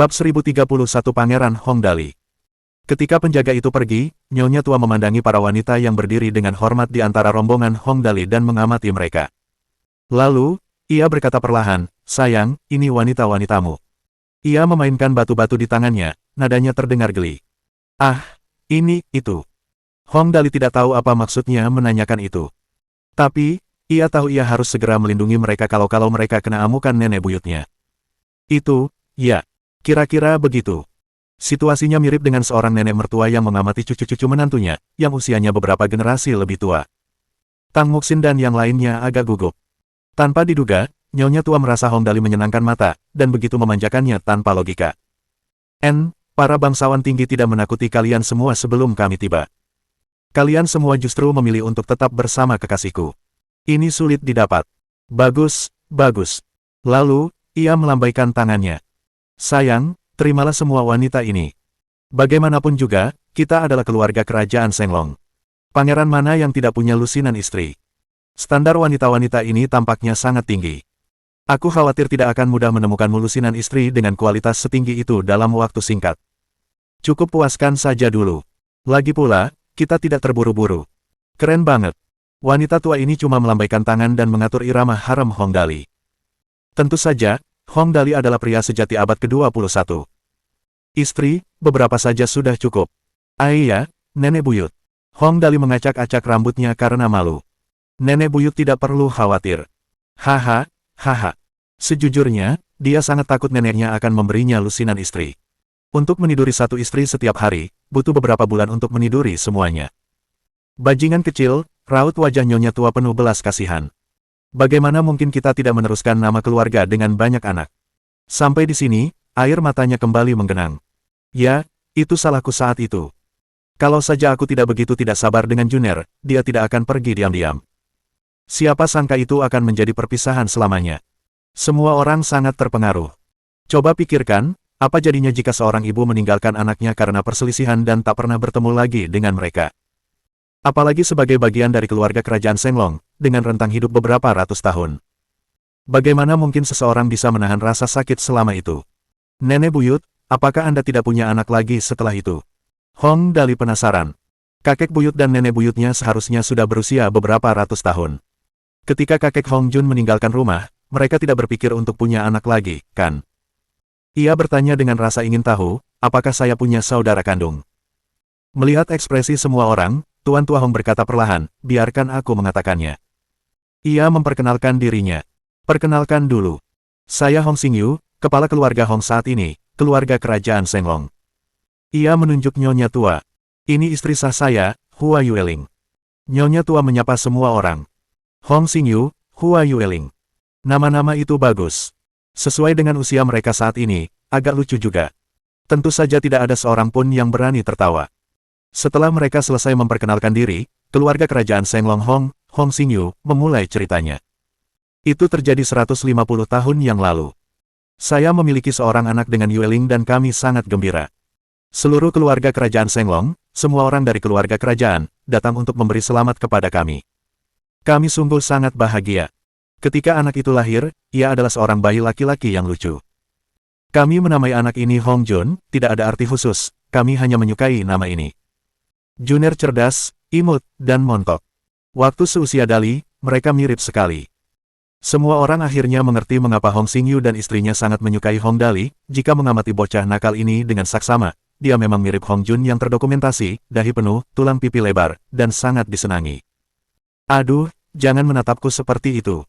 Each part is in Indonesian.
Bab 1031 Pangeran Hongdali. Ketika penjaga itu pergi, Nyonya Tua memandangi para wanita yang berdiri dengan hormat di antara rombongan Hongdali dan mengamati mereka. Lalu, ia berkata perlahan, "Sayang, ini wanita-wanitamu." Ia memainkan batu-batu di tangannya, nadanya terdengar geli. "Ah, ini, itu." Hongdali tidak tahu apa maksudnya menanyakan itu. Tapi, ia tahu ia harus segera melindungi mereka kalau mereka kena amukan nenek buyutnya. Itu, ya. Kira-kira begitu. Situasinya mirip dengan seorang nenek mertua yang mengamati cucu-cucu menantunya, yang usianya beberapa generasi lebih tua. Tang Muxin dan yang lainnya agak gugup. Tanpa diduga, Nyonya Tua merasa Hongdali menyenangkan mata, dan begitu memanjakannya tanpa logika. Para bangsawan tinggi tidak menakuti kalian semua sebelum kami tiba. Kalian semua justru memilih untuk tetap bersama kekasihku. Ini sulit didapat. Bagus, bagus. Lalu, ia melambaikan tangannya. Sayang, terimalah semua wanita ini. Bagaimanapun juga, kita adalah keluarga kerajaan Senglong. Pangeran mana yang tidak punya lusinan istri? Standar wanita-wanita ini tampaknya sangat tinggi. Aku khawatir tidak akan mudah menemukan lusinan istri dengan kualitas setinggi itu dalam waktu singkat. Cukup puaskan saja dulu. Lagi pula, kita tidak terburu-buru. Keren banget. Wanita tua ini cuma melambaikan tangan dan mengatur irama harem Hongdali. Tentu saja, Hongdali adalah pria sejati abad ke-21. Istri, beberapa saja sudah cukup. Iya, nenek buyut. Hongdali mengacak-acak rambutnya karena malu. Nenek buyut tidak perlu khawatir. Haha. Sejujurnya, dia sangat takut neneknya akan memberinya lusinan istri. Untuk meniduri satu istri setiap hari, butuh beberapa bulan untuk meniduri semuanya. Bajingan kecil, raut wajah Nyonya Tua penuh belas kasihan. Bagaimana mungkin kita tidak meneruskan nama keluarga dengan banyak anak? Sampai di sini, air matanya kembali menggenang. Ya, itu salahku saat itu. Kalau saja aku tidak begitu tidak sabar dengan Juner, dia tidak akan pergi diam-diam. Siapa sangka itu akan menjadi perpisahan selamanya. Semua orang sangat terpengaruh. Coba pikirkan, apa jadinya jika seorang ibu meninggalkan anaknya karena perselisihan dan tak pernah bertemu lagi dengan mereka? Apalagi sebagai bagian dari keluarga kerajaan Senglong, dengan rentang hidup beberapa ratus tahun. Bagaimana mungkin seseorang bisa menahan rasa sakit selama itu? Nenek buyut, apakah Anda tidak punya anak lagi setelah itu? Hongdali penasaran. Kakek buyut dan nenek buyutnya seharusnya sudah berusia beberapa ratus tahun. Ketika kakek Hongjun meninggalkan rumah, mereka tidak berpikir untuk punya anak lagi, kan? Ia bertanya dengan rasa ingin tahu, apakah saya punya saudara kandung? Melihat ekspresi semua orang, Tuan Tua Hong berkata perlahan, biarkan aku mengatakannya. Ia memperkenalkan dirinya. Perkenalkan dulu. Saya Hong Xingyu, kepala keluarga Hong saat ini, keluarga kerajaan Senglong. Ia menunjuk Nyonya Tua. Ini istri sah saya, Hua Yueling. Nyonya Tua menyapa semua orang. Hong Xingyu, Hua Yueling. Nama-nama itu bagus. Sesuai dengan usia mereka saat ini, agak lucu juga. Tentu saja tidak ada seorang pun yang berani tertawa. Setelah mereka selesai memperkenalkan diri, keluarga kerajaan Senglong Hong Xingyu, memulai ceritanya. Itu terjadi 150 tahun yang lalu. Saya memiliki seorang anak dengan Yueling dan kami sangat gembira. Seluruh keluarga kerajaan Senglong, semua orang dari keluarga kerajaan, datang untuk memberi selamat kepada kami. Kami sungguh sangat bahagia. Ketika anak itu lahir, ia adalah seorang bayi laki-laki yang lucu. Kami menamai anak ini Hongjun, tidak ada arti khusus, kami hanya menyukai nama ini. Juner cerdas, imut, dan montok. Waktu seusia Dali, mereka mirip sekali. Semua orang akhirnya mengerti mengapa Hong Xingyu dan istrinya sangat menyukai Hongdali. Jika mengamati bocah nakal ini dengan saksama, dia memang mirip Hongjun yang terdokumentasi, dahi penuh, tulang pipi lebar, dan sangat disenangi. Aduh, jangan menatapku seperti itu.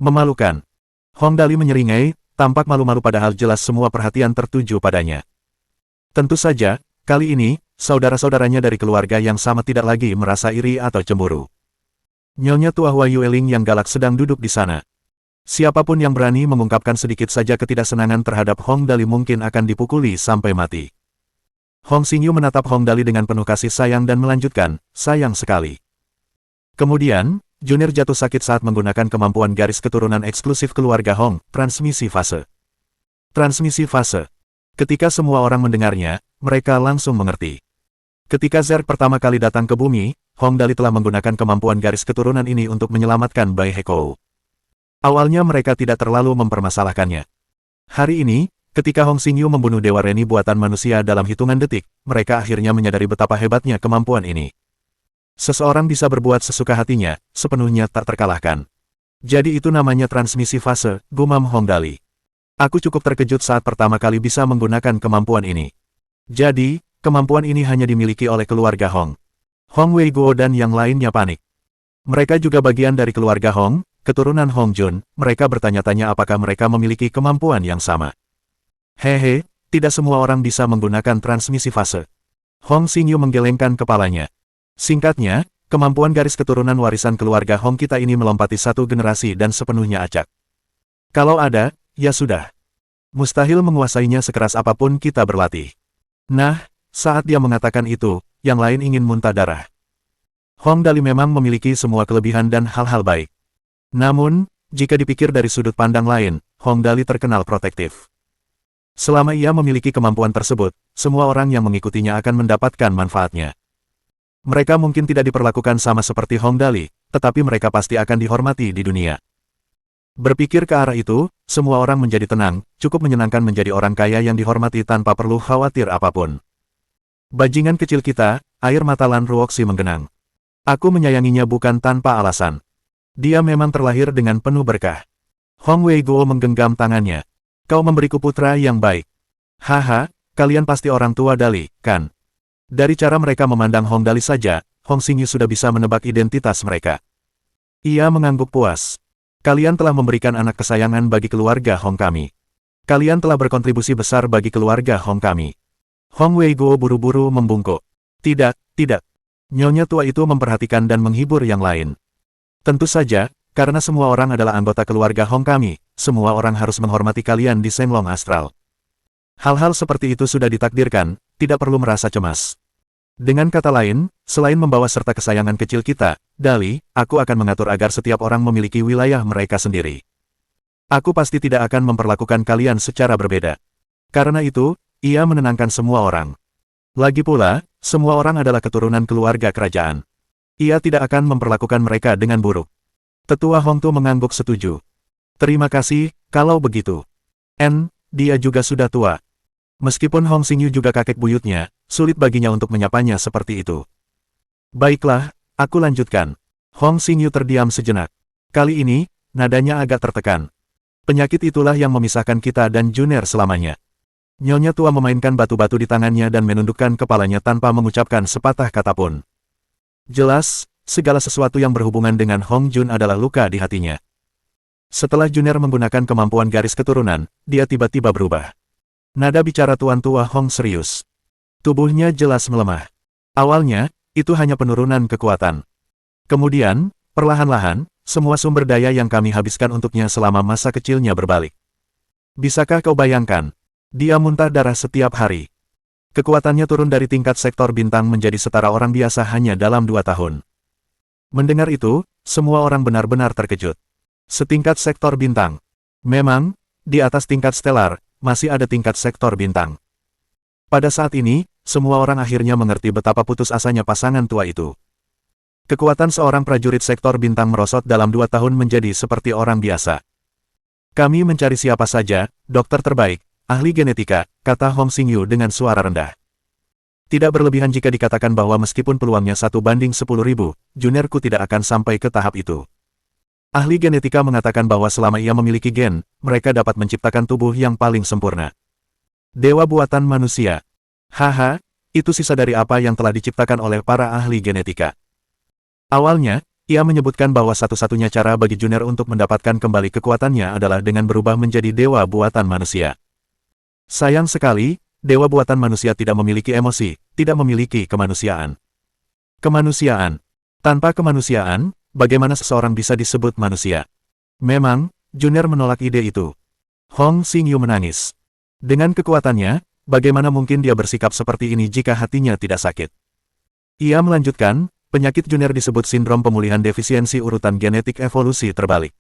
Memalukan. Hongdali menyeringai, tampak malu-malu padahal jelas semua perhatian tertuju padanya. Tentu saja, kali ini, saudara-saudaranya dari keluarga yang sama tidak lagi merasa iri atau cemburu. Nyonya Tua Hua Yueling yang galak sedang duduk di sana. Siapapun yang berani mengungkapkan sedikit saja ketidaksenangan terhadap Hongdali mungkin akan dipukuli sampai mati. Hong Xingyu menatap Hongdali dengan penuh kasih sayang dan melanjutkan, sayang sekali. Kemudian, Juner jatuh sakit saat menggunakan kemampuan garis keturunan eksklusif keluarga Hong, transmisi fase. Transmisi fase. Ketika semua orang mendengarnya, mereka langsung mengerti. Ketika Zerg pertama kali datang ke bumi, Hongdali telah menggunakan kemampuan garis keturunan ini untuk menyelamatkan Bai Hekou. Awalnya mereka tidak terlalu mempermasalahkannya. Hari ini, Ketika Hong Xingyu membunuh Dewa Reni buatan manusia dalam hitungan detik, mereka akhirnya menyadari betapa hebatnya kemampuan ini. Seseorang bisa berbuat sesuka hatinya, sepenuhnya tak terkalahkan. Jadi itu namanya transmisi fase, gumam Hong Dali. Aku cukup terkejut saat pertama kali bisa menggunakan kemampuan ini. Jadi, kemampuan ini hanya dimiliki oleh keluarga Hong. Hong Wei Guo dan yang lainnya panik. Mereka juga bagian dari keluarga Hong, keturunan Hong Jun, mereka bertanya-tanya apakah mereka memiliki kemampuan yang sama. Hehe, tidak semua orang bisa menggunakan transmisi fase. Hong Xingyu menggelengkan kepalanya. Singkatnya, kemampuan garis keturunan warisan keluarga Hong kita ini melompati satu generasi dan sepenuhnya acak. Kalau ada, ya sudah. Mustahil menguasainya sekeras apapun kita berlatih. Nah, saat dia mengatakan itu, yang lain ingin muntah darah. Hong Dali memang memiliki semua kelebihan dan hal-hal baik. Namun, jika dipikir dari sudut pandang lain, Hong Dali terkenal protektif. Selama ia memiliki kemampuan tersebut, semua orang yang mengikutinya akan mendapatkan manfaatnya. Mereka mungkin tidak diperlakukan sama seperti Hong Dali, tetapi mereka pasti akan dihormati di dunia. Berpikir ke arah itu, semua orang menjadi tenang, cukup menyenangkan menjadi orang kaya yang dihormati tanpa perlu khawatir apapun. Bajingan kecil kita, air mata Lan Ruoxi menggenang. Aku menyayanginya bukan tanpa alasan. Dia memang terlahir dengan penuh berkah. Hong Wei Guo menggenggam tangannya. Kau memberiku putra yang baik. Haha, kalian pasti orang tua Dali, kan? Dari cara mereka memandang Hong Dali saja, Hong Xingyu sudah bisa menebak identitas mereka. Ia mengangguk puas. Kalian telah memberikan anak kesayangan bagi keluarga Hong kami. Kalian telah berkontribusi besar bagi keluarga Hong kami. Hong Wei Guo buru-buru membungkuk. Tidak, tidak. Nyonya tua itu memperhatikan dan menghibur yang lain. Tentu saja, karena semua orang adalah anggota keluarga Hong kami, semua orang harus menghormati kalian di Shenglong Astral. Hal-hal seperti itu sudah ditakdirkan, tidak perlu merasa cemas. Dengan kata lain, selain membawa serta kesayangan kecil kita, Dali, aku akan mengatur agar setiap orang memiliki wilayah mereka sendiri. Aku pasti tidak akan memperlakukan kalian secara berbeda. Karena itu, ia menenangkan semua orang. Lagi pula, semua orang adalah keturunan keluarga kerajaan. Ia tidak akan memperlakukan mereka dengan buruk. Tetua Hong Tu mengangguk setuju. Terima kasih, kalau begitu. Dia juga sudah tua. Meskipun Hong Xingyu juga kakek buyutnya, sulit baginya untuk menyapanya seperti itu. Baiklah, aku lanjutkan. Hong Xingyu terdiam sejenak. Kali ini, nadanya agak tertekan. Penyakit itulah yang memisahkan kita dan Juner selamanya. Nyonya tua memainkan batu-batu di tangannya dan menundukkan kepalanya tanpa mengucapkan sepatah kata pun. Jelas, segala sesuatu yang berhubungan dengan Hong Jun adalah luka di hatinya. Setelah Juner menggunakan kemampuan garis keturunan, dia tiba-tiba berubah. Nada bicara tuan tua Hong serius. Tubuhnya jelas melemah. Awalnya, itu hanya penurunan kekuatan. Kemudian, perlahan-lahan, semua sumber daya yang kami habiskan untuknya selama masa kecilnya berbalik. Bisakah kau bayangkan? Dia muntah darah setiap hari. Kekuatannya turun dari tingkat sektor bintang menjadi setara orang biasa hanya dalam 2 tahun. Mendengar itu, semua orang benar-benar terkejut. Setingkat sektor bintang. Memang, di atas tingkat stelar, masih ada tingkat sektor bintang. Pada saat ini, semua orang akhirnya mengerti betapa putus asanya pasangan tua itu. Kekuatan seorang prajurit sektor bintang merosot dalam 2 tahun menjadi seperti orang biasa. Kami mencari siapa saja, dokter terbaik, ahli genetika, kata Hong Xingyu dengan suara rendah. Tidak berlebihan jika dikatakan bahwa meskipun peluangnya 1:10.000, Junerku tidak akan sampai ke tahap itu. Ahli genetika mengatakan bahwa selama ia memiliki gen, mereka dapat menciptakan tubuh yang paling sempurna. Dewa buatan manusia. Haha, itu sisa dari apa yang telah diciptakan oleh para ahli genetika. Awalnya, ia menyebutkan bahwa satu-satunya cara bagi Juner untuk mendapatkan kembali kekuatannya adalah dengan berubah menjadi dewa buatan manusia. Sayang sekali, dewa buatan manusia tidak memiliki emosi, tidak memiliki kemanusiaan. Kemanusiaan. Tanpa kemanusiaan, bagaimana seseorang bisa disebut manusia? Memang, Juner menolak ide itu. Hong Xingyu menangis. Dengan kekuatannya, bagaimana mungkin dia bersikap seperti ini jika hatinya tidak sakit? Ia melanjutkan, penyakit Juner disebut sindrom pemulihan defisiensi urutan genetik evolusi terbalik.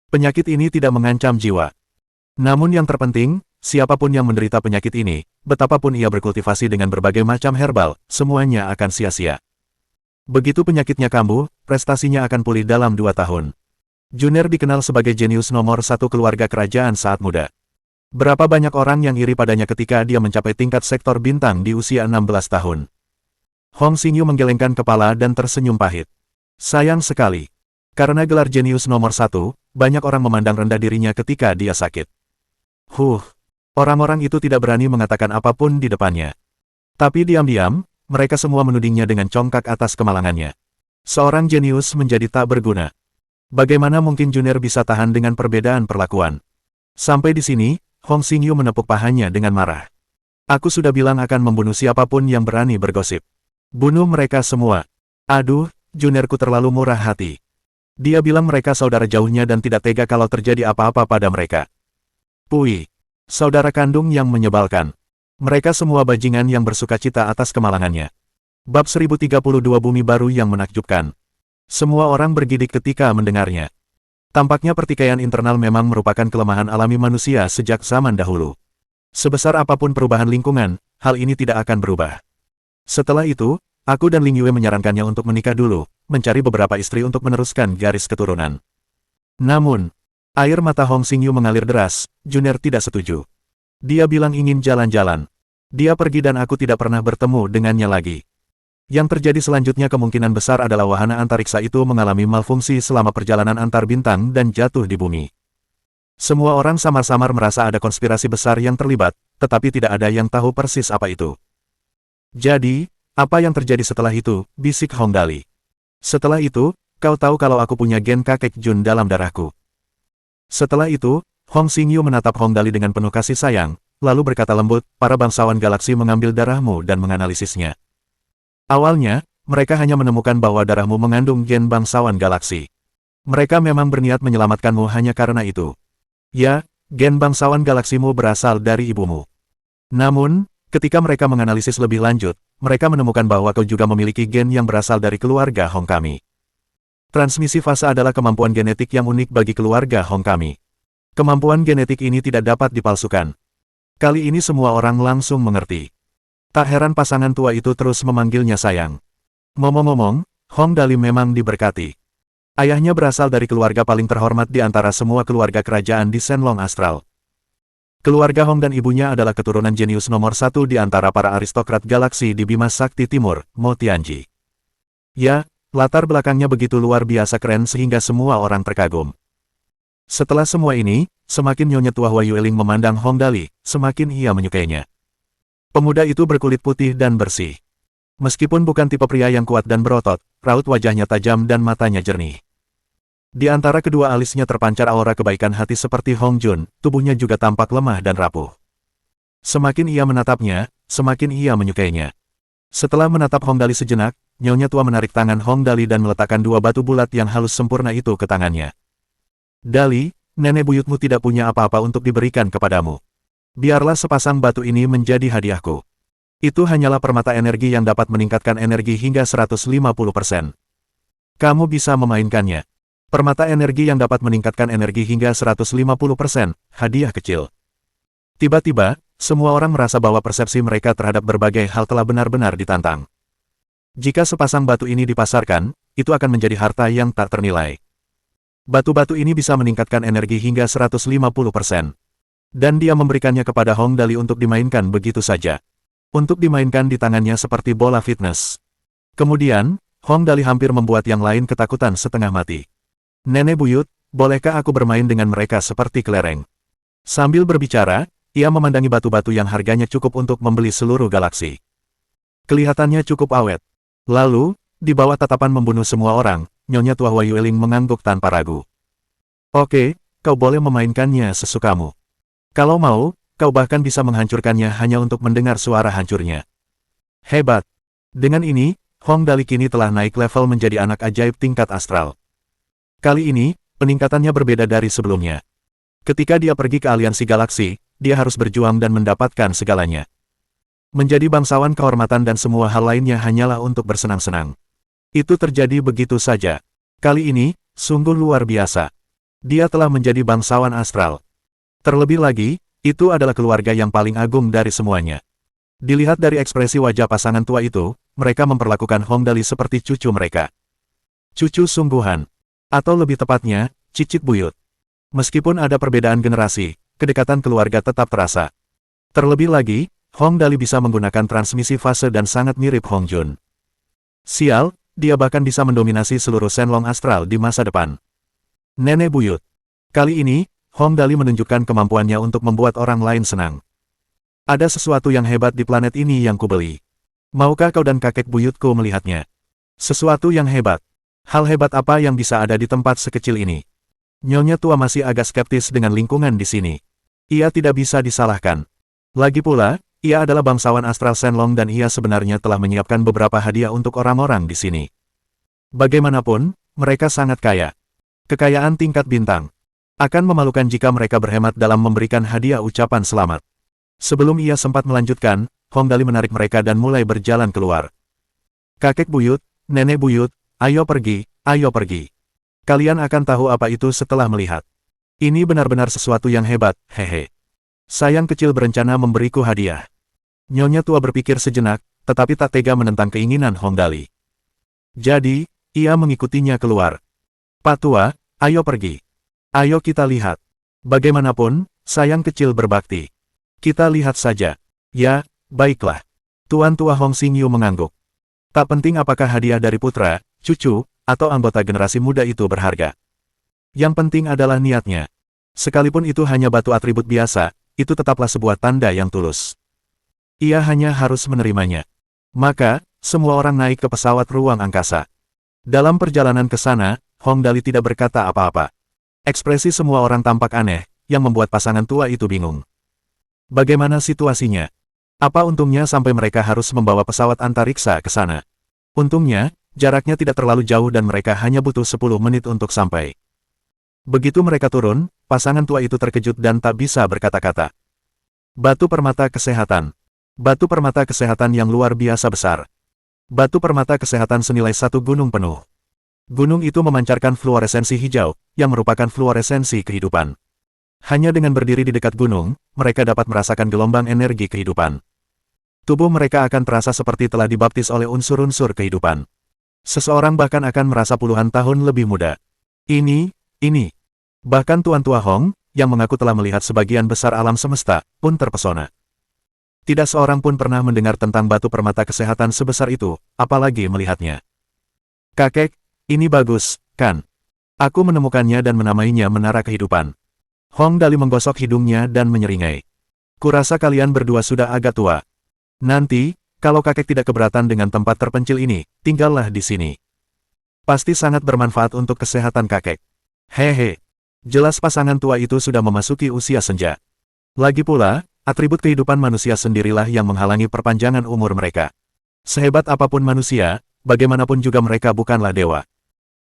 Penyakit ini tidak mengancam jiwa. Namun yang terpenting, siapapun yang menderita penyakit ini, betapapun ia berkultivasi dengan berbagai macam herbal, semuanya akan sia-sia. Begitu penyakitnya kambuh, prestasinya akan pulih dalam 2 tahun. Juner dikenal sebagai jenius nomor 1 keluarga kerajaan saat muda. Berapa banyak orang yang iri padanya ketika dia mencapai tingkat sektor bintang di usia 16 tahun. Hong Xingyu menggelengkan kepala dan tersenyum pahit. Sayang sekali. Karena gelar jenius nomor 1, banyak orang memandang rendah dirinya ketika dia sakit. Orang-orang itu tidak berani mengatakan apapun di depannya. Tapi diam-diam, mereka semua menudingnya dengan congkak atas kemalangannya. Seorang jenius menjadi tak berguna. Bagaimana mungkin Junir bisa tahan dengan perbedaan perlakuan? Sampai di sini, Hong Xingyu menepuk pahanya dengan marah. Aku sudah bilang akan membunuh siapapun yang berani bergosip. Bunuh mereka semua. Aduh, Junirku terlalu murah hati. Dia bilang mereka saudara jauhnya dan tidak tega kalau terjadi apa-apa pada mereka. Pui. Saudara kandung yang menyebalkan. Mereka semua bajingan yang bersukacita atas kemalangannya. Bab 1032 Bumi Baru yang menakjubkan. Semua orang bergidik ketika mendengarnya. Tampaknya pertikaian internal memang merupakan kelemahan alami manusia sejak zaman dahulu. Sebesar apapun perubahan lingkungan, hal ini tidak akan berubah. Setelah itu, aku dan Ling Yue menyarankannya untuk menikah dulu, mencari beberapa istri untuk meneruskan garis keturunan. Namun, air mata Hong Xingyu mengalir deras, Junir tidak setuju. Dia bilang ingin jalan-jalan. Dia pergi dan aku tidak pernah bertemu dengannya lagi. Yang terjadi selanjutnya kemungkinan besar adalah wahana antariksa itu mengalami malfungsi selama perjalanan antar bintang dan jatuh di bumi. Semua orang samar-samar merasa ada konspirasi besar yang terlibat, tetapi tidak ada yang tahu persis apa itu. Jadi, apa yang terjadi setelah itu, bisik Hong Dali. Setelah itu, kau tahu kalau aku punya gen kakek Jun dalam darahku. Setelah itu, Hong Xingyu menatap Hong Dali dengan penuh kasih sayang, lalu berkata lembut, para bangsawan galaksi mengambil darahmu dan menganalisisnya. Awalnya, mereka hanya menemukan bahwa darahmu mengandung gen bangsawan galaksi. Mereka memang berniat menyelamatkanmu hanya karena itu. Ya, gen bangsawan galaksimu berasal dari ibumu. Namun, ketika mereka menganalisis lebih lanjut, mereka menemukan bahwa kau juga memiliki gen yang berasal dari keluarga Hong kami. Transmisi fase adalah kemampuan genetik yang unik bagi keluarga Hong kami. Kemampuan genetik ini tidak dapat dipalsukan. Kali ini semua orang langsung mengerti. Tak heran pasangan tua itu terus memanggilnya sayang. Ngomong-ngomong, Hong Dali memang diberkati. Ayahnya berasal dari keluarga paling terhormat di antara semua keluarga kerajaan di Shenlong Astral. Keluarga Hong dan ibunya adalah keturunan jenius nomor 1 di antara para aristokrat galaksi di Bima Sakti Timur, Mo Tianji. Ya, latar belakangnya begitu luar biasa keren sehingga semua orang terkagum. Setelah semua ini, semakin Nyonya tua Hua Yueling memandang Hong Dali, semakin ia menyukainya. Pemuda itu berkulit putih dan bersih. Meskipun bukan tipe pria yang kuat dan berotot, raut wajahnya tajam dan matanya jernih. Di antara kedua alisnya terpancar aura kebaikan hati seperti Hong Jun, tubuhnya juga tampak lemah dan rapuh. Semakin ia menatapnya, semakin ia menyukainya. Setelah menatap Hong Dali sejenak, Nyonya tua menarik tangan Hong Dali dan meletakkan dua batu bulat yang halus sempurna itu ke tangannya. Dali, nenek buyutmu tidak punya apa-apa untuk diberikan kepadamu. Biarlah sepasang batu ini menjadi hadiahku. Itu hanyalah permata energi yang dapat meningkatkan energi hingga 150%. Kamu bisa memainkannya. Permata energi yang dapat meningkatkan energi hingga 150%, hadiah kecil. Tiba-tiba, semua orang merasa bahwa persepsi mereka terhadap berbagai hal telah benar-benar ditantang. Jika sepasang batu ini dipasarkan, itu akan menjadi harta yang tak ternilai. Batu-batu ini bisa meningkatkan energi hingga 150%. Dan dia memberikannya kepada Hong Dali untuk dimainkan begitu saja. Untuk dimainkan di tangannya seperti bola fitness. Kemudian, Hong Dali hampir membuat yang lain ketakutan setengah mati. Nenek buyut, bolehkah aku bermain dengan mereka seperti kelereng? Sambil berbicara, ia memandangi batu-batu yang harganya cukup untuk membeli seluruh galaksi. Kelihatannya cukup awet. Lalu, di bawah tatapan membunuh semua orang, Nyonya tua Hua Yueling mengangguk tanpa ragu. Oke, kau boleh memainkannya sesukamu. Kalau mau, kau bahkan bisa menghancurkannya hanya untuk mendengar suara hancurnya. Hebat! Dengan ini, Hong Dali kini telah naik level menjadi anak ajaib tingkat astral. Kali ini, peningkatannya berbeda dari sebelumnya. Ketika dia pergi ke aliansi galaksi, dia harus berjuang dan mendapatkan segalanya. Menjadi bangsawan kehormatan dan semua hal lainnya hanyalah untuk bersenang-senang. Itu terjadi begitu saja. Kali ini, sungguh luar biasa. Dia telah menjadi bangsawan astral. Terlebih lagi, itu adalah keluarga yang paling agung dari semuanya. Dilihat dari ekspresi wajah pasangan tua itu, mereka memperlakukan Hong Dali seperti cucu mereka. Cucu sungguhan. Atau lebih tepatnya, cicit buyut. Meskipun ada perbedaan generasi, kedekatan keluarga tetap terasa. Terlebih lagi, Hong Dali bisa menggunakan transmisi fase dan sangat mirip Hong Jun. Sial, dia bahkan bisa mendominasi seluruh Shenlong astral di masa depan. Nenek buyut. Kali ini, Hong Dali menunjukkan kemampuannya untuk membuat orang lain senang. Ada sesuatu yang hebat di planet ini yang kubeli. Maukah kau dan kakek buyutku melihatnya? Sesuatu yang hebat. Hal hebat apa yang bisa ada di tempat sekecil ini? Nyonya tua masih agak skeptis dengan lingkungan di sini. Ia tidak bisa disalahkan. Lagi pula, ia adalah bangsawan astral Shenlong dan ia sebenarnya telah menyiapkan beberapa hadiah untuk orang-orang di sini. Bagaimanapun, mereka sangat kaya. Kekayaan tingkat bintang. Akan memalukan jika mereka berhemat dalam memberikan hadiah ucapan selamat. Sebelum ia sempat melanjutkan, Hong Dali menarik mereka dan mulai berjalan keluar. Kakek buyut, nenek buyut, ayo pergi, ayo pergi. Kalian akan tahu apa itu setelah melihat. Ini benar-benar sesuatu yang hebat, hehe. Sayang kecil berencana memberiku hadiah. Nyonya tua berpikir sejenak, tetapi tak tega menentang keinginan Hong Dali. Jadi, ia mengikutinya keluar. Pak tua, ayo pergi. Ayo kita lihat. Bagaimanapun, sayang kecil berbakti. Kita lihat saja. Ya, baiklah. Tuan tua Hong Xingyu mengangguk. Tak penting apakah hadiah dari putra, cucu, atau anggota generasi muda itu berharga. Yang penting adalah niatnya. Sekalipun itu hanya batu atribut biasa, itu tetaplah sebuah tanda yang tulus. Ia hanya harus menerimanya. Maka, semua orang naik ke pesawat ruang angkasa. Dalam perjalanan ke sana, Hong Dali tidak berkata apa-apa. Ekspresi semua orang tampak aneh, yang membuat pasangan tua itu bingung. Bagaimana situasinya? Apa untungnya sampai mereka harus membawa pesawat antariksa ke sana? Untungnya, jaraknya tidak terlalu jauh dan mereka hanya butuh 10 menit untuk sampai. Begitu mereka turun, pasangan tua itu terkejut dan tak bisa berkata-kata. Batu permata kesehatan. Batu permata kesehatan yang luar biasa besar. Batu permata kesehatan senilai 1 gunung penuh. Gunung itu memancarkan fluoresensi hijau, yang merupakan fluoresensi kehidupan. Hanya dengan berdiri di dekat gunung, mereka dapat merasakan gelombang energi kehidupan. Tubuh mereka akan terasa seperti telah dibaptis oleh unsur-unsur kehidupan. Seseorang bahkan akan merasa puluhan tahun lebih muda. Ini. Bahkan Tuan Tua Hong, yang mengaku telah melihat sebagian besar alam semesta, pun terpesona. Tidak seorang pun pernah mendengar tentang batu permata kesehatan sebesar itu, apalagi melihatnya. Kakek, ini bagus, kan? Aku menemukannya dan menamainya Menara Kehidupan. Hong Dali menggosok hidungnya dan menyeringai. Kurasa kalian berdua sudah agak tua. Nanti, kalau kakek tidak keberatan dengan tempat terpencil ini, tinggallah di sini. Pasti sangat bermanfaat untuk kesehatan kakek. Hehe. Jelas pasangan tua itu sudah memasuki usia senja. Lagi pula, atribut kehidupan manusia sendirilah yang menghalangi perpanjangan umur mereka. Sehebat apapun manusia, bagaimanapun juga mereka bukanlah dewa.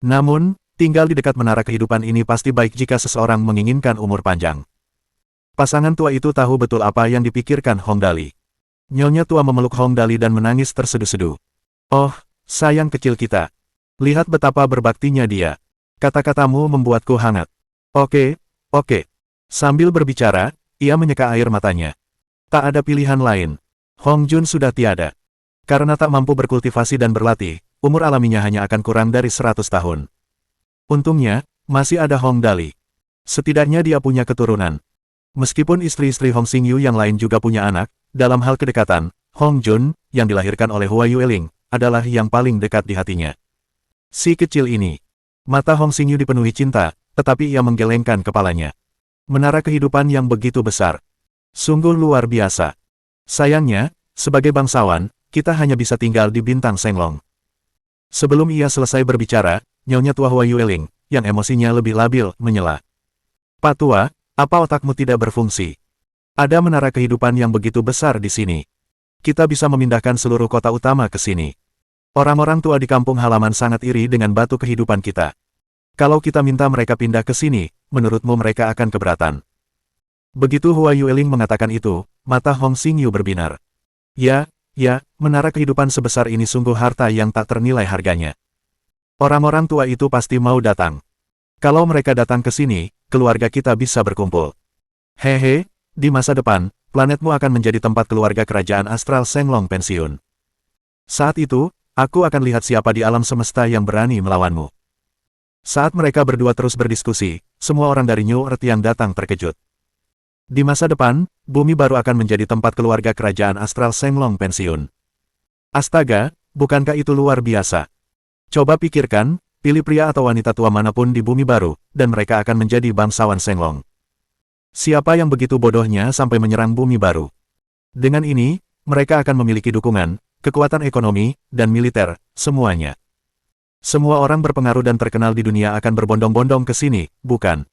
Namun, tinggal di dekat menara kehidupan ini pasti baik jika seseorang menginginkan umur panjang. Pasangan tua itu tahu betul apa yang dipikirkan Hong Dali. Nyonya tua memeluk Hong Dali dan menangis terseduh-seduh. Oh, sayang kecil kita. Lihat betapa berbaktinya dia. Kata-katamu membuatku hangat. Oke. Sambil berbicara, ia menyeka air matanya. Tak ada pilihan lain. Hong Jun sudah tiada. Karena tak mampu berkultivasi dan berlatih, umur alaminya hanya akan kurang dari 100 tahun. Untungnya, masih ada Hong Dali. Setidaknya dia punya keturunan. Meskipun istri-istri Hong Xingyu yang lain juga punya anak, dalam hal kedekatan, Hong Jun, yang dilahirkan oleh Hua Yueling, adalah yang paling dekat di hatinya. Si kecil ini. Mata Hong Xingyu dipenuhi cinta, tetapi ia menggelengkan kepalanya. Menara kehidupan yang begitu besar. Sungguh luar biasa. Sayangnya, sebagai bangsawan, kita hanya bisa tinggal di bintang Shenlong. Sebelum ia selesai berbicara, Nyonya tua Hua Yueling, yang emosinya lebih labil, menyela. Pak tua, apa otakmu tidak berfungsi? Ada menara kehidupan yang begitu besar di sini. Kita bisa memindahkan seluruh kota utama ke sini. Orang-orang tua di kampung halaman sangat iri dengan batu kehidupan kita. Kalau kita minta mereka pindah ke sini, menurutmu mereka akan keberatan? Begitu Hua Yueling mengatakan itu, mata Hong Xingyu berbinar. Ya, menara kehidupan sebesar ini sungguh harta yang tak ternilai harganya. Orang-orang tua itu pasti mau datang. Kalau mereka datang ke sini, keluarga kita bisa berkumpul. Hehe, di masa depan, planetmu akan menjadi tempat keluarga kerajaan astral Shenlong pensiun. Saat itu, aku akan lihat siapa di alam semesta yang berani melawanmu. Saat mereka berdua terus berdiskusi, semua orang dari New Earth yang datang terkejut. Di masa depan, bumi baru akan menjadi tempat keluarga kerajaan astral Shenglong pensiun. Astaga, bukankah itu luar biasa? Coba pikirkan, pilih pria atau wanita tua manapun di bumi baru, dan mereka akan menjadi bangsawan Shenglong. Siapa yang begitu bodohnya sampai menyerang bumi baru? Dengan ini, mereka akan memiliki dukungan, kekuatan ekonomi, dan militer, semuanya. Semua orang berpengaruh dan terkenal di dunia akan berbondong-bondong ke sini, bukan?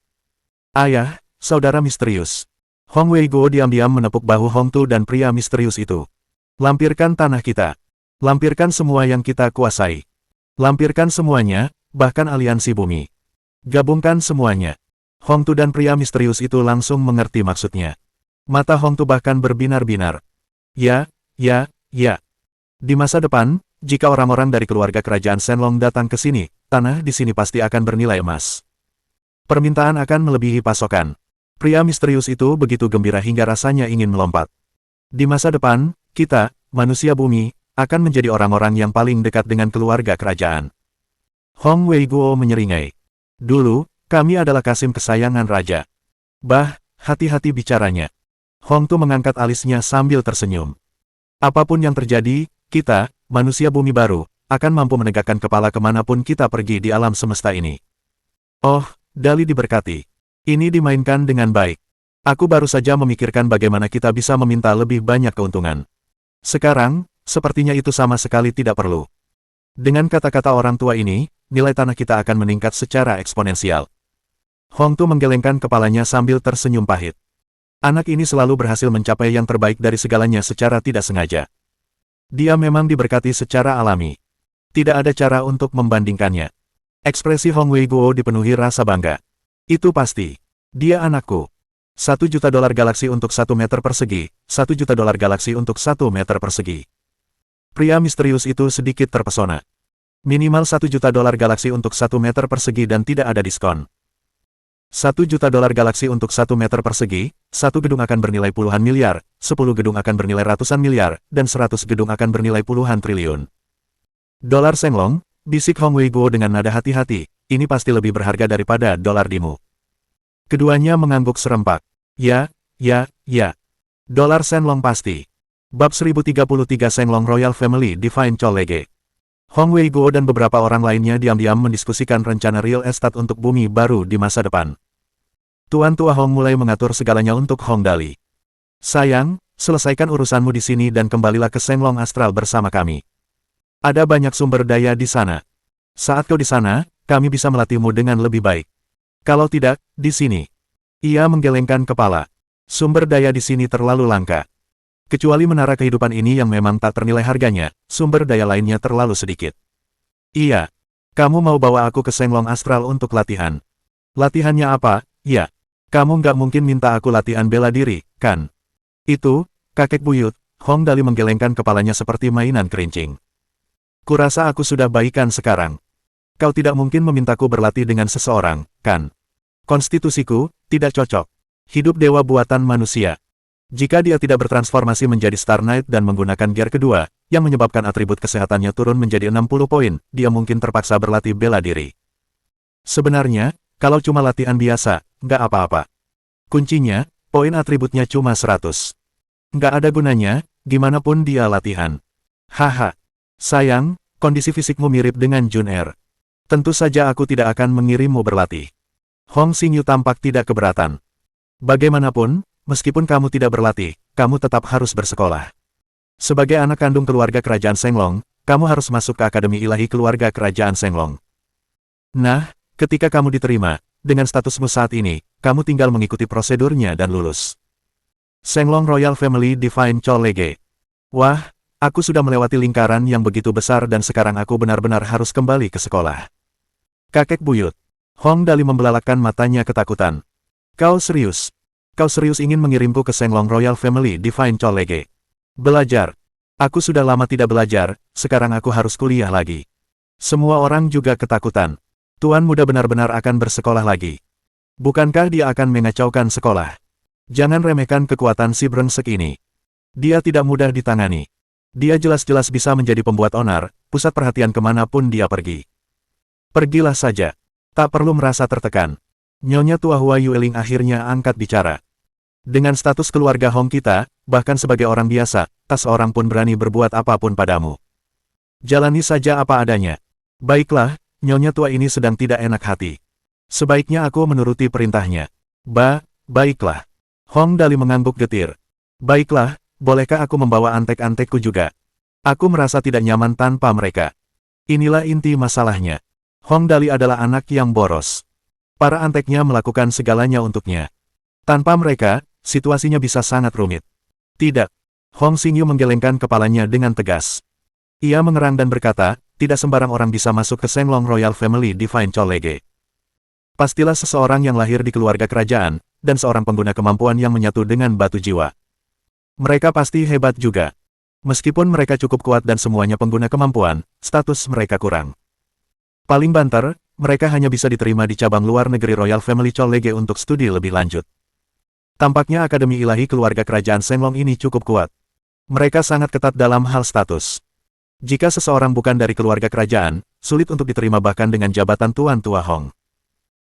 Ayah, saudara misterius. Hong Weiguo diam-diam menepuk bahu Hong Tu dan pria misterius itu. Lampirkan tanah kita. Lampirkan semua yang kita kuasai. Lampirkan semuanya, bahkan aliansi bumi. Gabungkan semuanya. Hong Tu dan pria misterius itu langsung mengerti maksudnya. Mata Hong Tu bahkan berbinar-binar. Ya. Di masa depan, jika orang-orang dari keluarga kerajaan Shenlong datang ke sini, tanah di sini pasti akan bernilai emas. Permintaan akan melebihi pasokan. Pria misterius itu begitu gembira hingga rasanya ingin melompat. Di masa depan, kita, manusia bumi, akan menjadi orang-orang yang paling dekat dengan keluarga kerajaan. Hong Weiguo menyeringai. Dulu, kami adalah Kasim kesayangan raja. Bah, hati-hati bicaranya. Hong Tu mengangkat alisnya sambil tersenyum. Apapun yang terjadi, kita, manusia bumi baru, akan mampu menegakkan kepala kemanapun kita pergi di alam semesta ini. Oh, Dali diberkati. Ini dimainkan dengan baik. Aku baru saja memikirkan bagaimana kita bisa meminta lebih banyak keuntungan. Sekarang, sepertinya itu sama sekali tidak perlu. Dengan kata-kata orang tua ini, nilai tanah kita akan meningkat secara eksponensial. Hong Tu menggelengkan kepalanya sambil tersenyum pahit. Anak ini selalu berhasil mencapai yang terbaik dari segalanya secara tidak sengaja. Dia memang diberkati secara alami. Tidak ada cara untuk membandingkannya. Ekspresi Hong Weiguo dipenuhi rasa bangga. Itu pasti. Dia anakku. $1 juta galaksi untuk 1 meter persegi, $1 juta galaksi untuk 1 meter persegi. Pria misterius itu sedikit terpesona. Minimal $1 juta galaksi untuk 1 meter persegi dan tidak ada diskon. $1 juta galaksi untuk 1 meter persegi, satu gedung akan bernilai puluhan miliar, 10 gedung akan bernilai ratusan miliar, dan 100 gedung akan bernilai puluhan triliun. Dolar Shenglong, bisik Hong Weiguo dengan nada hati-hati, ini pasti lebih berharga daripada dolar Dimu. Keduanya mengangguk serempak. Ya. Dolar Shenlong pasti. Bab 1033 Shenlong Royal Family Divine Colleague. Hong Weiguo dan beberapa orang lainnya diam-diam mendiskusikan rencana real estate untuk bumi baru di masa depan. Tuan Tua Hong mulai mengatur segalanya untuk Hong Dali. Sayang, selesaikan urusanmu di sini dan kembalilah ke Shenlong Astral bersama kami. Ada banyak sumber daya di sana. Saat kau di sana, kami bisa melatihmu dengan lebih baik. Kalau tidak, di sini. Ia menggelengkan kepala. Sumber daya di sini terlalu langka. Kecuali menara kehidupan ini yang memang tak ternilai harganya, sumber daya lainnya terlalu sedikit. Iya. Kamu mau bawa aku ke Shenlong Astral untuk latihan. Latihannya apa? Ya. Kamu nggak mungkin minta aku latihan bela diri, kan? Itu, kakek buyut, Hong Dali menggelengkan kepalanya seperti mainan kerincing. Kurasa aku sudah baikan sekarang. Kau tidak mungkin memintaku berlatih dengan seseorang, kan? Konstitusiku, tidak cocok. Hidup dewa buatan manusia. Jika dia tidak bertransformasi menjadi Star Knight dan menggunakan gear kedua, yang menyebabkan atribut kesehatannya turun menjadi 60 poin, dia mungkin terpaksa berlatih bela diri. Sebenarnya, kalau cuma latihan biasa, nggak apa-apa. Kuncinya, poin atributnya cuma 100. Nggak ada gunanya, gimana pun dia latihan. Haha. Sayang, kondisi fisikmu mirip dengan Jun Er. Tentu saja aku tidak akan mengirimmu berlatih. Hong Xingyu tampak tidak keberatan. Bagaimanapun, meskipun kamu tidak berlatih, kamu tetap harus bersekolah. Sebagai anak kandung keluarga kerajaan Shenlong, kamu harus masuk ke Akademi Ilahi Keluarga Kerajaan Shenlong. Nah, ketika kamu diterima, dengan statusmu saat ini, kamu tinggal mengikuti prosedurnya dan lulus. Shenlong Royal Family Divine Colleague. Wah, aku sudah melewati lingkaran yang begitu besar dan sekarang aku benar-benar harus kembali ke sekolah. Kakek buyut. Hong Dali membelalakkan matanya ketakutan. Kau serius? Kau serius ingin mengirimku ke Shenlong Royal Family Divine Colleague? Belajar. Aku sudah lama tidak belajar, sekarang aku harus kuliah lagi. Semua orang juga ketakutan. Tuan muda benar-benar akan bersekolah lagi. Bukankah dia akan mengacaukan sekolah? Jangan remehkan kekuatan si brengsek ini. Dia tidak mudah ditangani. Dia jelas-jelas bisa menjadi pembuat onar, pusat perhatian kemanapun dia pergi. Pergilah saja. Tak perlu merasa tertekan. Nyonya Tua Hua Yueling akhirnya angkat bicara. Dengan status keluarga Hong kita, bahkan sebagai orang biasa, tak seorang pun berani berbuat apapun padamu. Jalani saja apa adanya. Baiklah, nyonya tua ini sedang tidak enak hati. Sebaiknya aku menuruti perintahnya. Baiklah. Hong Dali mengangguk getir. Baiklah, bolehkah aku membawa antek-antekku juga? Aku merasa tidak nyaman tanpa mereka. Inilah inti masalahnya. Hong Dali adalah anak yang boros. Para anteknya melakukan segalanya untuknya. Tanpa mereka, situasinya bisa sangat rumit. Tidak. Hong Xingyu menggelengkan kepalanya dengan tegas. Ia mengerang dan berkata, tidak sembarang orang bisa masuk ke Shenglong Royal Family Divine Colleague. Pastilah seseorang yang lahir di keluarga kerajaan, dan seorang pengguna kemampuan yang menyatu dengan batu jiwa. Mereka pasti hebat juga. Meskipun mereka cukup kuat dan semuanya pengguna kemampuan, status mereka kurang. Paling banter, mereka hanya bisa diterima di cabang luar negeri Royal Family Colleague untuk studi lebih lanjut. Tampaknya Akademi Ilahi Keluarga Kerajaan Shenglong ini cukup kuat. Mereka sangat ketat dalam hal status. Jika seseorang bukan dari keluarga kerajaan, sulit untuk diterima bahkan dengan jabatan Tuan Tua Hong.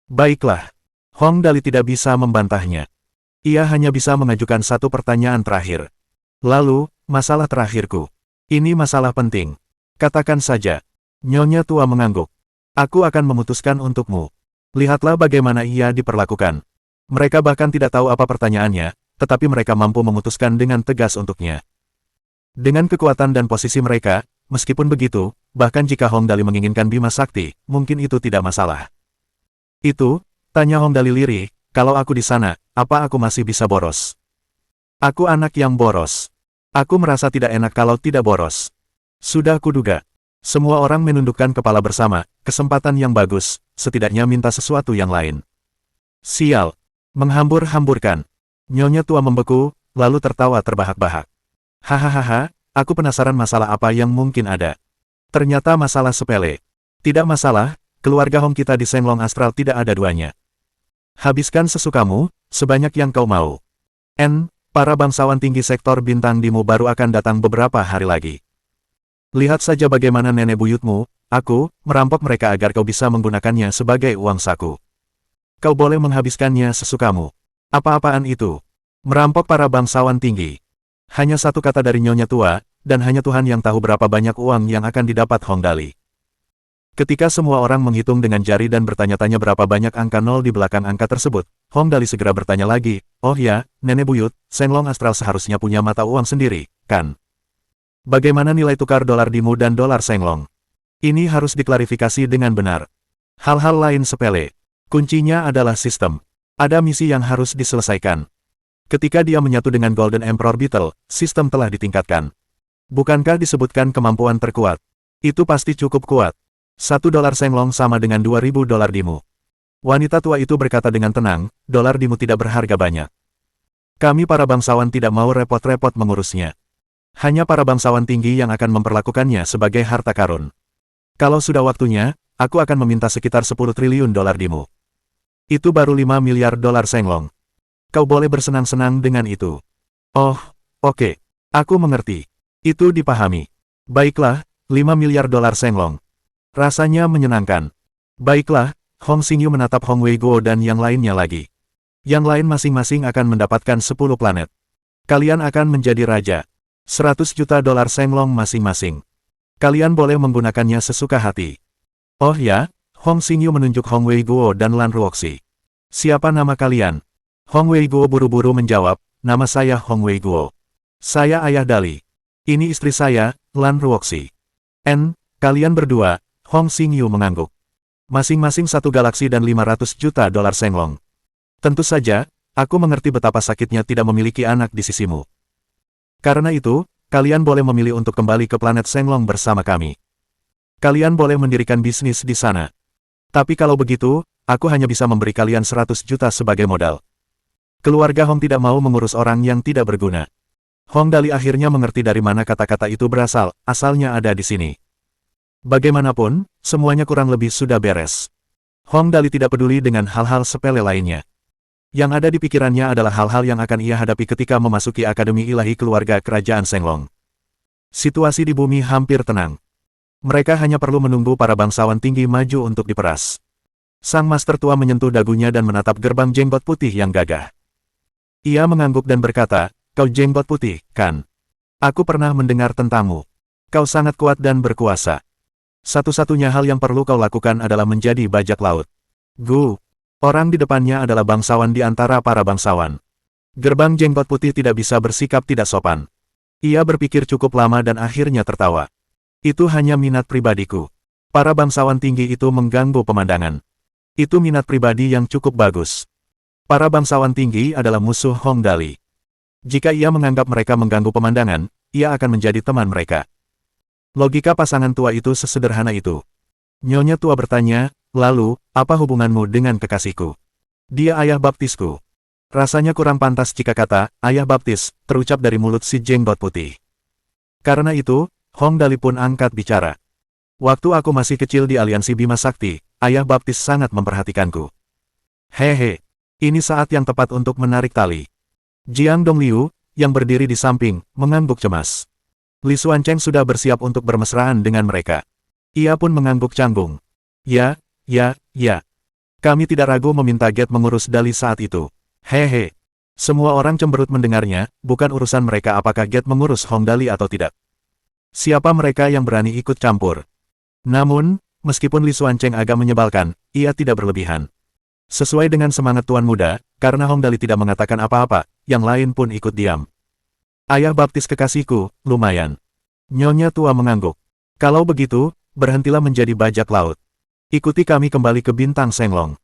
Baiklah. Hong Dali tidak bisa membantahnya. Ia hanya bisa mengajukan satu pertanyaan terakhir. Lalu, masalah terakhirku. Ini masalah penting. Katakan saja. Nyonya tua mengangguk. Aku akan memutuskan untukmu. Lihatlah bagaimana ia diperlakukan. Mereka bahkan tidak tahu apa pertanyaannya, tetapi mereka mampu memutuskan dengan tegas untuknya. Dengan kekuatan dan posisi mereka, meskipun begitu, bahkan jika Hong Dali menginginkan Bima Sakti, mungkin itu tidak masalah. Itu, tanya Hong Dali lirih, kalau aku di sana, apa aku masih bisa boros? Aku anak yang boros. Aku merasa tidak enak kalau tidak boros. Sudah kuduga. Semua orang menundukkan kepala bersama, kesempatan yang bagus, setidaknya minta sesuatu yang lain. Sial. Menghambur-hamburkan. Nyonya tua membeku, lalu tertawa terbahak-bahak. Hahaha, aku penasaran masalah apa yang mungkin ada. Ternyata masalah sepele. Tidak masalah, keluarga Hong kita di Shenglong Astral tidak ada duanya. Habiskan sesukamu, sebanyak yang kau mau. Para bangsawan tinggi sektor bintang dimu baru akan datang beberapa hari lagi. Lihat saja bagaimana nenek buyutmu, aku, merampok mereka agar kau bisa menggunakannya sebagai uang saku. Kau boleh menghabiskannya sesukamu. Apa-apaan itu? Merampok para bangsawan tinggi. Hanya satu kata dari nyonya tua, dan hanya Tuhan yang tahu berapa banyak uang yang akan didapat Hong Dali. Ketika semua orang menghitung dengan jari dan bertanya-tanya berapa banyak angka nol di belakang angka tersebut, Hong Dali segera bertanya lagi, oh ya, nenek buyut, Shenglong Astral seharusnya punya mata uang sendiri, kan? Bagaimana nilai tukar dolar dimu dan dolar Shenglong? Ini harus diklarifikasi dengan benar. Hal-hal lain sepele. Kuncinya adalah sistem. Ada misi yang harus diselesaikan. Ketika dia menyatu dengan Golden Emperor Beetle, sistem telah ditingkatkan. Bukankah disebutkan kemampuan terkuat? Itu pasti cukup kuat. $1 Shenglong sama dengan 2.000 dolar dimu. Wanita tua itu berkata dengan tenang, dolar dimu tidak berharga banyak. Kami para bangsawan tidak mau repot-repot mengurusnya. Hanya para bangsawan tinggi yang akan memperlakukannya sebagai harta karun. Kalau sudah waktunya, aku akan meminta sekitar 10 triliun dolar dimu. Itu baru 5 miliar dolar Shenglong. Kau boleh bersenang-senang dengan itu. Oh, oke. Aku mengerti. Itu dipahami. Baiklah, 5 miliar dolar Shenglong. Rasanya menyenangkan. Baiklah, Hong Xingyu menatap Hong Weiguo dan yang lainnya lagi. Yang lain masing-masing akan mendapatkan 10 planet. Kalian akan menjadi raja. 100 juta dolar Shenglong masing-masing. Kalian boleh menggunakannya sesuka hati. Oh ya, Hong Xingyu menunjuk Hong Weiguo dan Lan Ruoxi. Siapa nama kalian? Hong Weiguo buru-buru menjawab, nama saya Hong Weiguo. Saya ayah Dali. Ini istri saya, Lan Ruoxi. Kalian berdua, Hong Xingyu mengangguk. Masing-masing satu galaksi dan 500 juta dolar Shenglong. Tentu saja, aku mengerti betapa sakitnya tidak memiliki anak di sisimu. Karena itu, kalian boleh memilih untuk kembali ke planet Shenglong bersama kami. Kalian boleh mendirikan bisnis di sana. Tapi kalau begitu, aku hanya bisa memberi kalian 100 juta sebagai modal. Keluarga Hong tidak mau mengurus orang yang tidak berguna. Hong Dali akhirnya mengerti dari mana kata-kata itu berasal, asalnya ada di sini. Bagaimanapun, semuanya kurang lebih sudah beres. Hong Dali tidak peduli dengan hal-hal sepele lainnya. Yang ada di pikirannya adalah hal-hal yang akan ia hadapi ketika memasuki Akademi Ilahi Keluarga Kerajaan Shenglong. Situasi di bumi hampir tenang. Mereka hanya perlu menunggu para bangsawan tinggi maju untuk diperas. Sang master tua menyentuh dagunya dan menatap gerbang jenggot putih yang gagah. Ia mengangguk dan berkata, kau jenggot putih, kan? Aku pernah mendengar tentangmu. Kau sangat kuat dan berkuasa. Satu-satunya hal yang perlu kau lakukan adalah menjadi bajak laut. Gu. Orang di depannya adalah bangsawan di antara para bangsawan. Gerbang jenggot putih tidak bisa bersikap tidak sopan. Ia berpikir cukup lama dan akhirnya tertawa. Itu hanya minat pribadiku. Para bangsawan tinggi itu mengganggu pemandangan. Itu minat pribadi yang cukup bagus. Para bangsawan tinggi adalah musuh Hong Dali. Jika ia menganggap mereka mengganggu pemandangan, ia akan menjadi teman mereka. Logika pasangan tua itu sesederhana itu. Nyonya tua bertanya, lalu, apa hubunganmu dengan kekasihku? Dia ayah baptisku. Rasanya kurang pantas jika kata, ayah baptis, terucap dari mulut si jenggot putih. Karena itu, Hong Dali pun angkat bicara. Waktu aku masih kecil di aliansi Bima Sakti, ayah baptis sangat memperhatikanku. Hehe, ini saat yang tepat untuk menarik tali. Jiang Dongliu, yang berdiri di samping, mengangguk cemas. Li Xuancheng sudah bersiap untuk bermesraan dengan mereka. Ia pun mengangguk canggung. Ya. Kami tidak ragu meminta Get mengurus Dali saat itu. Hehe. Semua orang cemberut mendengarnya, bukan urusan mereka apakah Get mengurus Hong Dali atau tidak. Siapa mereka yang berani ikut campur? Namun, meskipun Li Xuancheng agak menyebalkan, ia tidak berlebihan. Sesuai dengan semangat Tuan Muda, karena Hong Dali tidak mengatakan apa-apa, yang lain pun ikut diam. Ayah baptis kekasihku, lumayan. Nyonya tua mengangguk. Kalau begitu, berhentilah menjadi bajak laut. Ikuti kami kembali ke Bintang Senglong.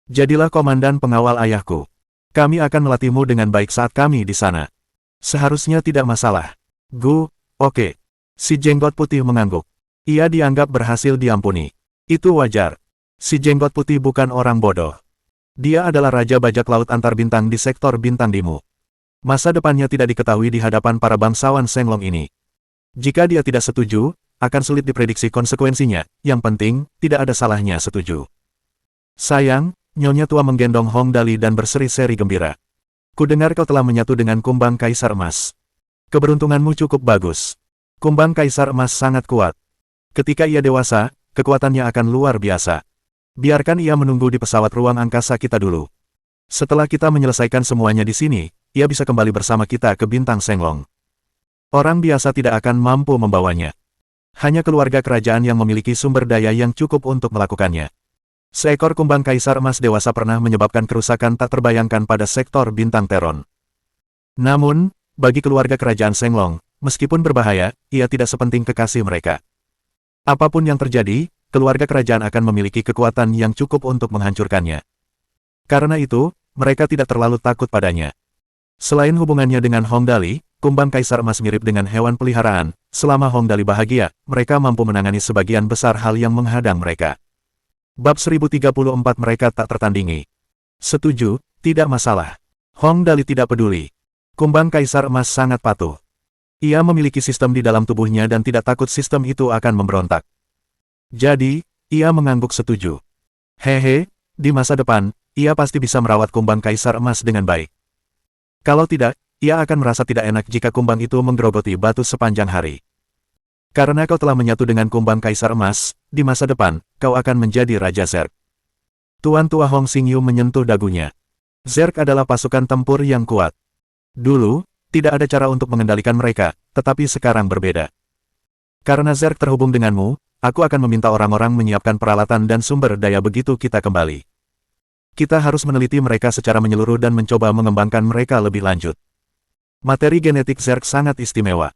Jadilah komandan pengawal ayahku. Kami akan melatihmu dengan baik saat kami di sana. Seharusnya tidak masalah. Gu, oke. Si jenggot putih mengangguk. Ia dianggap berhasil diampuni. Itu wajar. Si jenggot putih bukan orang bodoh. Dia adalah Raja Bajak Laut Antar Bintang di sektor Bintang Dimu. Masa depannya tidak diketahui di hadapan para bangsawan Senglong ini. Jika dia tidak setuju, akan sulit diprediksi konsekuensinya, yang penting, tidak ada salahnya setuju. Sayang, Nyonya tua menggendong Hong Dali dan berseri-seri gembira. Kudengar kau telah menyatu dengan kumbang Kaisar Emas. Keberuntunganmu cukup bagus. Kumbang Kaisar Emas sangat kuat. Ketika ia dewasa, kekuatannya akan luar biasa. Biarkan ia menunggu di pesawat ruang angkasa kita dulu. Setelah kita menyelesaikan semuanya di sini, ia bisa kembali bersama kita ke Bintang Senglong. Orang biasa tidak akan mampu membawanya. Hanya keluarga kerajaan yang memiliki sumber daya yang cukup untuk melakukannya. Seekor kumbang Kaisar Emas dewasa pernah menyebabkan kerusakan tak terbayangkan pada sektor Bintang Teron. Namun, bagi keluarga kerajaan Senglong, meskipun berbahaya, ia tidak sepenting kekasih mereka. Apapun yang terjadi, keluarga kerajaan akan memiliki kekuatan yang cukup untuk menghancurkannya. Karena itu, mereka tidak terlalu takut padanya. Selain hubungannya dengan Hong Dali, kumbang Kaisar Emas mirip dengan hewan peliharaan. Selama Hong Dali bahagia, mereka mampu menangani sebagian besar hal yang menghadang mereka. Bab 1034 mereka tak tertandingi. Setuju, tidak masalah. Hong Dali tidak peduli. Kumbang Kaisar Emas sangat patuh. Ia memiliki sistem di dalam tubuhnya dan tidak takut sistem itu akan memberontak. Jadi, ia mengangguk setuju. Hehe, di masa depan, ia pasti bisa merawat kumbang Kaisar Emas dengan baik. Kalau tidak, ia akan merasa tidak enak jika kumbang itu menggerogoti batu sepanjang hari. Karena kau telah menyatu dengan kumbang Kaisar Emas, di masa depan, kau akan menjadi Raja Zerg. Tuan tua Hong Xingyu menyentuh dagunya. Zerg adalah pasukan tempur yang kuat. Dulu, tidak ada cara untuk mengendalikan mereka, tetapi sekarang berbeda. Karena Zerg terhubung denganmu, aku akan meminta orang-orang menyiapkan peralatan dan sumber daya begitu kita kembali. Kita harus meneliti mereka secara menyeluruh dan mencoba mengembangkan mereka lebih lanjut. Materi genetik Zerg sangat istimewa.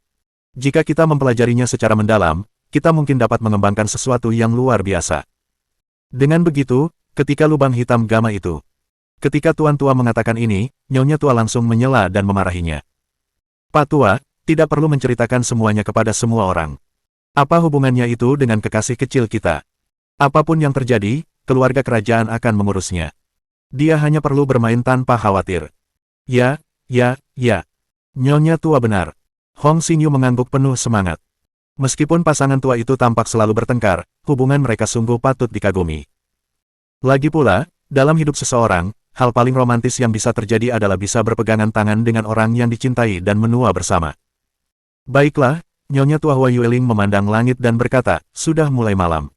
Jika kita mempelajarinya secara mendalam, kita mungkin dapat mengembangkan sesuatu yang luar biasa. Dengan begitu, ketika lubang hitam gamma itu. Ketika Tuan Tua mengatakan ini, Nyonya Tua langsung menyela dan memarahinya. Pak Tua, tidak perlu menceritakan semuanya kepada semua orang. Apa hubungannya itu dengan kekasih kecil kita? Apapun yang terjadi, keluarga kerajaan akan mengurusnya. Dia hanya perlu bermain tanpa khawatir. Ya. Nyonya tua benar. Hong Xingyu mengangguk penuh semangat. Meskipun pasangan tua itu tampak selalu bertengkar, hubungan mereka sungguh patut dikagumi. Lagi pula, dalam hidup seseorang, hal paling romantis yang bisa terjadi adalah bisa berpegangan tangan dengan orang yang dicintai dan menua bersama. Baiklah, Nyonya tua Hua Yueling memandang langit dan berkata, sudah mulai malam.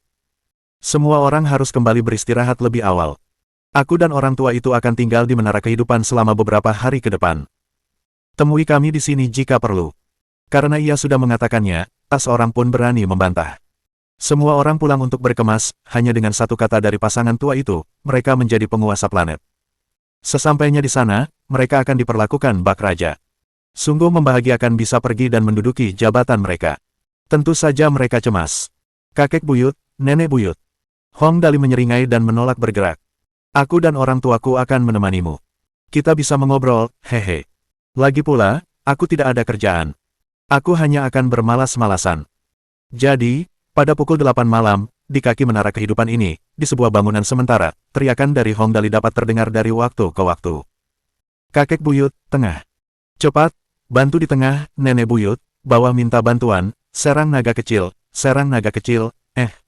Semua orang harus kembali beristirahat lebih awal. Aku dan orang tua itu akan tinggal di menara kehidupan selama beberapa hari ke depan. Temui kami di sini jika perlu. Karena ia sudah mengatakannya, tak seorang pun berani membantah. Semua orang pulang untuk berkemas, hanya dengan satu kata dari pasangan tua itu, mereka menjadi penguasa planet. Sesampainya di sana, mereka akan diperlakukan bak raja. Sungguh membahagiakan bisa pergi dan menduduki jabatan mereka. Tentu saja mereka cemas. Kakek buyut, nenek buyut. Hong Dali menyeringai dan menolak bergerak. Aku dan orang tuaku akan menemanimu. Kita bisa mengobrol, hehe. Lagi pula, aku tidak ada kerjaan. Aku hanya akan bermalas-malasan. Jadi, pada pukul 8 malam, di kaki menara kehidupan ini, di sebuah bangunan sementara, teriakan dari Hong Dali dapat terdengar dari waktu ke waktu. Kakek buyut, tengah. Cepat, bantu di tengah, nenek buyut, bawah minta bantuan, serang naga kecil,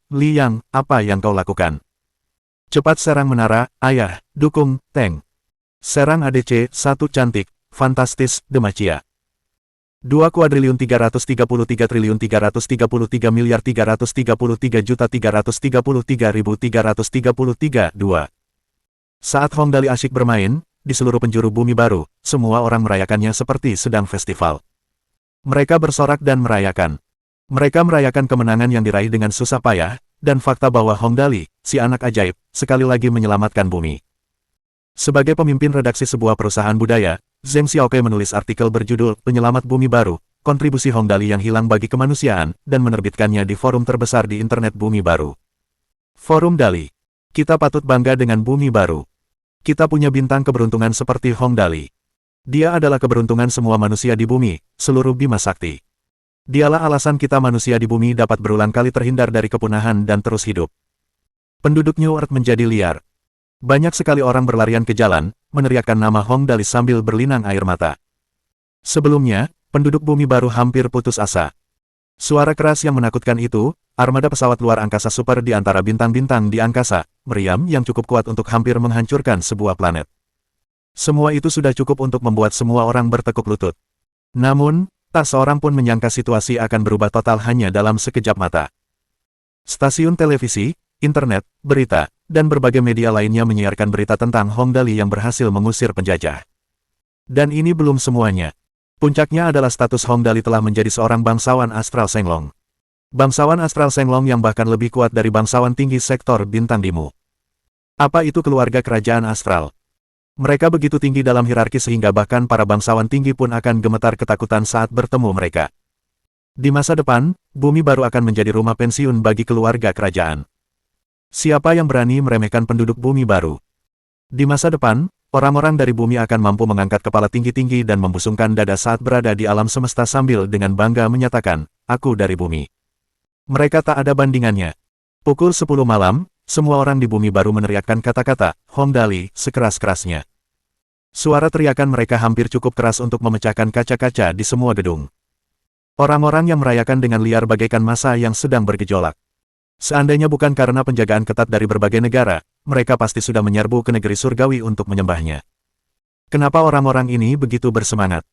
Li Yang, apa yang kau lakukan? Cepat serang menara, ayah, dukung, Teng. Serang ADC, satu cantik, fantastis, Demacia. 2,333,333,333,333,333,2. Saat Hong Dali asyik bermain, di seluruh penjuru bumi baru, semua orang merayakannya seperti sedang festival. Mereka bersorak dan merayakan. Mereka merayakan kemenangan yang diraih dengan susah payah, dan fakta bahwa Hong Dali, si anak ajaib, sekali lagi menyelamatkan bumi. Sebagai pemimpin redaksi sebuah perusahaan budaya, Zheng Xiaoke menulis artikel berjudul Penyelamat Bumi Baru, Kontribusi Hong Dali yang Hilang Bagi Kemanusiaan, dan menerbitkannya di forum terbesar di internet Bumi Baru. Forum Dali. Kita patut bangga dengan Bumi Baru. Kita punya bintang keberuntungan seperti Hong Dali. Dia adalah keberuntungan semua manusia di bumi, seluruh Bima Sakti. Dialah alasan kita manusia di bumi dapat berulang kali terhindar dari kepunahan dan terus hidup. Penduduk New Earth menjadi liar. Banyak sekali orang berlarian ke jalan, meneriakkan nama Hong Dali sambil berlinang air mata. Sebelumnya, penduduk bumi baru hampir putus asa. Suara keras yang menakutkan itu, armada pesawat luar angkasa super di antara bintang-bintang di angkasa, meriam yang cukup kuat untuk hampir menghancurkan sebuah planet. Semua itu sudah cukup untuk membuat semua orang bertekuk lutut. Namun, tak seorang pun menyangka situasi akan berubah total hanya dalam sekejap mata. Stasiun televisi, internet, berita, dan berbagai media lainnya menyiarkan berita tentang Hong Dali yang berhasil mengusir penjajah. Dan ini belum semuanya. Puncaknya adalah status Hong Dali telah menjadi seorang bangsawan astral Senglong. Bangsawan astral Senglong yang bahkan lebih kuat dari bangsawan tinggi sektor bintang Dimu. Apa itu keluarga kerajaan astral? Mereka begitu tinggi dalam hierarki sehingga bahkan para bangsawan tinggi pun akan gemetar ketakutan saat bertemu mereka. Di masa depan, bumi baru akan menjadi rumah pensiun bagi keluarga kerajaan. Siapa yang berani meremehkan penduduk bumi baru? Di masa depan, orang-orang dari bumi akan mampu mengangkat kepala tinggi-tinggi dan membusungkan dada saat berada di alam semesta sambil dengan bangga menyatakan, aku dari bumi. Mereka tak ada bandingannya. Pukul 10 malam, semua orang di bumi baru meneriakkan kata-kata, Hong Dali, sekeras-kerasnya. Suara teriakan mereka hampir cukup keras untuk memecahkan kaca-kaca di semua gedung. Orang-orang yang merayakan dengan liar bagaikan massa yang sedang bergejolak. Seandainya bukan karena penjagaan ketat dari berbagai negara, mereka pasti sudah menyerbu ke negeri surgawi untuk menyembahnya. Kenapa orang-orang ini begitu bersemangat?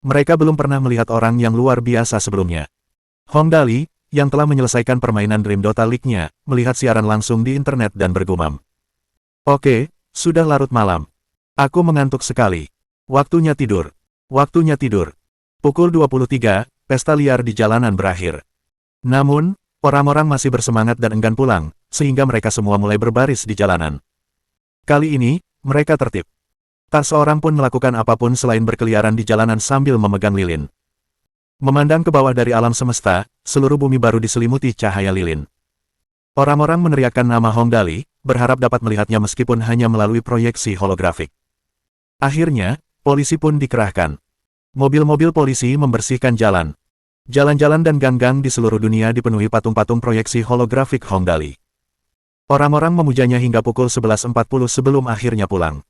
Mereka belum pernah melihat orang yang luar biasa sebelumnya. Hong Dali, yang telah menyelesaikan permainan Dream Dota League-nya, melihat siaran langsung di internet dan bergumam. Oke, sudah larut malam. Aku mengantuk sekali. Waktunya tidur. Waktunya tidur. Pukul 23, pesta liar di jalanan berakhir. Namun, orang-orang masih bersemangat dan enggan pulang, sehingga mereka semua mulai berbaris di jalanan. Kali ini, mereka tertib. Tak seorang pun melakukan apapun selain berkeliaran di jalanan sambil memegang lilin. Memandang ke bawah dari alam semesta, seluruh bumi baru diselimuti cahaya lilin. Orang-orang meneriakkan nama Hong Dali, berharap dapat melihatnya meskipun hanya melalui proyeksi holografik. Akhirnya, polisi pun dikerahkan. Mobil-mobil polisi membersihkan jalan. Jalan-jalan dan gang-gang di seluruh dunia dipenuhi patung-patung proyeksi holografik Hong Dali. Orang-orang memujanya hingga pukul 11.40 sebelum akhirnya pulang.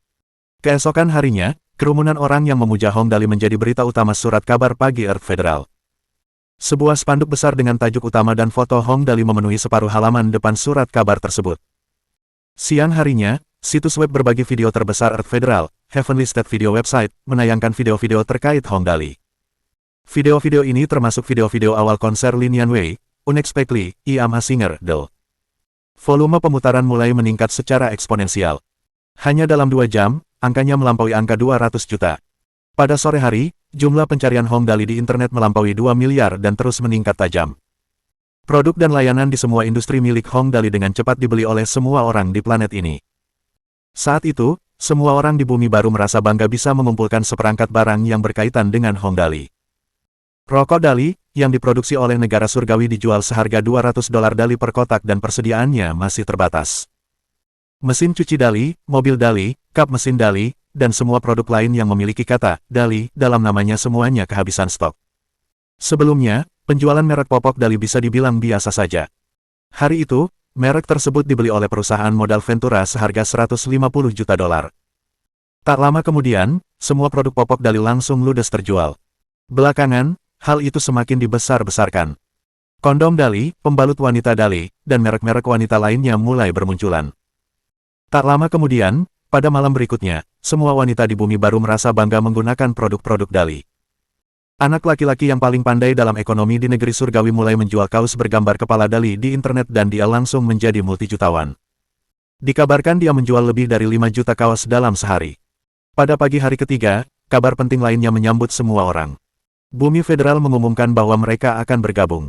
Keesokan harinya, kerumunan orang yang memuja Hong Dali menjadi berita utama surat kabar pagi Earth Federal. Sebuah spanduk besar dengan tajuk utama dan foto Hong Dali memenuhi separuh halaman depan surat kabar tersebut. Siang harinya, situs web berbagi video terbesar Earth Federal, Heavenly State Video Website, menayangkan video-video terkait Hong Dali. Video-video ini termasuk video-video awal konser Lin Yanwei, Unexpectedly, I Am a Singer, Del. Volume pemutaran mulai meningkat secara eksponensial. Hanya dalam 2 jam, angkanya melampaui angka 200 juta. Pada sore hari, jumlah pencarian Hong Dali di internet melampaui 2 miliar dan terus meningkat tajam. Produk dan layanan di semua industri milik Hong Dali dengan cepat dibeli oleh semua orang di planet ini. Saat itu, semua orang di bumi baru merasa bangga bisa mengumpulkan seperangkat barang yang berkaitan dengan Hong Dali. Rokok Dali, yang diproduksi oleh negara surgawi dijual seharga $200 Dali per kotak dan persediaannya masih terbatas. Mesin cuci Dali, mobil Dali, kap mesin Dali, dan semua produk lain yang memiliki kata Dali dalam namanya semuanya kehabisan stok. Sebelumnya, penjualan merek popok Dali bisa dibilang biasa saja. Hari itu, merek tersebut dibeli oleh perusahaan modal Ventura seharga $150 juta. Tak lama kemudian, semua produk popok Dali langsung ludes terjual. Belakangan, hal itu semakin dibesar-besarkan. Kondom Dali, pembalut wanita Dali, dan merek-merek wanita lainnya mulai bermunculan. Tak lama kemudian, pada malam berikutnya, semua wanita di bumi baru merasa bangga menggunakan produk-produk Dali. Anak laki-laki yang paling pandai dalam ekonomi di negeri surgawi mulai menjual kaos bergambar kepala Dali di internet dan dia langsung menjadi multijutawan. Dikabarkan dia menjual lebih dari 5 juta kaos dalam sehari. Pada pagi hari ketiga, kabar penting lainnya menyambut semua orang. Bumi Federal mengumumkan bahwa mereka akan bergabung.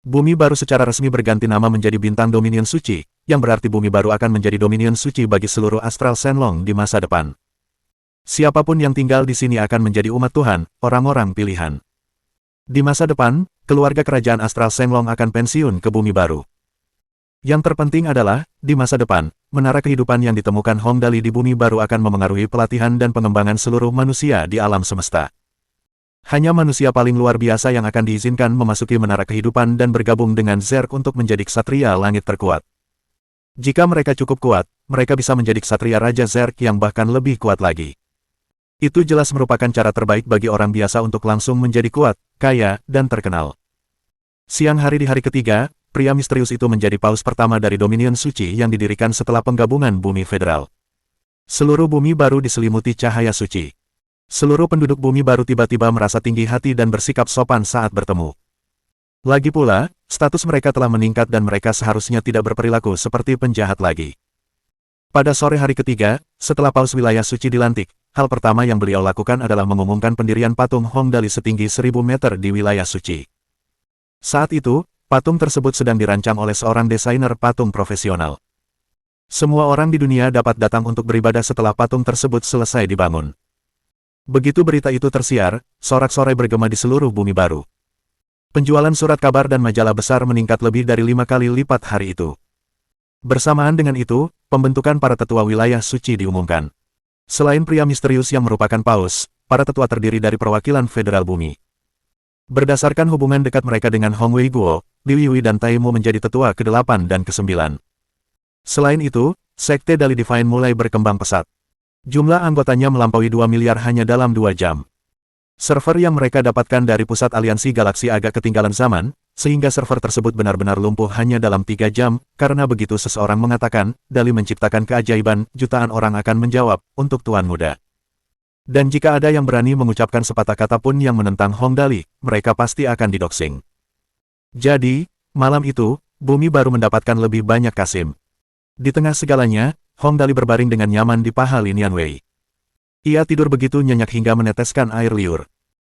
Bumi baru secara resmi berganti nama menjadi Bintang Dominion Suci, yang berarti bumi baru akan menjadi Dominion Suci bagi seluruh Astral Shenlong di masa depan. Siapapun yang tinggal di sini akan menjadi umat Tuhan, orang-orang pilihan. Di masa depan, keluarga kerajaan Astral Shenlong akan pensiun ke bumi baru. Yang terpenting adalah, di masa depan, menara kehidupan yang ditemukan Hong Dali di bumi baru akan memengaruhi pelatihan dan pengembangan seluruh manusia di alam semesta. Hanya manusia paling luar biasa yang akan diizinkan memasuki menara kehidupan dan bergabung dengan Zerg untuk menjadi ksatria langit terkuat. Jika mereka cukup kuat, mereka bisa menjadi ksatria Raja Zerg yang bahkan lebih kuat lagi. Itu jelas merupakan cara terbaik bagi orang biasa untuk langsung menjadi kuat, kaya, dan terkenal. Siang hari di hari ketiga, pria misterius itu menjadi paus pertama dari Dominion Suci yang didirikan setelah penggabungan Bumi Federal. Seluruh bumi baru diselimuti cahaya suci. Seluruh penduduk bumi baru tiba-tiba merasa tinggi hati dan bersikap sopan saat bertemu. Lagi pula, status mereka telah meningkat dan mereka seharusnya tidak berperilaku seperti penjahat lagi. Pada sore hari ketiga, setelah paus wilayah suci dilantik, hal pertama yang beliau lakukan adalah mengumumkan pendirian patung Hong Dali setinggi 1000 meter di wilayah suci. Saat itu, patung tersebut sedang dirancang oleh seorang desainer patung profesional. Semua orang di dunia dapat datang untuk beribadah setelah patung tersebut selesai dibangun. Begitu berita itu tersiar, sorak-sorai bergema di seluruh bumi baru. Penjualan surat kabar dan majalah besar meningkat lebih dari 5 kali lipat hari itu. Bersamaan dengan itu, pembentukan para tetua wilayah suci diumumkan. Selain pria misterius yang merupakan paus, para tetua terdiri dari perwakilan federal bumi. Berdasarkan hubungan dekat mereka dengan Hong Wei Guo, Liu Yui dan Taimu menjadi tetua ke-8 dan ke-9. Selain itu, Sekte Dali Divine mulai berkembang pesat. Jumlah anggotanya melampaui 2 miliar hanya dalam 2 jam. Server yang mereka dapatkan dari pusat aliansi galaksi agak ketinggalan zaman, sehingga server tersebut benar-benar lumpuh hanya dalam 3 jam, karena begitu seseorang mengatakan, Dali menciptakan keajaiban, jutaan orang akan menjawab, untuk Tuan Muda. Dan jika ada yang berani mengucapkan sepatah kata pun yang menentang Hong Dali, mereka pasti akan didoxing. Jadi, malam itu, bumi baru mendapatkan lebih banyak Kasim. Di tengah segalanya, Hong Dali berbaring dengan nyaman di paha Lin Yanwei. Ia tidur begitu nyenyak hingga meneteskan air liur.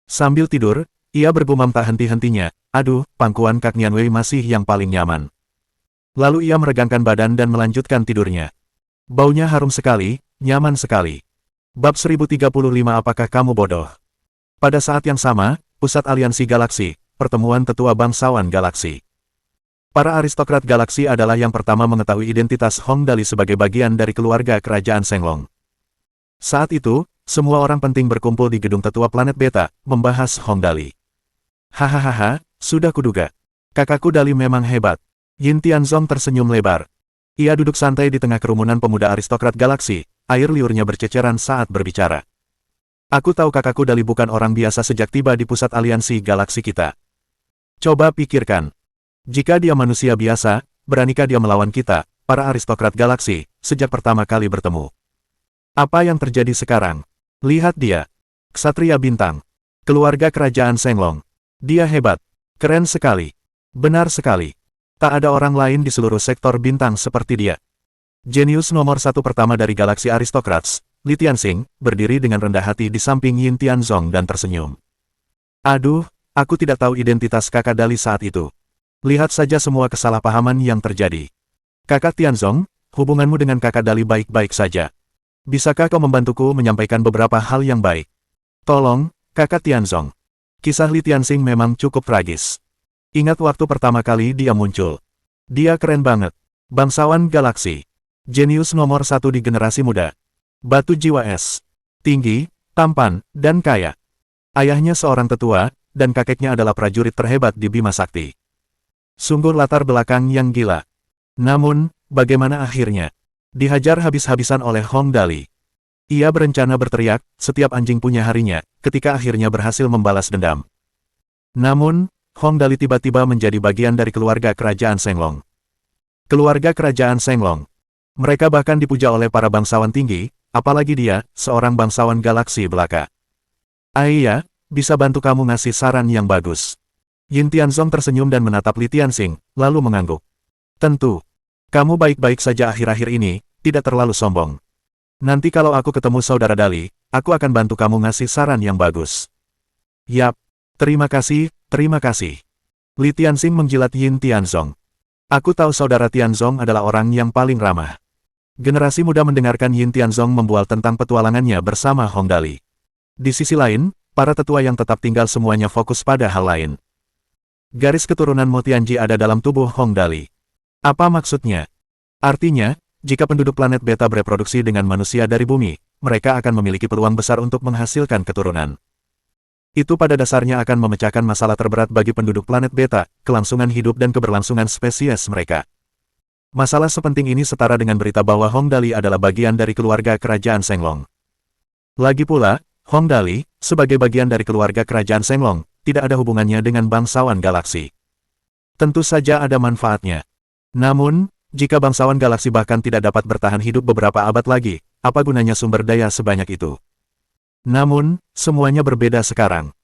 Sambil tidur, ia bergumam tak henti-hentinya, aduh, pangkuan Kak Yanwei masih yang paling nyaman. Lalu ia meregangkan badan dan melanjutkan tidurnya. Baunya harum sekali, nyaman sekali. Bab 1035 Apakah kamu bodoh? Pada saat yang sama, Pusat Aliansi Galaksi, Pertemuan Tetua Bangsawan Galaksi. Para aristokrat galaksi adalah yang pertama mengetahui identitas Hong Dali sebagai bagian dari keluarga kerajaan Shenlong. Saat itu, semua orang penting berkumpul di gedung tetua planet Beta, membahas Hong Dali. Hahaha, sudah kuduga. Kakakku Dali memang hebat. Yin Tianzong tersenyum lebar. Ia duduk santai di tengah kerumunan pemuda aristokrat galaksi, air liurnya berceceran saat berbicara. Aku tahu kakakku Dali bukan orang biasa sejak tiba di pusat aliansi galaksi kita. Coba pikirkan. Jika dia manusia biasa, beranikah dia melawan kita, para aristokrat galaksi, sejak pertama kali bertemu? Apa yang terjadi sekarang? Lihat dia. Ksatria bintang. Keluarga kerajaan Shenlong. Dia hebat. Keren sekali. Benar sekali. Tak ada orang lain di seluruh sektor bintang seperti dia. Jenius nomor satu pertama dari galaksi aristokrats, Li Tianxing, berdiri dengan rendah hati di samping Yin Tianzong dan tersenyum. Aduh, aku tidak tahu identitas kakak Dali saat itu. Lihat saja semua kesalahpahaman yang terjadi. Kakak Tianzong, hubunganmu dengan kakak Dali baik-baik saja. Bisakah kau membantuku menyampaikan beberapa hal yang baik? Tolong, kakak Tianzong. Kisah Li Tianxing memang cukup tragis. Ingat waktu pertama kali dia muncul. Dia keren banget. Bangsawan galaksi. Jenius nomor satu di generasi muda. Batu jiwa es. Tinggi, tampan, dan kaya. Ayahnya seorang tetua, dan kakeknya adalah prajurit terhebat di Bima Sakti. Sungguh latar belakang yang gila. Namun, bagaimana akhirnya? Dihajar habis-habisan oleh Hong Dali. Ia berencana berteriak, setiap anjing punya harinya, ketika akhirnya berhasil membalas dendam. Namun, Hong Dali tiba-tiba menjadi bagian dari keluarga kerajaan Shenglong. Keluarga kerajaan Shenglong. Mereka bahkan dipuja oleh para bangsawan tinggi, apalagi dia, seorang bangsawan galaksi belaka. Iya, bisa bantu kamu ngasih saran yang bagus. Yin Tianzong tersenyum dan menatap Li Tianxing, lalu mengangguk. Tentu. Kamu baik-baik saja akhir-akhir ini, tidak terlalu sombong. Nanti kalau aku ketemu saudara Dali, aku akan bantu kamu ngasih saran yang bagus. Yap. Terima kasih, terima kasih. Li Tianxing menjilat Yin Tianzong. Aku tahu saudara Tianzong adalah orang yang paling ramah. Generasi muda mendengarkan Yin Tianzong membual tentang petualangannya bersama Hong Dali. Di sisi lain, para tetua yang tetap tinggal semuanya fokus pada hal lain. Garis keturunan Mo Tianji ada dalam tubuh Hong Dali. Apa maksudnya? Artinya, jika penduduk planet Beta bereproduksi dengan manusia dari bumi, mereka akan memiliki peluang besar untuk menghasilkan keturunan. Itu pada dasarnya akan memecahkan masalah terberat bagi penduduk planet Beta, kelangsungan hidup dan keberlangsungan spesies mereka. Masalah sepenting ini setara dengan berita bahwa Hong Dali adalah bagian dari keluarga kerajaan Shenglong. Lagi pula, Hong Dali, sebagai bagian dari keluarga kerajaan Shenglong, tidak ada hubungannya dengan bangsawan galaksi. Tentu saja ada manfaatnya. Namun, jika bangsawan galaksi bahkan tidak dapat bertahan hidup beberapa abad lagi, apa gunanya sumber daya sebanyak itu? Namun, semuanya berbeda sekarang.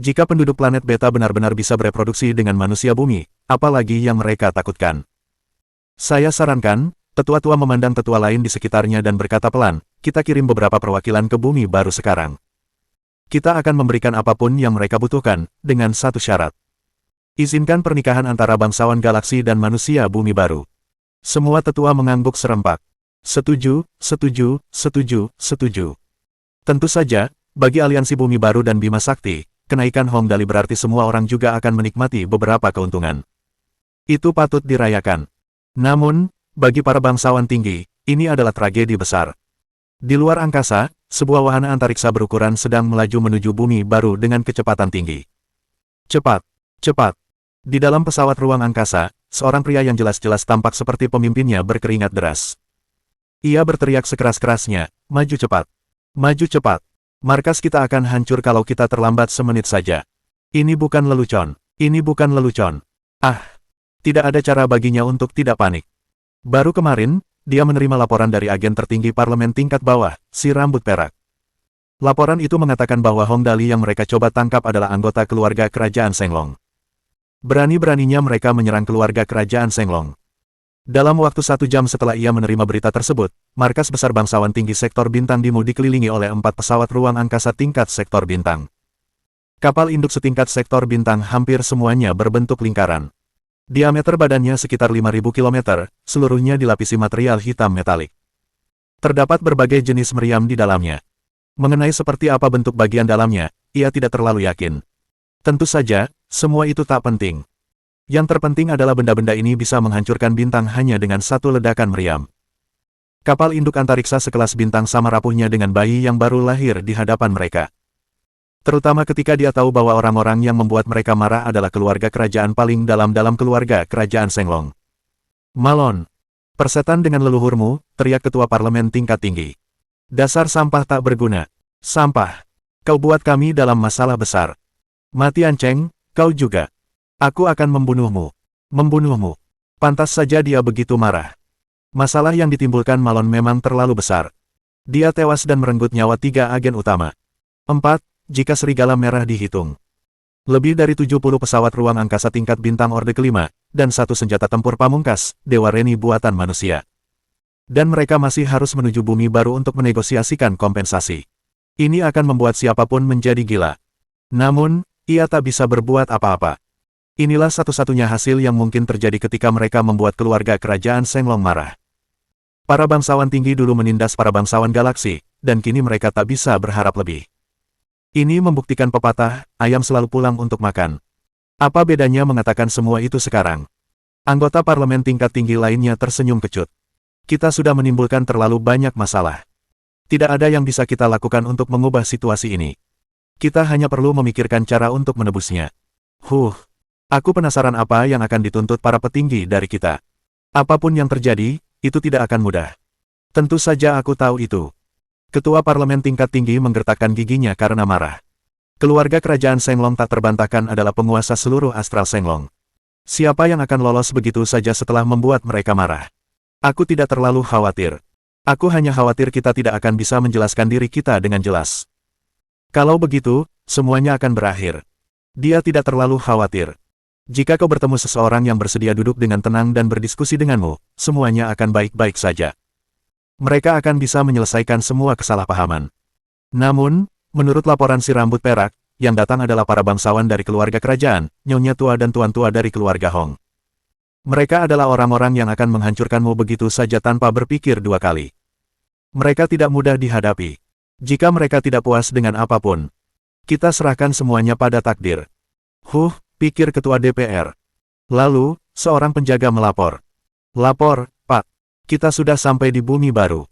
Jika penduduk planet Beta benar-benar bisa bereproduksi dengan manusia bumi, apalagi yang mereka takutkan? Saya sarankan, tetua-tua memandang tetua lain di sekitarnya dan berkata pelan, kita kirim beberapa perwakilan ke bumi baru sekarang. Kita akan memberikan apapun yang mereka butuhkan, dengan satu syarat. Izinkan pernikahan antara bangsawan galaksi dan manusia bumi baru. Semua tetua mengangguk serempak. Setuju, setuju, setuju, setuju. Tentu saja, bagi aliansi bumi baru dan Bima Sakti, kenaikan Hong Dali berarti semua orang juga akan menikmati beberapa keuntungan. Itu patut dirayakan. Namun, bagi para bangsawan tinggi, ini adalah tragedi besar. Di luar angkasa, sebuah wahana antariksa berukuran sedang melaju menuju bumi baru dengan kecepatan tinggi. Cepat, cepat. Di dalam pesawat ruang angkasa, seorang pria yang jelas-jelas tampak seperti pemimpinnya berkeringat deras. Ia berteriak sekeras-kerasnya, maju cepat. Maju cepat. Markas kita akan hancur kalau kita terlambat semenit saja. Ini bukan lelucon. Ini bukan lelucon. Ah. Tidak ada cara baginya untuk tidak panik. Baru kemarin, dia menerima laporan dari agen tertinggi parlemen tingkat bawah, si rambut perak. Laporan itu mengatakan bahwa Hong Dali yang mereka coba tangkap adalah anggota keluarga kerajaan Shenglong. Berani-beraninya mereka menyerang keluarga kerajaan Shenglong. Dalam waktu 1 jam setelah ia menerima berita tersebut, markas besar bangsawan tinggi sektor bintang Dimu dikelilingi oleh 4 pesawat ruang angkasa tingkat sektor bintang. Kapal induk setingkat sektor bintang hampir semuanya berbentuk lingkaran. Diameter badannya sekitar 5.000 km, seluruhnya dilapisi material hitam metalik. Terdapat berbagai jenis meriam di dalamnya. Mengenai seperti apa bentuk bagian dalamnya, ia tidak terlalu yakin. Tentu saja, semua itu tak penting. Yang terpenting adalah benda-benda ini bisa menghancurkan bintang hanya dengan satu ledakan meriam. Kapal induk antariksa sekelas bintang sama rapuhnya dengan bayi yang baru lahir di hadapan mereka. Terutama ketika dia tahu bahwa orang-orang yang membuat mereka marah adalah keluarga kerajaan paling dalam keluarga kerajaan Shenglong. Malon, persetan dengan leluhurmu, teriak ketua parlemen tingkat tinggi. Dasar sampah tak berguna. Sampah. Kau buat kami dalam masalah besar. Mati Anceng, kau juga. Aku akan membunuhmu. Membunuhmu. Pantas saja dia begitu marah. Masalah yang ditimbulkan Malon memang terlalu besar. Dia tewas dan merenggut nyawa 3 agen utama. 4. Jika serigala merah dihitung. Lebih dari 70 pesawat ruang angkasa tingkat bintang Orde kelima, dan 1 senjata tempur pamungkas, Dewa Reni buatan manusia. Dan mereka masih harus menuju bumi baru untuk menegosiasikan kompensasi. Ini akan membuat siapapun menjadi gila. Namun, ia tak bisa berbuat apa-apa. Inilah satu-satunya hasil yang mungkin terjadi ketika mereka membuat keluarga kerajaan Shenglong marah. Para bangsawan tinggi dulu menindas para bangsawan galaksi, dan kini mereka tak bisa berharap lebih. Ini membuktikan pepatah, ayam selalu pulang untuk makan. Apa bedanya mengatakan semua itu sekarang? Anggota parlemen tingkat tinggi lainnya tersenyum kecut. Kita sudah menimbulkan terlalu banyak masalah. Tidak ada yang bisa kita lakukan untuk mengubah situasi ini. Kita hanya perlu memikirkan cara untuk menebusnya. Aku penasaran apa yang akan dituntut para petinggi dari kita. Apapun yang terjadi, itu tidak akan mudah. Tentu saja aku tahu itu. Ketua parlemen tingkat tinggi menggertakkan giginya karena marah. Keluarga kerajaan Shenglong tak terbantahkan adalah penguasa seluruh astral Shenglong. Siapa yang akan lolos begitu saja setelah membuat mereka marah? Aku tidak terlalu khawatir. Aku hanya khawatir kita tidak akan bisa menjelaskan diri kita dengan jelas. Kalau begitu, semuanya akan berakhir. Dia tidak terlalu khawatir. Jika kau bertemu seseorang yang bersedia duduk dengan tenang dan berdiskusi denganmu, semuanya akan baik-baik saja. Mereka akan bisa menyelesaikan semua kesalahpahaman. Namun, menurut laporan si rambut perak, yang datang adalah para bangsawan dari keluarga kerajaan, nyonya tua dan tuan tua dari keluarga Hong. Mereka adalah orang-orang yang akan menghancurkanmu begitu saja tanpa berpikir dua kali. Mereka tidak mudah dihadapi. Jika mereka tidak puas dengan apapun, kita serahkan semuanya pada takdir. Pikir ketua DPR. Lalu, seorang penjaga melapor. Lapor, Pak. Kita sudah sampai di bumi baru.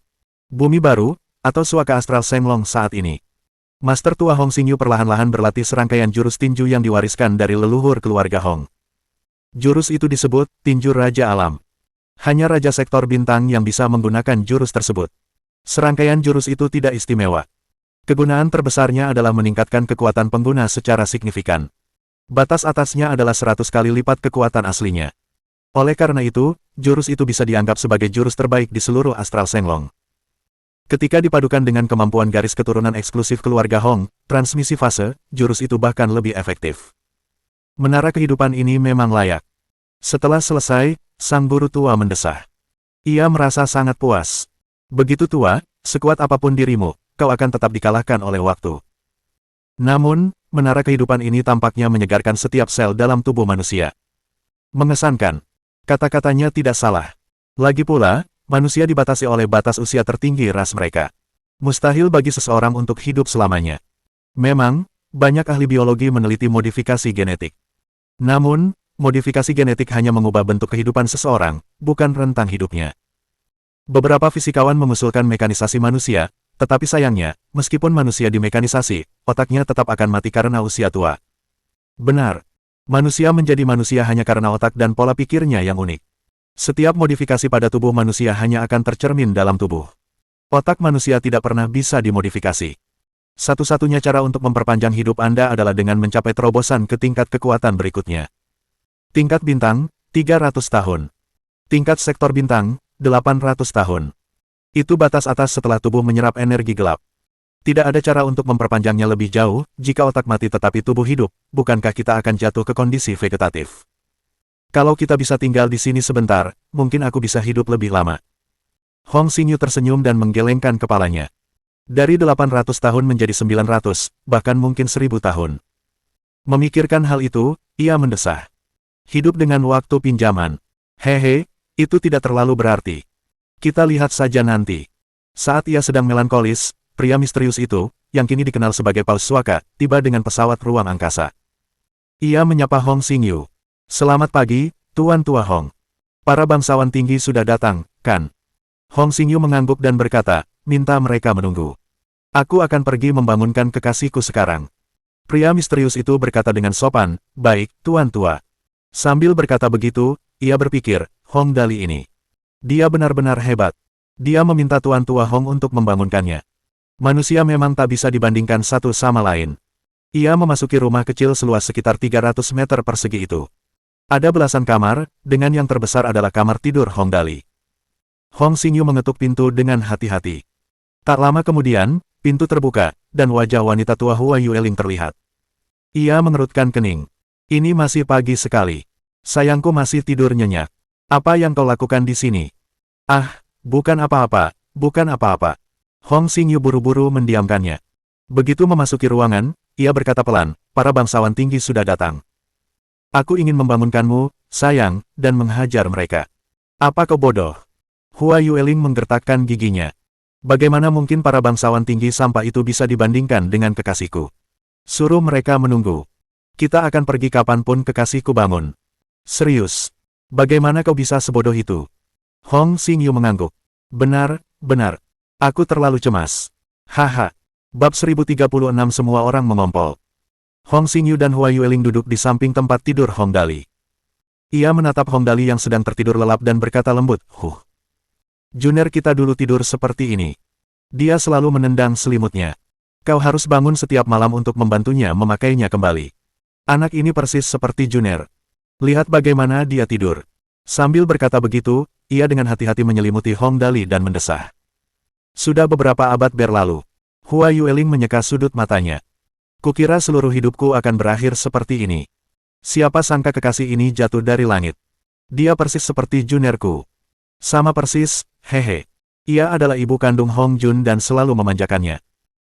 Bumi baru, atau suaka astral Shenglong saat ini. Master tua Hong Xingyu perlahan-lahan berlatih serangkaian jurus tinju yang diwariskan dari leluhur keluarga Hong. Jurus itu disebut tinju Raja Alam. Hanya Raja Sektor Bintang yang bisa menggunakan jurus tersebut. Serangkaian jurus itu tidak istimewa. Kegunaan terbesarnya adalah meningkatkan kekuatan pengguna secara signifikan. Batas atasnya adalah 100 kali lipat kekuatan aslinya. Oleh karena itu, jurus itu bisa dianggap sebagai jurus terbaik di seluruh astral Shenglong. Ketika dipadukan dengan kemampuan garis keturunan eksklusif keluarga Hong, transmisi fase, jurus itu bahkan lebih efektif. Menara kehidupan ini memang layak. Setelah selesai, sang guru tua mendesah. Ia merasa sangat puas. Begitu tua, sekuat apapun dirimu, kau akan tetap dikalahkan oleh waktu. Namun, menara kehidupan ini tampaknya menyegarkan setiap sel dalam tubuh manusia. Mengesankan. Kata-katanya tidak salah. Lagi pula, manusia dibatasi oleh batas usia tertinggi ras mereka. Mustahil bagi seseorang untuk hidup selamanya. Memang, banyak ahli biologi meneliti modifikasi genetik. Namun, modifikasi genetik hanya mengubah bentuk kehidupan seseorang, bukan rentang hidupnya. Beberapa fisikawan mengusulkan mekanisasi manusia, tetapi sayangnya, meskipun manusia dimekanisasi, otaknya tetap akan mati karena usia tua. Benar. Manusia menjadi manusia hanya karena otak dan pola pikirnya yang unik. Setiap modifikasi pada tubuh manusia hanya akan tercermin dalam tubuh. Otak manusia tidak pernah bisa dimodifikasi. Satu-satunya cara untuk memperpanjang hidup Anda adalah dengan mencapai terobosan ke tingkat kekuatan berikutnya. Tingkat bintang, 300 tahun. Tingkat sektor bintang, 800 tahun. Itu batas atas setelah tubuh menyerap energi gelap. Tidak ada cara untuk memperpanjangnya lebih jauh, jika otak mati tetapi tubuh hidup, bukankah kita akan jatuh ke kondisi vegetatif? Kalau kita bisa tinggal di sini sebentar, mungkin aku bisa hidup lebih lama. Hong Xingyu tersenyum dan menggelengkan kepalanya. Dari 800 tahun menjadi 900, bahkan mungkin 1000 tahun. Memikirkan hal itu, ia mendesah. Hidup dengan waktu pinjaman. Hehe, itu tidak terlalu berarti. Kita lihat saja nanti. Saat ia sedang melankolis, pria misterius itu, yang kini dikenal sebagai Paus Suaka, tiba dengan pesawat ruang angkasa. Ia menyapa Hong Xingyu. Selamat pagi, Tuan Tua Hong. Para bangsawan tinggi sudah datang, kan? Hong Xingyu mengangguk dan berkata, minta mereka menunggu. Aku akan pergi membangunkan kekasihku sekarang. Pria misterius itu berkata dengan sopan, baik, Tuan Tua. Sambil berkata begitu, ia berpikir, Hong Dali ini. Dia benar-benar hebat. Dia meminta Tuan Tua Hong untuk membangunkannya. Manusia memang tak bisa dibandingkan satu sama lain. Ia memasuki rumah kecil seluas sekitar 300 meter persegi itu. Ada belasan kamar, dengan yang terbesar adalah kamar tidur Hong Dali. Hong Xingyu mengetuk pintu dengan hati-hati. Tak lama kemudian, pintu terbuka, dan wajah wanita tua Hua Yueling terlihat. Ia mengerutkan kening. Ini masih pagi sekali. Sayangku masih tidur nyenyak. Apa yang kau lakukan di sini? Ah, Bukan apa-apa, bukan apa-apa. Hong Xingyu buru-buru mendiamkannya. Begitu memasuki ruangan, ia berkata pelan, para bangsawan tinggi sudah datang. Aku ingin membangunkanmu, sayang, dan menghajar mereka. Apa kau bodoh? Hua Yueling menggertakkan giginya. Bagaimana mungkin para bangsawan tinggi sampah itu bisa dibandingkan dengan kekasihku? Suruh mereka menunggu. Kita akan pergi kapanpun kekasihku bangun. Serius. Bagaimana kau bisa sebodoh itu? Hong Xingyu mengangguk. Benar, benar. Aku terlalu cemas. Haha. Bab 1036 semua orang mengompol. Hong Xingyu dan Hua Yueling duduk di samping tempat tidur Hong Dali. Ia menatap Hong Dali yang sedang tertidur lelap dan berkata lembut, Junior kita dulu tidur seperti ini. Dia selalu menendang selimutnya. Kau harus bangun setiap malam untuk membantunya memakainya kembali. Anak ini persis seperti Junior. Lihat bagaimana dia tidur. Sambil berkata begitu, ia dengan hati-hati menyelimuti Hong Dali dan mendesah. Sudah beberapa abad berlalu. Hua Yueling menyeka sudut matanya. Kukira seluruh hidupku akan berakhir seperti ini. Siapa sangka kekasih ini jatuh dari langit. Dia persis seperti juniorku. Sama persis, hehe. Ia adalah ibu kandung Hong Jun dan selalu memanjakannya.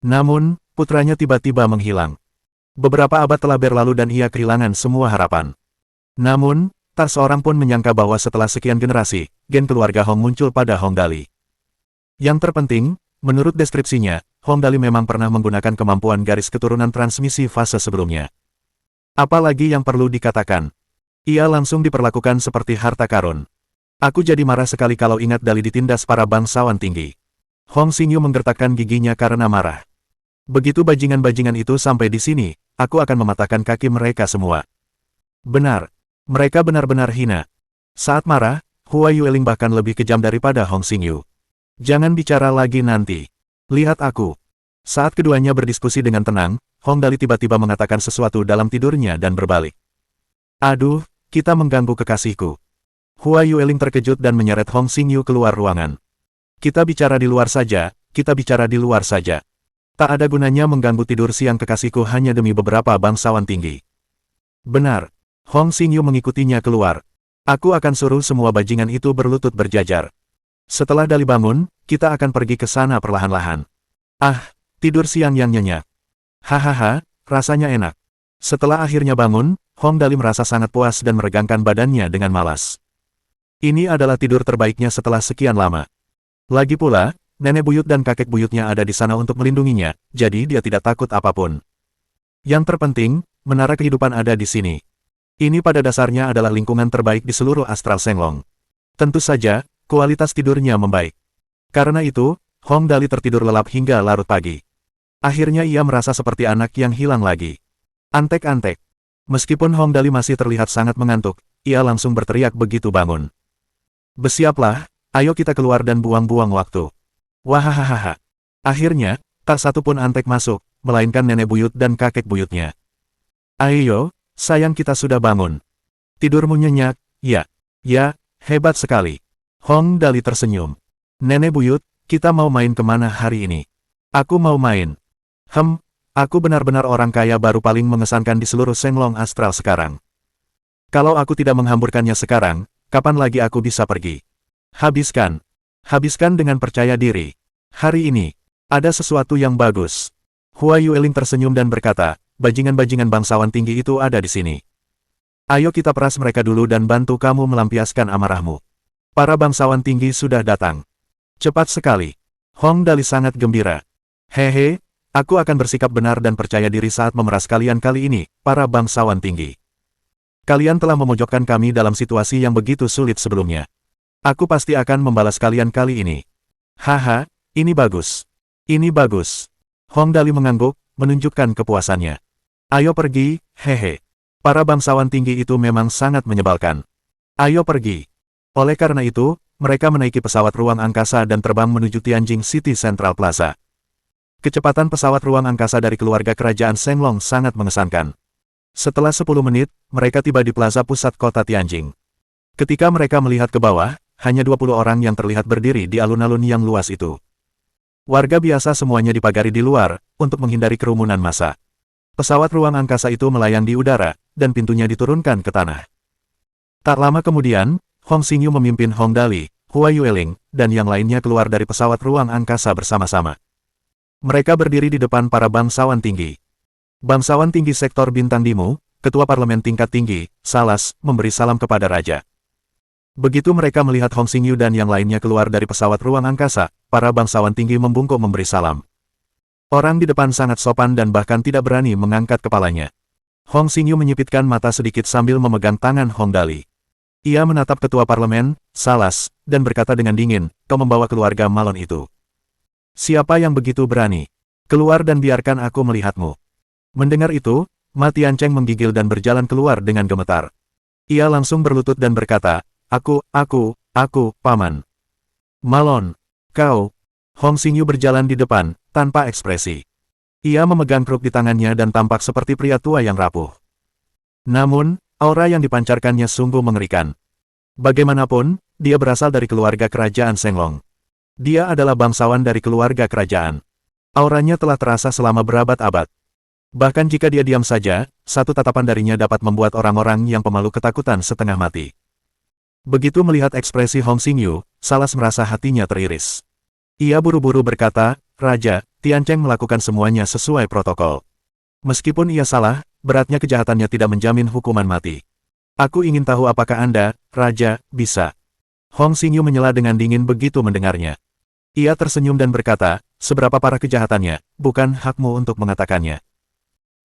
Namun, putranya tiba-tiba menghilang. Beberapa abad telah berlalu dan ia kehilangan semua harapan. Namun, tak seorang pun menyangka bahwa setelah sekian generasi, gen keluarga Hong muncul pada Hong Dali. Yang terpenting, menurut deskripsinya, Hong Dali memang pernah menggunakan kemampuan garis keturunan transmisi fase sebelumnya. Apalagi yang perlu dikatakan? Ia langsung diperlakukan seperti harta karun. Aku jadi marah sekali kalau ingat Dali ditindas para bangsawan tinggi. Hong Xingyu menggertakkan giginya karena marah. Begitu bajingan-bajingan itu sampai di sini, aku akan mematahkan kaki mereka semua. Benar. Mereka benar-benar hina. Saat marah, Hua Yueling bahkan lebih kejam daripada Hong Xingyu. Jangan bicara lagi nanti. Lihat aku. Saat keduanya berdiskusi dengan tenang, Hong Dali tiba-tiba mengatakan sesuatu dalam tidurnya dan berbalik. Aduh, kita mengganggu kekasihku. Hua Yueling terkejut dan menyeret Hong Xingyu keluar ruangan. Kita bicara di luar saja, kita bicara di luar saja. Tak ada gunanya mengganggu tidur siang kekasihku hanya demi beberapa bangsawan tinggi. Benar. Hong Xingyu mengikutinya keluar. Aku akan suruh semua bajingan itu berlutut berjajar. Setelah Dali bangun, kita akan pergi ke sana perlahan-lahan. Ah, tidur siang yang nyenyak. Hahaha, rasanya enak. Setelah akhirnya bangun, Hong Dali merasa sangat puas dan meregangkan badannya dengan malas. Ini adalah tidur terbaiknya setelah sekian lama. Lagi pula, nenek buyut dan kakek buyutnya ada di sana untuk melindunginya, jadi dia tidak takut apapun. Yang terpenting, menara kehidupan ada di sini. Ini pada dasarnya adalah lingkungan terbaik di seluruh astral Shenglong. Tentu saja, kualitas tidurnya membaik. Karena itu, Hong Dali tertidur lelap hingga larut pagi. Akhirnya ia merasa seperti anak yang hilang lagi. Antek-antek. Meskipun Hong Dali masih terlihat sangat mengantuk, ia langsung berteriak begitu bangun. Bersiaplah, ayo kita keluar dan buang-buang waktu. Wahahaha. Akhirnya, tak satu pun antek masuk, melainkan nenek buyut dan kakek buyutnya. Ayo, sayang kita sudah bangun. Tidurmu nyenyak, ya. Ya, hebat sekali. Hong Dali tersenyum. Nenek buyut, kita mau main kemana hari ini? Aku mau main. Aku benar-benar orang kaya baru paling mengesankan di seluruh Shenglong Astral sekarang. Kalau aku tidak menghamburkannya sekarang, kapan lagi aku bisa pergi? Habiskan. Habiskan dengan percaya diri. Hari ini, ada sesuatu yang bagus. Hua Yueling tersenyum dan berkata, bajingan-bajingan bangsawan tinggi itu ada di sini. Ayo kita peras mereka dulu dan bantu kamu melampiaskan amarahmu. Para bangsawan tinggi sudah datang. Cepat sekali. Hong Dali sangat gembira. Hehe, aku akan bersikap benar dan percaya diri saat memeras kalian kali ini, para bangsawan tinggi. Kalian telah memojokkan kami dalam situasi yang begitu sulit sebelumnya. Aku pasti akan membalas kalian kali ini. Haha, ini bagus. Ini bagus. Hong Dali mengangguk, menunjukkan kepuasannya. Ayo pergi, hehe. Para bangsawan tinggi itu memang sangat menyebalkan. Ayo pergi. Oleh karena itu, mereka menaiki pesawat ruang angkasa dan terbang menuju Tianjing City Central Plaza. Kecepatan pesawat ruang angkasa dari keluarga kerajaan Shenglong sangat mengesankan. Setelah 10 menit, mereka tiba di plaza pusat kota Tianjing. Ketika mereka melihat ke bawah, hanya 20 orang yang terlihat berdiri di alun-alun yang luas itu. Warga biasa semuanya dipagari di luar, untuk menghindari kerumunan massa. Pesawat ruang angkasa itu melayang di udara, dan pintunya diturunkan ke tanah. Tak lama kemudian, Hong Xingyu memimpin Hong Dali, Hua Yueling, dan yang lainnya keluar dari pesawat ruang angkasa bersama-sama. Mereka berdiri di depan para bangsawan tinggi. Bangsawan tinggi sektor Bintang Dimu, ketua parlemen tingkat tinggi, Salas, memberi salam kepada raja. Begitu mereka melihat Hong Xingyu dan yang lainnya keluar dari pesawat ruang angkasa, para bangsawan tinggi membungkuk memberi salam. Orang di depan sangat sopan dan bahkan tidak berani mengangkat kepalanya. Hong Xingyu menyipitkan mata sedikit sambil memegang tangan Hong Dali. Ia menatap ketua parlemen, Salas, dan berkata dengan dingin, "Kau membawa keluarga Malon itu. Siapa yang begitu berani? Keluar dan biarkan aku melihatmu." Mendengar itu, Ma Tiancheng menggigil dan berjalan keluar dengan gemetar. Ia langsung berlutut dan berkata, Aku, Paman. Malon, kau." Hong Xingyu berjalan di depan, tanpa ekspresi. Ia memegang kruk di tangannya dan tampak seperti pria tua yang rapuh. Namun, aura yang dipancarkannya sungguh mengerikan. Bagaimanapun, dia berasal dari keluarga kerajaan Senglong. Dia adalah bangsawan dari keluarga kerajaan. Auranya telah terasa selama berabad-abad. Bahkan jika dia diam saja, satu tatapan darinya dapat membuat orang-orang yang pemalu ketakutan setengah mati. Begitu melihat ekspresi Hong Xingyu, Salas merasa hatinya teriris. Ia buru-buru berkata, "Raja, Tiancheng melakukan semuanya sesuai protokol. Meskipun ia salah, beratnya kejahatannya tidak menjamin hukuman mati. Aku ingin tahu apakah Anda, Raja, bisa." Hong Xingyu menyela dengan dingin begitu mendengarnya. Ia tersenyum dan berkata, "Seberapa parah kejahatannya, bukan hakmu untuk mengatakannya."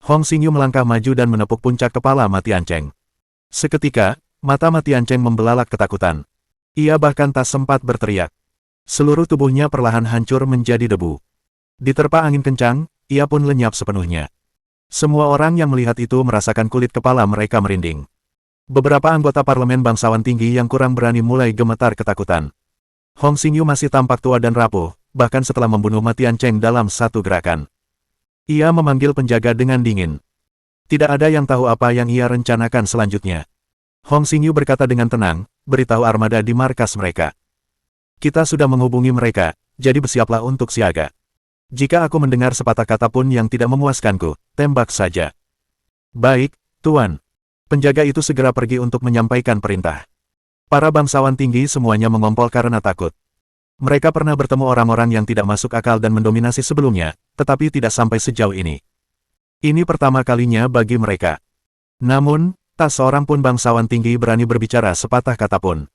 Hong Xingyu melangkah maju dan menepuk puncak kepala Ma Tiancheng. Seketika, mata Ma Tiancheng membelalak ketakutan. Ia bahkan tak sempat berteriak. Seluruh tubuhnya perlahan hancur menjadi debu. Diterpa angin kencang, ia pun lenyap sepenuhnya. Semua orang yang melihat itu merasakan kulit kepala mereka merinding. Beberapa anggota parlemen bangsawan tinggi yang kurang berani mulai gemetar ketakutan. Hong Xingyu masih tampak tua dan rapuh, bahkan setelah membunuh Ma Tiancheng dalam satu gerakan. Ia memanggil penjaga dengan dingin. Tidak ada yang tahu apa yang ia rencanakan selanjutnya. Hong Xingyu berkata dengan tenang, "Beritahu armada di markas mereka. Kita sudah menghubungi mereka, jadi bersiaplah untuk siaga. Jika aku mendengar sepatah kata pun yang tidak memuaskanku, tembak saja." "Baik, Tuan." Penjaga itu segera pergi untuk menyampaikan perintah. Para bangsawan tinggi semuanya mengompol karena takut. Mereka pernah bertemu orang-orang yang tidak masuk akal dan mendominasi sebelumnya, tetapi tidak sampai sejauh ini. Ini pertama kalinya bagi mereka. Namun, tak seorang pun bangsawan tinggi berani berbicara sepatah kata pun.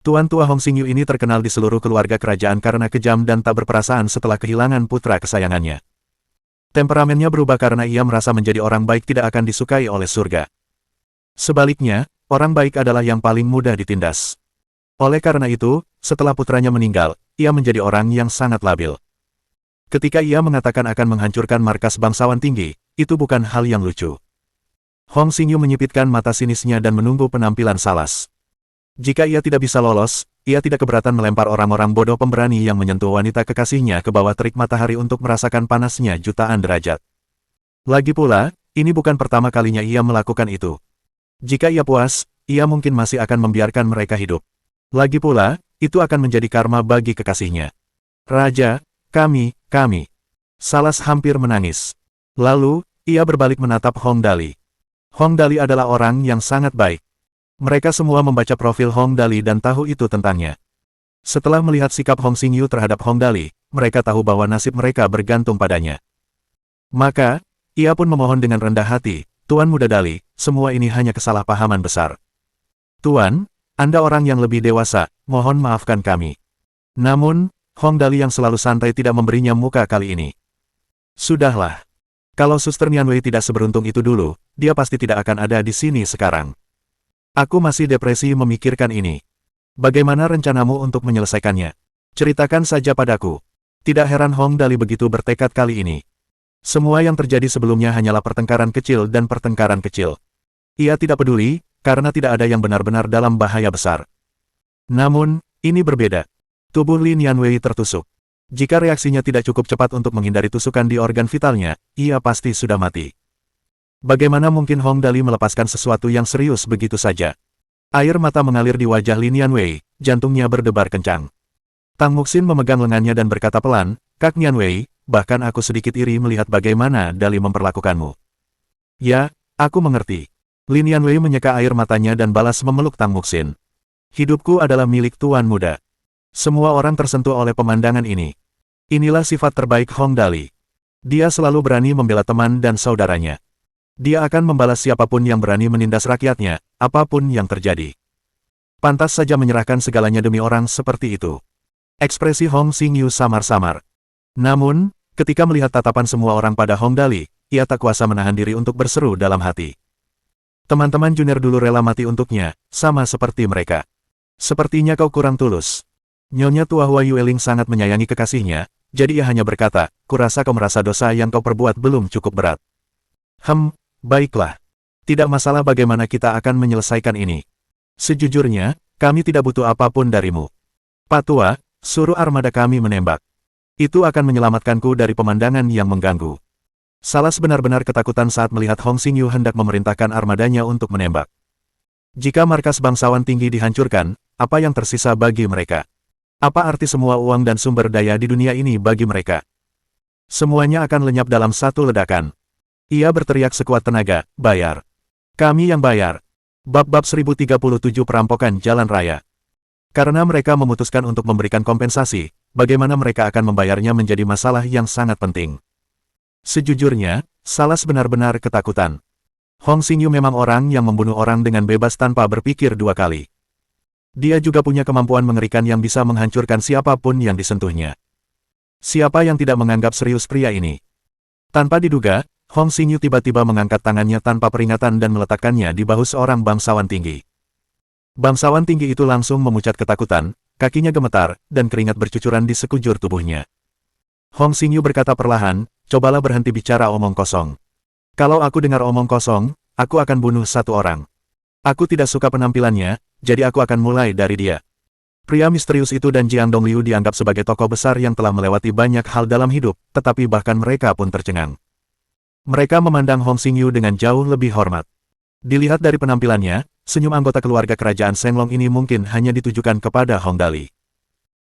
Tuan tua Hong Xingyu ini terkenal di seluruh keluarga kerajaan karena kejam dan tak berperasaan setelah kehilangan putra kesayangannya. Temperamennya berubah karena ia merasa menjadi orang baik tidak akan disukai oleh surga. Sebaliknya, orang baik adalah yang paling mudah ditindas. Oleh karena itu, setelah putranya meninggal, ia menjadi orang yang sangat labil. Ketika ia mengatakan akan menghancurkan markas bangsawan tinggi, itu bukan hal yang lucu. Hong Xingyu menyipitkan mata sinisnya dan menunggu penampilan Salas. Jika ia tidak bisa lolos, ia tidak keberatan melempar orang-orang bodoh pemberani yang menyentuh wanita kekasihnya ke bawah terik matahari untuk merasakan panasnya jutaan derajat. Lagi pula, ini bukan pertama kalinya ia melakukan itu. Jika ia puas, ia mungkin masih akan membiarkan mereka hidup. Lagi pula, itu akan menjadi karma bagi kekasihnya. "Raja, kami. Salas hampir menangis. Lalu, ia berbalik menatap Hong Dali. Hong Dali adalah orang yang sangat baik. Mereka semua membaca profil Hong Dali dan tahu itu tentangnya. Setelah melihat sikap Hong Xingyu terhadap Hong Dali, mereka tahu bahwa nasib mereka bergantung padanya. Maka, ia pun memohon dengan rendah hati, "Tuan Muda Dali, semua ini hanya kesalahpahaman besar. Tuan, Anda orang yang lebih dewasa, mohon maafkan kami." Namun, Hong Dali yang selalu santai tidak memberinya muka kali ini. "Sudahlah. Kalau Suster Nianwei tidak seberuntung itu dulu, dia pasti tidak akan ada di sini sekarang. Aku masih depresi memikirkan ini. Bagaimana rencanamu untuk menyelesaikannya? Ceritakan saja padaku." Tidak heran Hong Dali begitu bertekad kali ini. Semua yang terjadi sebelumnya hanyalah pertengkaran kecil dan pertengkaran kecil. Ia tidak peduli, karena tidak ada yang benar-benar dalam bahaya besar. Namun, ini berbeda. Tubuh Lin Yanwei tertusuk. Jika reaksinya tidak cukup cepat untuk menghindari tusukan di organ vitalnya, ia pasti sudah mati. Bagaimana mungkin Hong Dali melepaskan sesuatu yang serius begitu saja? Air mata mengalir di wajah Lin Yanwei, jantungnya berdebar kencang. Tang Muxin memegang lengannya dan berkata pelan, "Kak Nianwei, bahkan aku sedikit iri melihat bagaimana Dali memperlakukanmu." "Ya, aku mengerti." Lin Yanwei menyeka air matanya dan balas memeluk Tang Muxin. "Hidupku adalah milik Tuan Muda. Semua orang tersentuh oleh pemandangan ini. Inilah sifat terbaik Hong Dali. Dia selalu berani membela teman dan saudaranya. Dia akan membalas siapapun yang berani menindas rakyatnya, apapun yang terjadi. Pantas saja menyerahkan segalanya demi orang seperti itu. Ekspresi Hong Xingyu samar-samar. Namun, ketika melihat tatapan semua orang pada Hong Dali, ia tak kuasa menahan diri untuk berseru dalam hati. Teman-teman junior dulu rela mati untuknya, sama seperti mereka. Sepertinya kau kurang tulus. Nyonya tua Hua Yueling sangat menyayangi kekasihnya, jadi ia hanya berkata, kurasa kau merasa dosa yang kau perbuat belum cukup berat. Baiklah. Tidak masalah bagaimana kita akan menyelesaikan ini. Sejujurnya, kami tidak butuh apapun darimu. Pak Tua, suruh armada kami menembak. Itu akan menyelamatkanku dari pemandangan yang mengganggu. Salas benar-benar ketakutan saat melihat Hong Xingyu hendak memerintahkan armadanya untuk menembak. Jika markas bangsawan tinggi dihancurkan, apa yang tersisa bagi mereka? Apa arti semua uang dan sumber daya di dunia ini bagi mereka? Semuanya akan lenyap dalam satu ledakan. Ia berteriak sekuat tenaga, bayar. Kami yang bayar. Bab 1037 Perampokan Jalan Raya. Karena mereka memutuskan untuk memberikan kompensasi, bagaimana mereka akan membayarnya menjadi masalah yang sangat penting. Sejujurnya, Salas benar-benar ketakutan. Hong Xingyu memang orang yang membunuh orang dengan bebas tanpa berpikir dua kali. Dia juga punya kemampuan mengerikan yang bisa menghancurkan siapapun yang disentuhnya. Siapa yang tidak menganggap serius pria ini? Tanpa diduga, Hong Xingyu tiba-tiba mengangkat tangannya tanpa peringatan dan meletakkannya di bahu seorang bangsawan tinggi. Bangsawan tinggi itu langsung memucat ketakutan, kakinya gemetar, dan keringat bercucuran di sekujur tubuhnya. Hong Xingyu berkata perlahan, cobalah berhenti bicara omong kosong. Kalau aku dengar omong kosong, aku akan bunuh satu orang. Aku tidak suka penampilannya, jadi aku akan mulai dari dia. Pria misterius itu dan Jiang Dongliu dianggap sebagai tokoh besar yang telah melewati banyak hal dalam hidup, tetapi bahkan mereka pun tercengang. Mereka memandang Hong Xingyu dengan jauh lebih hormat. Dilihat dari penampilannya, senyum anggota keluarga kerajaan Shenglong ini mungkin hanya ditujukan kepada Hong Dali.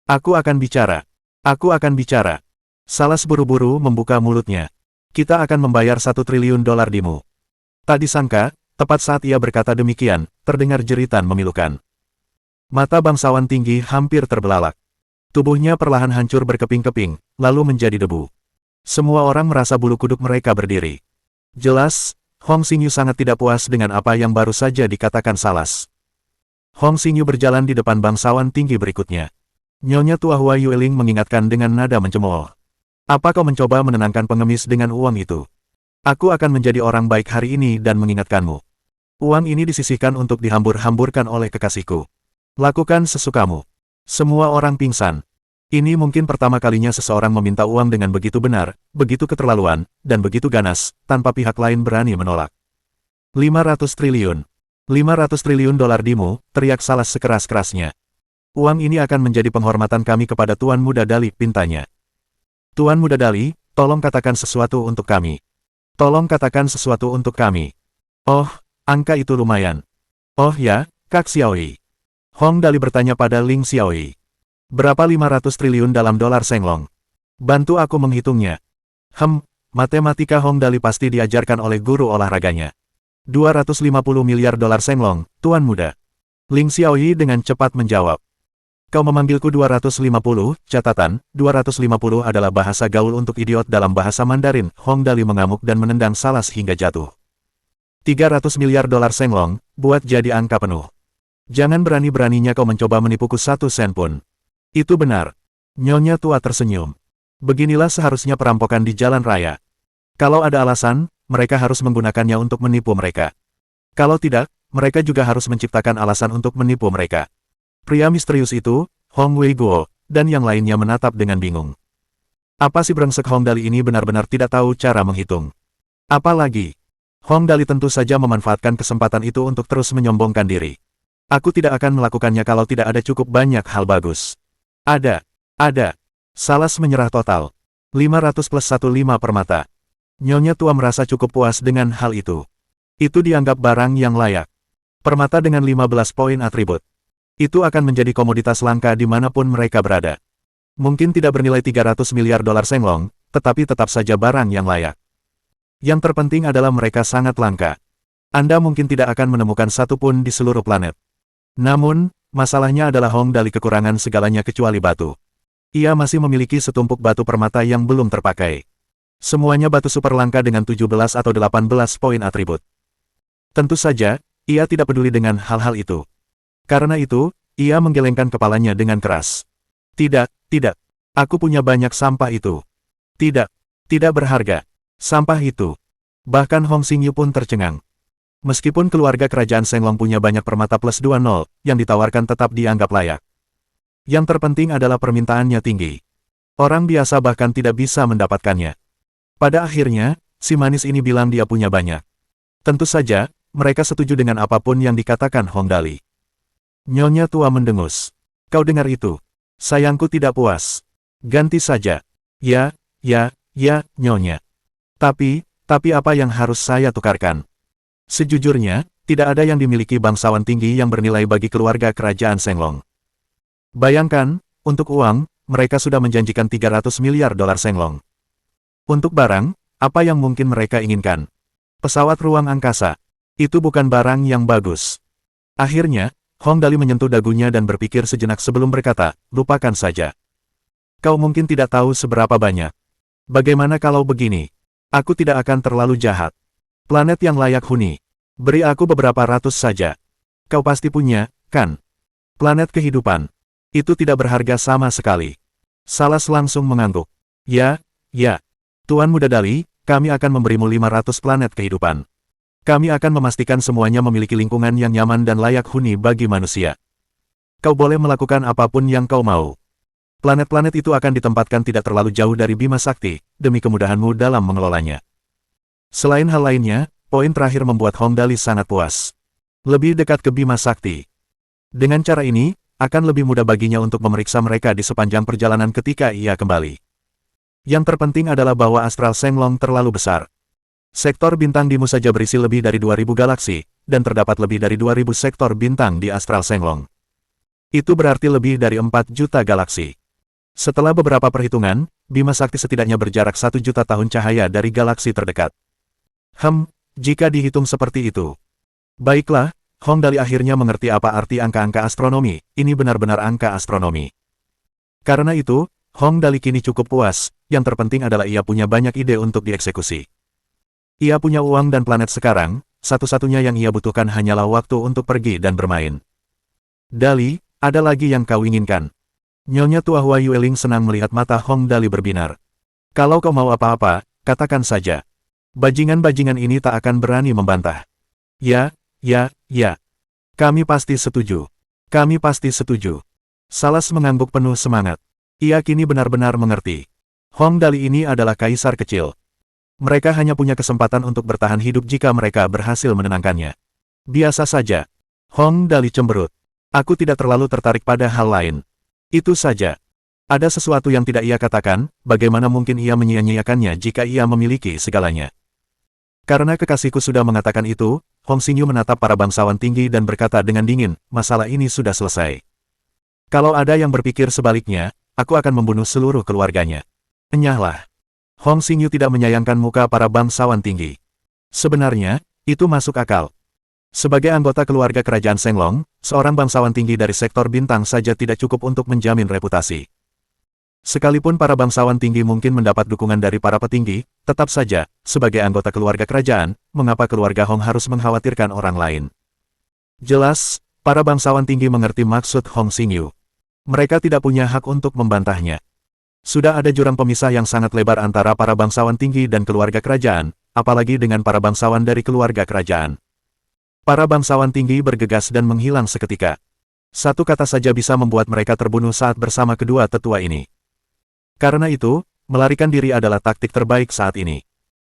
Aku akan bicara. Aku akan bicara. Salas buru-buru membuka mulutnya. Kita akan membayar $1 triliun dimu. Tak disangka, tepat saat ia berkata demikian, terdengar jeritan memilukan. Mata bangsawan tinggi hampir terbelalak. Tubuhnya perlahan hancur berkeping-keping, lalu menjadi debu. Semua orang merasa bulu kuduk mereka berdiri. Jelas, Hong Xingyu sangat tidak puas dengan apa yang baru saja dikatakan Salas. Hong Xingyu berjalan di depan bangsawan tinggi berikutnya. Nyonya tua Hua Yueling mengingatkan dengan nada mencemooh. Apa kau mencoba menenangkan pengemis dengan uang itu? Aku akan menjadi orang baik hari ini dan mengingatkanmu. Uang ini disisihkan untuk dihambur-hamburkan oleh kekasihku. Lakukan sesukamu. Semua orang pingsan. Ini mungkin pertama kalinya seseorang meminta uang dengan begitu benar, begitu keterlaluan, dan begitu ganas, tanpa pihak lain berani menolak. 500 triliun. 500 triliun dolar dimu, teriak Salas sekeras-kerasnya. Uang ini akan menjadi penghormatan kami kepada Tuan Muda Dali, pintanya. Tuan Muda Dali, tolong katakan sesuatu untuk kami. Tolong katakan sesuatu untuk kami. Oh, angka itu lumayan. Oh ya, Kak Xiaoyi. Hong Dali bertanya pada Ling Xiaoyi. Berapa 500 triliun dalam dolar Shenglong? Bantu aku menghitungnya. Matematika Hong Dali pasti diajarkan oleh guru olahraganya. 250 miliar dolar Shenglong, Tuan Muda. Ling Xiaoyi dengan cepat menjawab. Kau memanggilku 250, catatan, 250 adalah bahasa gaul untuk idiot dalam bahasa Mandarin. Hong Dali mengamuk dan menendang Salas hingga jatuh. 300 miliar dolar Shenglong, buat jadi angka penuh. Jangan berani-beraninya kau mencoba menipuku 1 sen pun. Itu benar. Nyonya tua tersenyum. Beginilah seharusnya perampokan di jalan raya. Kalau ada alasan, mereka harus menggunakannya untuk menipu mereka. Kalau tidak, mereka juga harus menciptakan alasan untuk menipu mereka. Pria misterius itu, Hong Weiguo, dan yang lainnya menatap dengan bingung. Apa si brengsek Hong Dali ini benar-benar tidak tahu cara menghitung? Apalagi, Hong Dali tentu saja memanfaatkan kesempatan itu untuk terus menyombongkan diri. Aku tidak akan melakukannya kalau tidak ada cukup banyak hal bagus. Ada. Salas menyerah total. 500 plus 1,5 permata. Nyonya tua merasa cukup puas dengan hal itu. Itu dianggap barang yang layak. Permata dengan 15 poin atribut. Itu akan menjadi komoditas langka dimanapun mereka berada. Mungkin tidak bernilai 300 miliar dolar Shenglong, tetapi tetap saja barang yang layak. Yang terpenting adalah mereka sangat langka. Anda mungkin tidak akan menemukan satu pun di seluruh planet. Namun, Masalahnya adalah Hong Dali kekurangan segalanya kecuali batu. Ia masih memiliki setumpuk batu permata yang belum terpakai. Semuanya batu super langka dengan 17 atau 18 poin atribut. Tentu saja, ia tidak peduli dengan hal-hal itu. Karena itu, ia menggelengkan kepalanya dengan keras. Tidak, tidak. Aku punya banyak sampah itu. Tidak, tidak berharga. Sampah itu. Bahkan Hong Xingyu pun tercengang. Meskipun keluarga kerajaan Senglong punya banyak permata plus 20, yang ditawarkan tetap dianggap layak. Yang terpenting adalah permintaannya tinggi. Orang biasa bahkan tidak bisa mendapatkannya. Pada akhirnya, si manis ini bilang dia punya banyak. Tentu saja, mereka setuju dengan apapun yang dikatakan Hong Dali. Nyonya tua mendengus. Kau dengar itu? Sayangku tidak puas. Ganti saja. Ya, Nyonya. Tapi apa yang harus saya tukarkan? Sejujurnya, tidak ada yang dimiliki bangsawan tinggi yang bernilai bagi keluarga kerajaan Senglong. Bayangkan, untuk uang, mereka sudah menjanjikan 300 miliar dolar Senglong. Untuk barang, apa yang mungkin mereka inginkan? Pesawat ruang angkasa. Itu bukan barang yang bagus. Akhirnya, Hong Dali menyentuh dagunya dan berpikir sejenak sebelum berkata, lupakan saja. Kau mungkin tidak tahu seberapa banyak. Bagaimana kalau begini? Aku tidak akan terlalu jahat. Planet yang layak huni. Beri aku beberapa ratus saja. Kau pasti punya, kan? Planet kehidupan. Itu tidak berharga sama sekali. Salas langsung mengangguk. Ya. Tuan Muda Dali, kami akan memberimu 500 planet kehidupan. Kami akan memastikan semuanya memiliki lingkungan yang nyaman dan layak huni bagi manusia. Kau boleh melakukan apapun yang kau mau. Planet-planet itu akan ditempatkan tidak terlalu jauh dari Bima Sakti, demi kemudahanmu dalam mengelolanya. Selain hal lainnya, poin terakhir membuat Hong Dali sangat puas. Lebih dekat ke Bima Sakti. Dengan cara ini, akan lebih mudah baginya untuk memeriksa mereka di sepanjang perjalanan ketika ia kembali. Yang terpenting adalah bahwa Astral Senglong terlalu besar. Sektor bintang Dimu saja berisi lebih dari 2000 galaksi, dan terdapat lebih dari 2000 sektor bintang di Astral Senglong. Itu berarti lebih dari 4 juta galaksi. Setelah beberapa perhitungan, Bima Sakti setidaknya berjarak 1 juta tahun cahaya dari galaksi terdekat. Jika dihitung seperti itu. Baiklah, Hong Dali akhirnya mengerti apa arti angka-angka astronomi, ini benar-benar angka astronomi. Karena itu, Hong Dali kini cukup puas, yang terpenting adalah ia punya banyak ide untuk dieksekusi. Ia punya uang dan planet sekarang, satu-satunya yang ia butuhkan hanyalah waktu untuk pergi dan bermain. Dali, ada lagi yang kau inginkan? Nyonya tua Hua Yueling senang melihat mata Hong Dali berbinar. Kalau kau mau apa-apa, katakan saja. Bajingan-bajingan ini tak akan berani membantah. Ya. Kami pasti setuju. Kami pasti setuju. Salas mengangguk penuh semangat. Ia kini benar-benar mengerti. Hong Dali ini adalah kaisar kecil. Mereka hanya punya kesempatan untuk bertahan hidup jika mereka berhasil menenangkannya. Biasa saja. Hong Dali cemberut. Aku tidak terlalu tertarik pada hal lain. Itu saja. Ada sesuatu yang tidak ia katakan, bagaimana mungkin ia menyia-nyiakannya jika ia memiliki segalanya. Karena kekasihku sudah mengatakan itu, Hong Xingyu menatap para bangsawan tinggi dan berkata dengan dingin, masalah ini sudah selesai. Kalau ada yang berpikir sebaliknya, aku akan membunuh seluruh keluarganya. Enyahlah. Hong Xingyu tidak menyayangkan muka para bangsawan tinggi. Sebenarnya, itu masuk akal. Sebagai anggota keluarga kerajaan Senglong, seorang bangsawan tinggi dari sektor bintang saja tidak cukup untuk menjamin reputasi. Sekalipun para bangsawan tinggi mungkin mendapat dukungan dari para petinggi, tetap saja, sebagai anggota keluarga kerajaan, mengapa keluarga Hong harus mengkhawatirkan orang lain? Jelas, para bangsawan tinggi mengerti maksud Hong Xingyu. Mereka tidak punya hak untuk membantahnya. Sudah ada jurang pemisah yang sangat lebar antara para bangsawan tinggi dan keluarga kerajaan, apalagi dengan para bangsawan dari keluarga kerajaan. Para bangsawan tinggi bergegas dan menghilang seketika. Satu kata saja bisa membuat mereka terbunuh saat bersama kedua tetua ini. Karena itu, melarikan diri adalah taktik terbaik saat ini.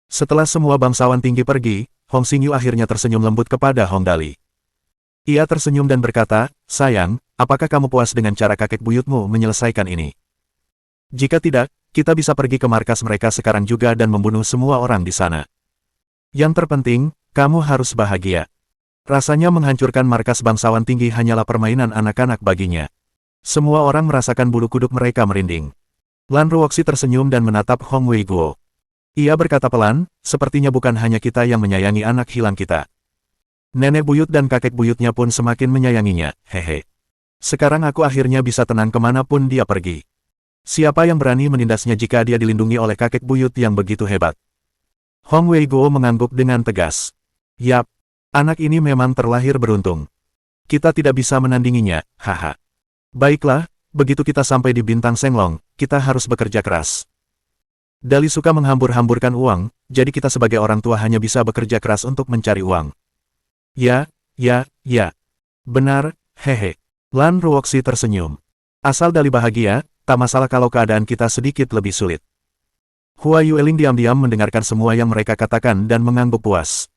Setelah semua bangsawan tinggi pergi, Hong Xingyu akhirnya tersenyum lembut kepada Hong Dali. Ia tersenyum dan berkata, sayang, apakah kamu puas dengan cara kakek buyutmu menyelesaikan ini? Jika tidak, kita bisa pergi ke markas mereka sekarang juga dan membunuh semua orang di sana. Yang terpenting, kamu harus bahagia. Rasanya menghancurkan markas bangsawan tinggi hanyalah permainan anak-anak baginya. Semua orang merasakan bulu kuduk mereka merinding. Lan Ruoxi tersenyum dan menatap Hong Wei Guo. Ia berkata pelan, sepertinya bukan hanya kita yang menyayangi anak hilang kita. Nenek buyut dan kakek buyutnya pun semakin menyayanginya, hehe. Sekarang aku akhirnya bisa tenang kemanapun dia pergi. Siapa yang berani menindasnya jika dia dilindungi oleh kakek buyut yang begitu hebat? Hong Wei-Guo mengangguk dengan tegas. Yap, anak ini memang terlahir beruntung. Kita tidak bisa menandinginya, haha. Baiklah, begitu kita sampai di Bintang Senglong, kita harus bekerja keras. Dali suka menghambur-hamburkan uang, jadi kita sebagai orang tua hanya bisa bekerja keras untuk mencari uang. Ya. Benar, hehe. Lan Ruoxi tersenyum. Asal Dali bahagia, tak masalah kalau keadaan kita sedikit lebih sulit. Hua Yueling diam-diam mendengarkan semua yang mereka katakan dan mengangguk puas.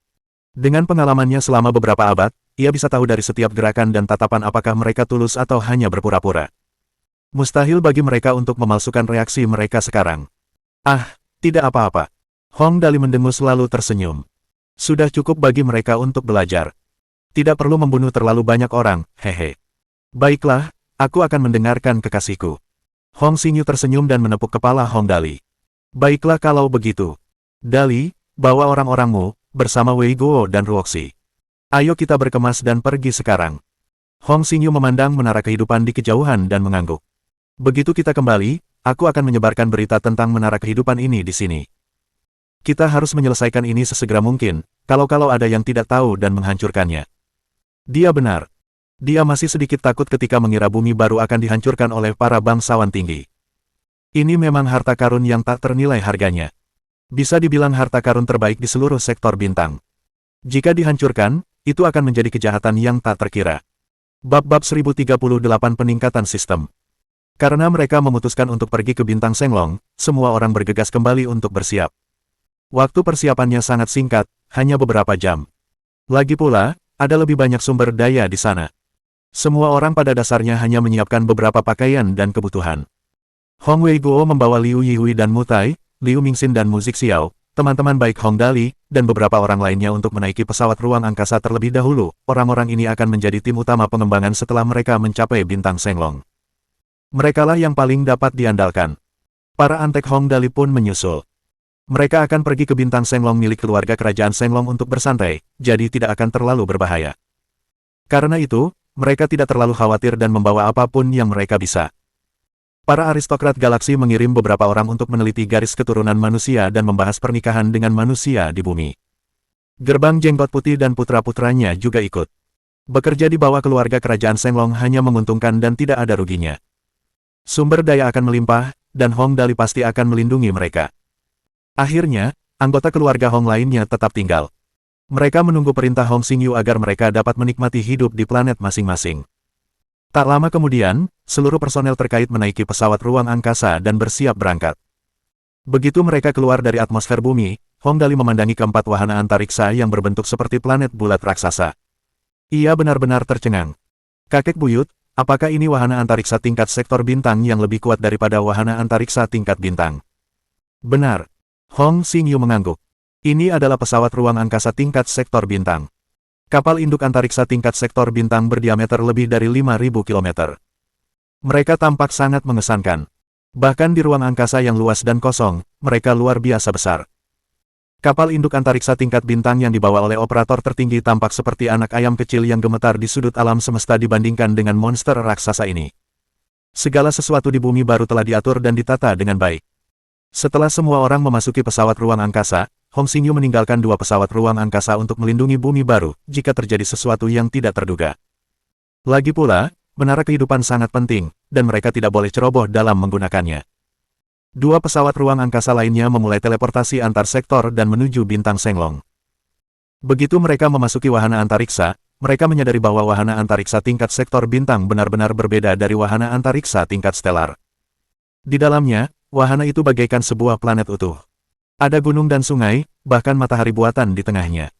Dengan pengalamannya selama beberapa abad, ia bisa tahu dari setiap gerakan dan tatapan apakah mereka tulus atau hanya berpura-pura. Mustahil bagi mereka untuk memalsukan reaksi mereka sekarang. Ah, tidak apa-apa. Hong Dali mendengus lalu tersenyum. Sudah cukup bagi mereka untuk belajar. Tidak perlu membunuh terlalu banyak orang, hehe. Baiklah, aku akan mendengarkan kekasihku. Hong Xingyu tersenyum dan menepuk kepala Hong Dali. Baiklah kalau begitu. Dali, bawa orang-orangmu, bersama Wei Guo dan Ruoxi. Ayo kita berkemas dan pergi sekarang. Hong Xingyu memandang menara kehidupan di kejauhan dan mengangguk. Begitu kita kembali, aku akan menyebarkan berita tentang menara kehidupan ini di sini. Kita harus menyelesaikan ini sesegera mungkin, kalau ada yang tidak tahu dan menghancurkannya. Dia benar. Dia masih sedikit takut ketika mengira bumi baru akan dihancurkan oleh para bangsawan tinggi. Ini memang harta karun yang tak ternilai harganya. Bisa dibilang harta karun terbaik di seluruh sektor bintang. Jika dihancurkan, itu akan menjadi kejahatan yang tak terkira. Bab 1038 Peningkatan Sistem. Karena mereka memutuskan untuk pergi ke Bintang Senglong, semua orang bergegas kembali untuk bersiap. Waktu persiapannya sangat singkat, hanya beberapa jam. Lagi pula, ada lebih banyak sumber daya di sana. Semua orang pada dasarnya hanya menyiapkan beberapa pakaian dan kebutuhan. Hong Wei-Guo membawa Liu Yihui dan Mutai, Liu Mingxin dan Mu Zixiao, teman-teman baik Hong Dali, dan beberapa orang lainnya untuk menaiki pesawat ruang angkasa terlebih dahulu. Orang-orang ini akan menjadi tim utama pengembangan setelah mereka mencapai Bintang Senglong. Merekalah yang paling dapat diandalkan. Para antek Hong Dali pun menyusul. Mereka akan pergi ke Bintang Senglong milik keluarga kerajaan Senglong untuk bersantai, jadi tidak akan terlalu berbahaya. Karena itu, mereka tidak terlalu khawatir dan membawa apapun yang mereka bisa. Para aristokrat galaksi mengirim beberapa orang untuk meneliti garis keturunan manusia dan membahas pernikahan dengan manusia di bumi. Gerbang Jenggot Putih dan putra-putranya juga ikut. Bekerja di bawah keluarga kerajaan Senglong hanya menguntungkan dan tidak ada ruginya. Sumber daya akan melimpah, dan Hong Dali pasti akan melindungi mereka. Akhirnya, anggota keluarga Hong lainnya tetap tinggal. Mereka menunggu perintah Hong Xingyu agar mereka dapat menikmati hidup di planet masing-masing. Tak lama kemudian, seluruh personel terkait menaiki pesawat ruang angkasa dan bersiap berangkat. Begitu mereka keluar dari atmosfer bumi, Hong Dali memandangi keempat wahana antariksa yang berbentuk seperti planet bulat raksasa. Ia benar-benar tercengang. Kakek buyut, apakah ini wahana antariksa tingkat sektor bintang yang lebih kuat daripada wahana antariksa tingkat bintang? Benar. Hong Xingyu mengangguk. Ini adalah pesawat ruang angkasa tingkat sektor bintang. Kapal induk antariksa tingkat sektor bintang berdiameter lebih dari 5.000 km. Mereka tampak sangat mengesankan. Bahkan di ruang angkasa yang luas dan kosong, mereka luar biasa besar. Kapal induk antariksa tingkat bintang yang dibawa oleh operator tertinggi tampak seperti anak ayam kecil yang gemetar di sudut alam semesta dibandingkan dengan monster raksasa ini. Segala sesuatu di bumi baru telah diatur dan ditata dengan baik. Setelah semua orang memasuki pesawat ruang angkasa, Hong Xingyu meninggalkan dua pesawat ruang angkasa untuk melindungi bumi baru, jika terjadi sesuatu yang tidak terduga. Lagi pula, menara kehidupan sangat penting, dan mereka tidak boleh ceroboh dalam menggunakannya. Dua pesawat ruang angkasa lainnya memulai teleportasi antar sektor dan menuju Bintang Senglong. Begitu mereka memasuki wahana antariksa, mereka menyadari bahwa wahana antariksa tingkat sektor bintang benar-benar berbeda dari wahana antariksa tingkat stelar. Di dalamnya, wahana itu bagaikan sebuah planet utuh. Ada gunung dan sungai, bahkan matahari buatan di tengahnya.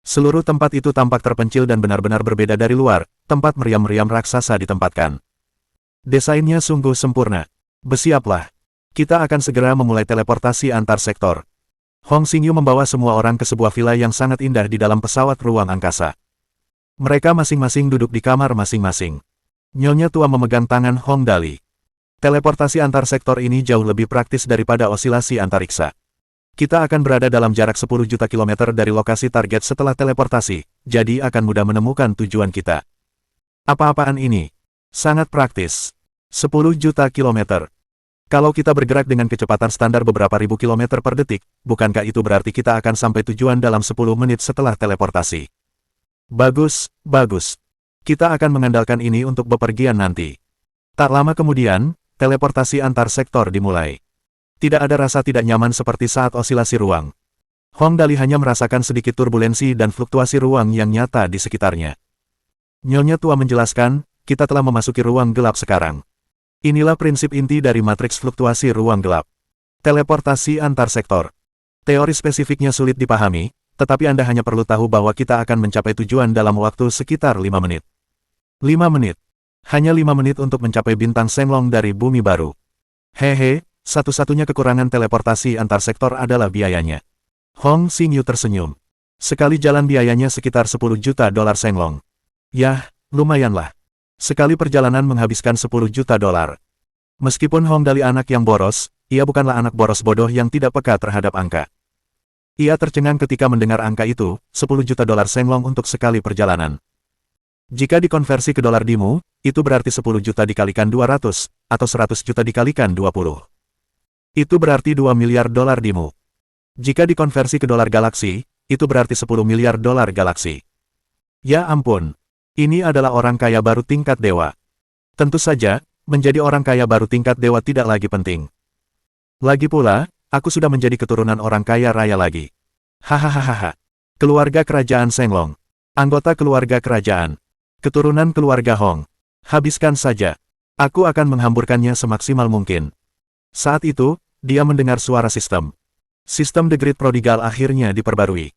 Seluruh tempat itu tampak terpencil dan benar-benar berbeda dari luar, tempat meriam-meriam raksasa ditempatkan. Desainnya sungguh sempurna. Bersiaplah. Kita akan segera memulai teleportasi antar sektor. Hong Xingyu membawa semua orang ke sebuah villa yang sangat indah di dalam pesawat ruang angkasa. Mereka masing-masing duduk di kamar masing-masing. Nyonya tua memegang tangan Hong Dali. Teleportasi antar sektor ini jauh lebih praktis daripada osilasi antariksa. Kita akan berada dalam jarak 10 juta kilometer dari lokasi target setelah teleportasi, jadi akan mudah menemukan tujuan kita. Apa-apaan ini? Sangat praktis. 10 juta kilometer. Kalau kita bergerak dengan kecepatan standar beberapa ribu kilometer per detik, bukankah itu berarti kita akan sampai tujuan dalam 10 menit setelah teleportasi? Bagus, bagus. Kita akan mengandalkan ini untuk bepergian nanti. Tak lama kemudian, teleportasi antar sektor dimulai. Tidak ada rasa tidak nyaman seperti saat osilasi ruang. Hong Dali hanya merasakan sedikit turbulensi dan fluktuasi ruang yang nyata di sekitarnya. Nyonya tua menjelaskan, kita telah memasuki ruang gelap sekarang. Inilah prinsip inti dari matriks fluktuasi ruang gelap. Teleportasi antar sektor. Teori spesifiknya sulit dipahami, tetapi Anda hanya perlu tahu bahwa kita akan mencapai tujuan dalam waktu sekitar 5 menit. 5 menit. Hanya 5 menit untuk mencapai bintang Shenglong dari bumi baru. Hehe, satu-satunya kekurangan teleportasi antar sektor adalah biayanya. Hong Xingyu tersenyum. Sekali jalan biayanya sekitar 10 juta dolar Shenglong. Yah, lumayanlah. Sekali perjalanan menghabiskan 10 juta dolar. Meskipun Hong Dali anak yang boros, ia bukanlah anak boros bodoh yang tidak peka terhadap angka. Ia tercengang ketika mendengar angka itu, 10 juta dolar Shenglong untuk sekali perjalanan. Jika dikonversi ke dolar Dimu, itu berarti 10 juta dikalikan 200, atau 100 juta dikalikan 20. Itu berarti 2 miliar dolar Dimu. Jika dikonversi ke dolar galaksi, itu berarti 10 miliar dolar galaksi. Ya ampun. Ini adalah orang kaya baru tingkat dewa. Tentu saja, menjadi orang kaya baru tingkat dewa tidak lagi penting. Lagi pula, aku sudah menjadi keturunan orang kaya raya lagi. Hahaha. Keluarga kerajaan Shenglong. Anggota keluarga kerajaan. Keturunan keluarga Hong. Habiskan saja. Aku akan menghamburkannya semaksimal mungkin. Saat itu, dia mendengar suara sistem. Sistem The Great Prodigal akhirnya diperbarui.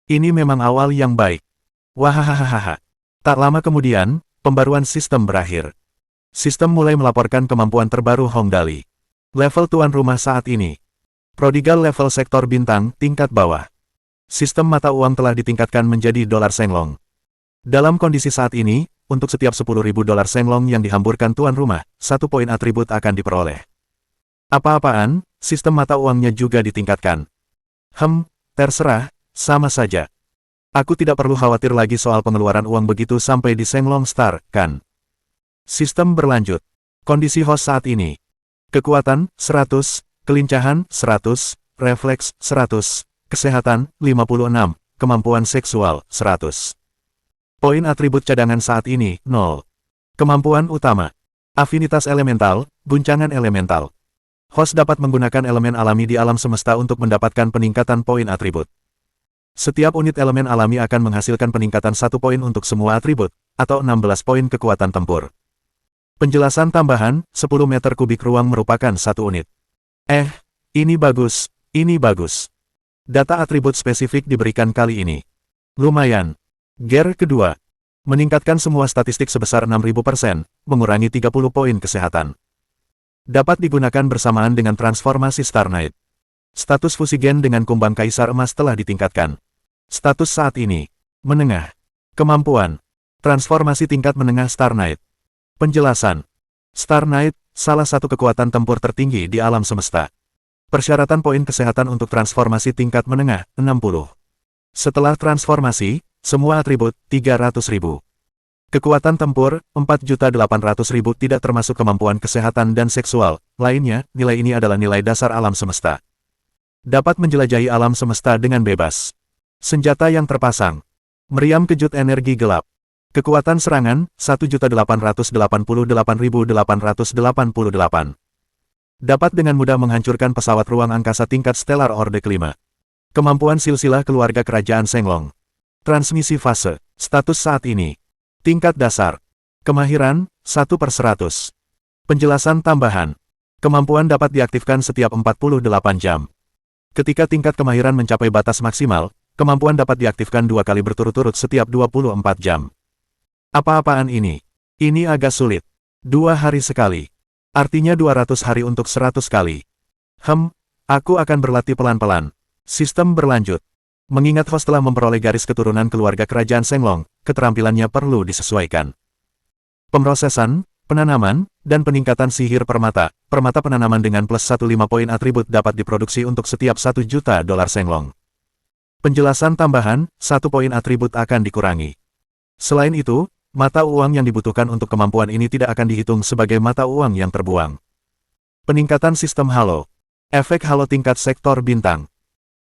Ini memang awal yang baik. Wahahaha. Tak lama kemudian, pembaruan sistem berakhir. Sistem mulai melaporkan kemampuan terbaru Hong Dali. Level tuan rumah saat ini. Prodigal level sektor bintang, tingkat bawah. Sistem mata uang telah ditingkatkan menjadi dolar Shenglong. Dalam kondisi saat ini, untuk setiap 10.000 dolar Shenglong yang dihamburkan tuan rumah, 1 poin atribut akan diperoleh. Apa-apaan, sistem mata uangnya juga ditingkatkan. Terserah, sama saja. Aku tidak perlu khawatir lagi soal pengeluaran uang begitu sampai di Shenglong Star, kan? Sistem berlanjut. Kondisi host saat ini. Kekuatan, 100, kelincahan, 100, refleks, 100, kesehatan, 56, kemampuan seksual, 100. Poin atribut cadangan saat ini, 0. Kemampuan utama. Afinitas elemental, guncangan elemental. Host dapat menggunakan elemen alami di alam semesta untuk mendapatkan peningkatan poin atribut. Setiap unit elemen alami akan menghasilkan peningkatan 1 poin untuk semua atribut, atau 16 poin kekuatan tempur. Penjelasan tambahan, 10 meter kubik ruang merupakan 1 unit. Ini bagus, ini bagus. Data atribut spesifik diberikan kali ini. Lumayan. Gear kedua. Meningkatkan semua statistik sebesar 6000%, mengurangi 30 poin kesehatan. Dapat digunakan bersamaan dengan transformasi Star Knight. Status fusigen dengan kumbang kaisar emas telah ditingkatkan. Status saat ini. Menengah. Kemampuan. Transformasi tingkat menengah Star Knight. Penjelasan. Star Knight, salah satu kekuatan tempur tertinggi di alam semesta. Persyaratan poin kesehatan untuk transformasi tingkat menengah, 60. Setelah transformasi, semua atribut, 300.000. Kekuatan tempur, 4.800.000 tidak termasuk kemampuan kesehatan dan seksual. Lainnya, nilai ini adalah nilai dasar alam semesta. Dapat menjelajahi alam semesta dengan bebas. Senjata yang terpasang. Meriam kejut energi gelap. Kekuatan serangan, 1.888.888. Dapat dengan mudah menghancurkan pesawat ruang angkasa tingkat Stellar Orde kelima. Kemampuan silsilah keluarga kerajaan Shenglong. Transmisi fase. Status saat ini. Tingkat dasar. Kemahiran, 1/100. Penjelasan tambahan. Kemampuan dapat diaktifkan setiap 48 jam. Ketika tingkat kemahiran mencapai batas maksimal, kemampuan dapat diaktifkan 2 kali berturut-turut setiap 24 jam. Apa-apaan ini? Ini agak sulit. 2 hari sekali. Artinya 200 hari untuk 100 kali. Aku akan berlatih pelan-pelan. Sistem berlanjut. Mengingat host telah memperoleh garis keturunan keluarga kerajaan Shenglong, keterampilannya perlu disesuaikan. Pemrosesan, penanaman, dan peningkatan sihir permata. Permata penanaman dengan plus 15 poin atribut dapat diproduksi untuk setiap 1 juta dolar Shenglong. Penjelasan tambahan, 1 poin atribut akan dikurangi. Selain itu, Mata uang yang dibutuhkan untuk kemampuan ini tidak akan dihitung sebagai mata uang yang terbuang. Peningkatan sistem halo. Efek halo tingkat sektor bintang.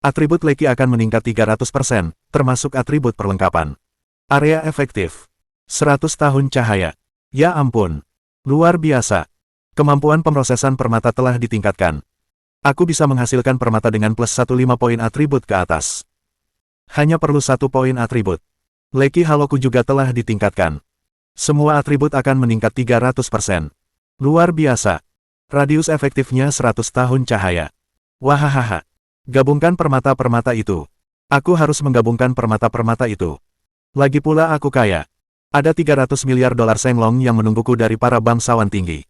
Atribut Leki akan meningkat 300%, termasuk atribut perlengkapan. Area efektif. 100 tahun cahaya. Ya ampun. Luar biasa. Kemampuan pemrosesan permata telah ditingkatkan. Aku bisa menghasilkan permata dengan plus 15 poin atribut ke atas. Hanya perlu 1 poin atribut. Leki haloku juga telah ditingkatkan. Semua atribut akan meningkat 300%. Luar biasa. Radius efektifnya 100 tahun cahaya. Wahahaha. Gabungkan permata-permata itu. Aku harus menggabungkan permata-permata itu. Lagi pula aku kaya. Ada 300 miliar dolar Shenglong yang menungguku dari para bangsawan tinggi.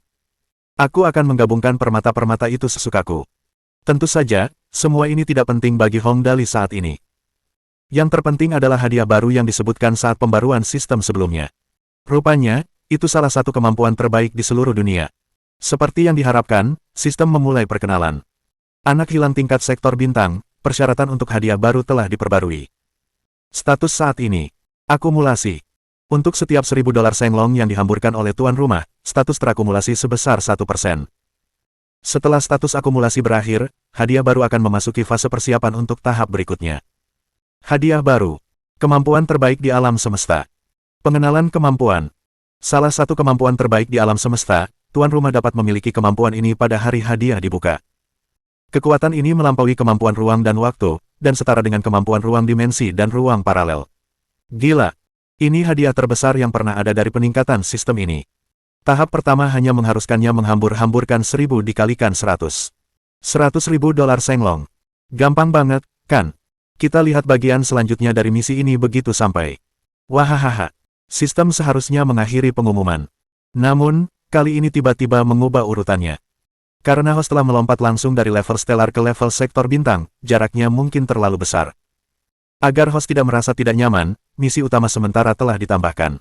Aku akan menggabungkan permata-permata itu sesukaku. Tentu saja, semua ini tidak penting bagi Hong Dali saat ini. Yang terpenting adalah hadiah baru yang disebutkan saat pembaruan sistem sebelumnya. Rupanya, itu salah satu kemampuan terbaik di seluruh dunia. Seperti yang diharapkan, sistem memulai perkenalan. Anak hilang tingkat sektor bintang, persyaratan untuk hadiah baru telah diperbarui. Status saat ini. Akumulasi. Untuk setiap 1.000 dolar Shenglong yang dihamburkan oleh tuan rumah, status terakumulasi sebesar 1%. Setelah status akumulasi berakhir, hadiah baru akan memasuki fase persiapan untuk tahap berikutnya. Hadiah baru. Kemampuan terbaik di alam semesta. Pengenalan kemampuan. Salah satu kemampuan terbaik di alam semesta, tuan rumah dapat memiliki kemampuan ini pada hari hadiah dibuka. Kekuatan ini melampaui kemampuan ruang dan waktu, dan setara dengan kemampuan ruang dimensi dan ruang paralel. Gila! Ini hadiah terbesar yang pernah ada dari peningkatan sistem ini. Tahap pertama hanya mengharuskannya menghambur-hamburkan 1000 dikalikan 100. 100.000 dolar Shenglong. Gampang banget, kan? Kita lihat bagian selanjutnya dari misi ini begitu sampai. Wahahaha. Sistem seharusnya mengakhiri pengumuman. Namun, kali ini tiba-tiba mengubah urutannya. Karena host telah melompat langsung dari level stellar ke level sektor bintang, jaraknya mungkin terlalu besar. Agar host tidak merasa tidak nyaman, misi utama sementara telah ditambahkan.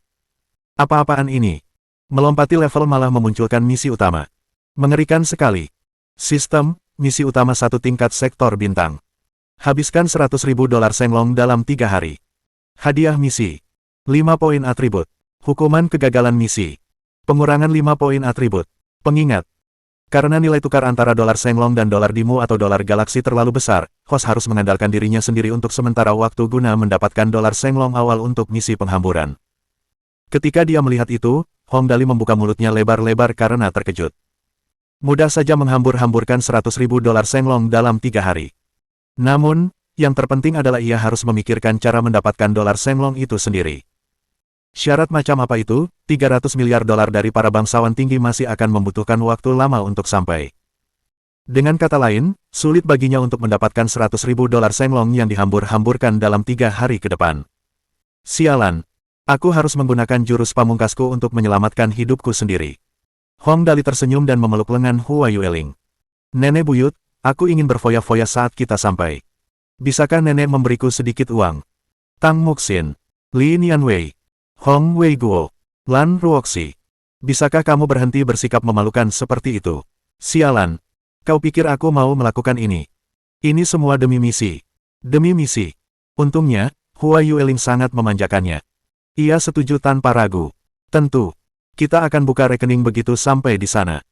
Apa-apaan ini? Melompati level malah memunculkan misi utama. Mengerikan sekali. Sistem, misi utama 1 tingkat sektor bintang. Habiskan 100.000 dolar Shenglong dalam 3 hari. Hadiah misi. 5 poin atribut. Hukuman kegagalan misi. Pengurangan 5 poin atribut. Pengingat. Karena nilai tukar antara dolar Shenglong dan dolar Dimu atau dolar galaksi terlalu besar, host harus mengandalkan dirinya sendiri untuk sementara waktu guna mendapatkan dolar Shenglong awal untuk misi penghamburan. Ketika dia melihat itu, Hong Dali membuka mulutnya lebar-lebar karena terkejut. Mudah saja menghambur-hamburkan 100.000 dolar Shenglong dalam 3 hari. Namun, yang terpenting adalah ia harus memikirkan cara mendapatkan dolar Shenglong itu sendiri. Syarat macam apa itu? 300 miliar dolar dari para bangsawan tinggi masih akan membutuhkan waktu lama untuk sampai. Dengan kata lain, sulit baginya untuk mendapatkan 100.000 dolar Shenglong yang dihambur-hamburkan dalam 3 hari ke depan. Sialan. Aku harus menggunakan jurus pamungkasku untuk menyelamatkan hidupku sendiri. Hong Dali tersenyum dan memeluk lengan Hua Yueling. Nenek buyut, aku ingin berfoya-foya saat kita sampai. Bisakah nenek memberiku sedikit uang? Tang Muxin. Li Nianwei. Hong Wei Guo. Lan Ruoxi. Bisakah kamu berhenti bersikap memalukan seperti itu? Sialan. Kau pikir aku mau melakukan ini? Ini semua demi misi. Demi misi. Untungnya, Hua Yueling sangat memanjakannya. Ia setuju tanpa ragu. Tentu. Kita akan buka rekening begitu sampai di sana.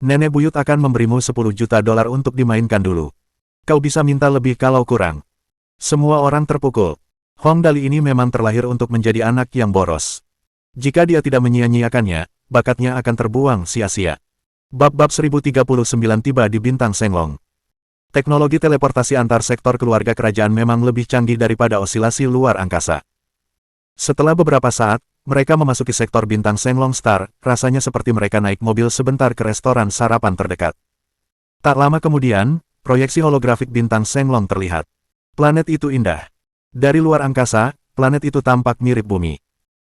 Nenek buyut akan memberimu 10 juta dolar untuk dimainkan dulu. Kau bisa minta lebih kalau kurang. Semua orang terpukul. Hong Dali ini memang terlahir untuk menjadi anak yang boros. Jika dia tidak menyia-nyiakannya, bakatnya akan terbuang sia-sia. Bab-bab 1039 tiba di bintang Shenglong. Teknologi teleportasi antar sektor keluarga kerajaan memang lebih canggih daripada osilasi luar angkasa. Setelah beberapa saat, mereka memasuki sektor bintang Shenglong Star, rasanya seperti mereka naik mobil sebentar ke restoran sarapan terdekat. Tak lama kemudian, proyeksi holografik bintang Shenglong terlihat. Planet itu indah. Dari luar angkasa, planet itu tampak mirip bumi.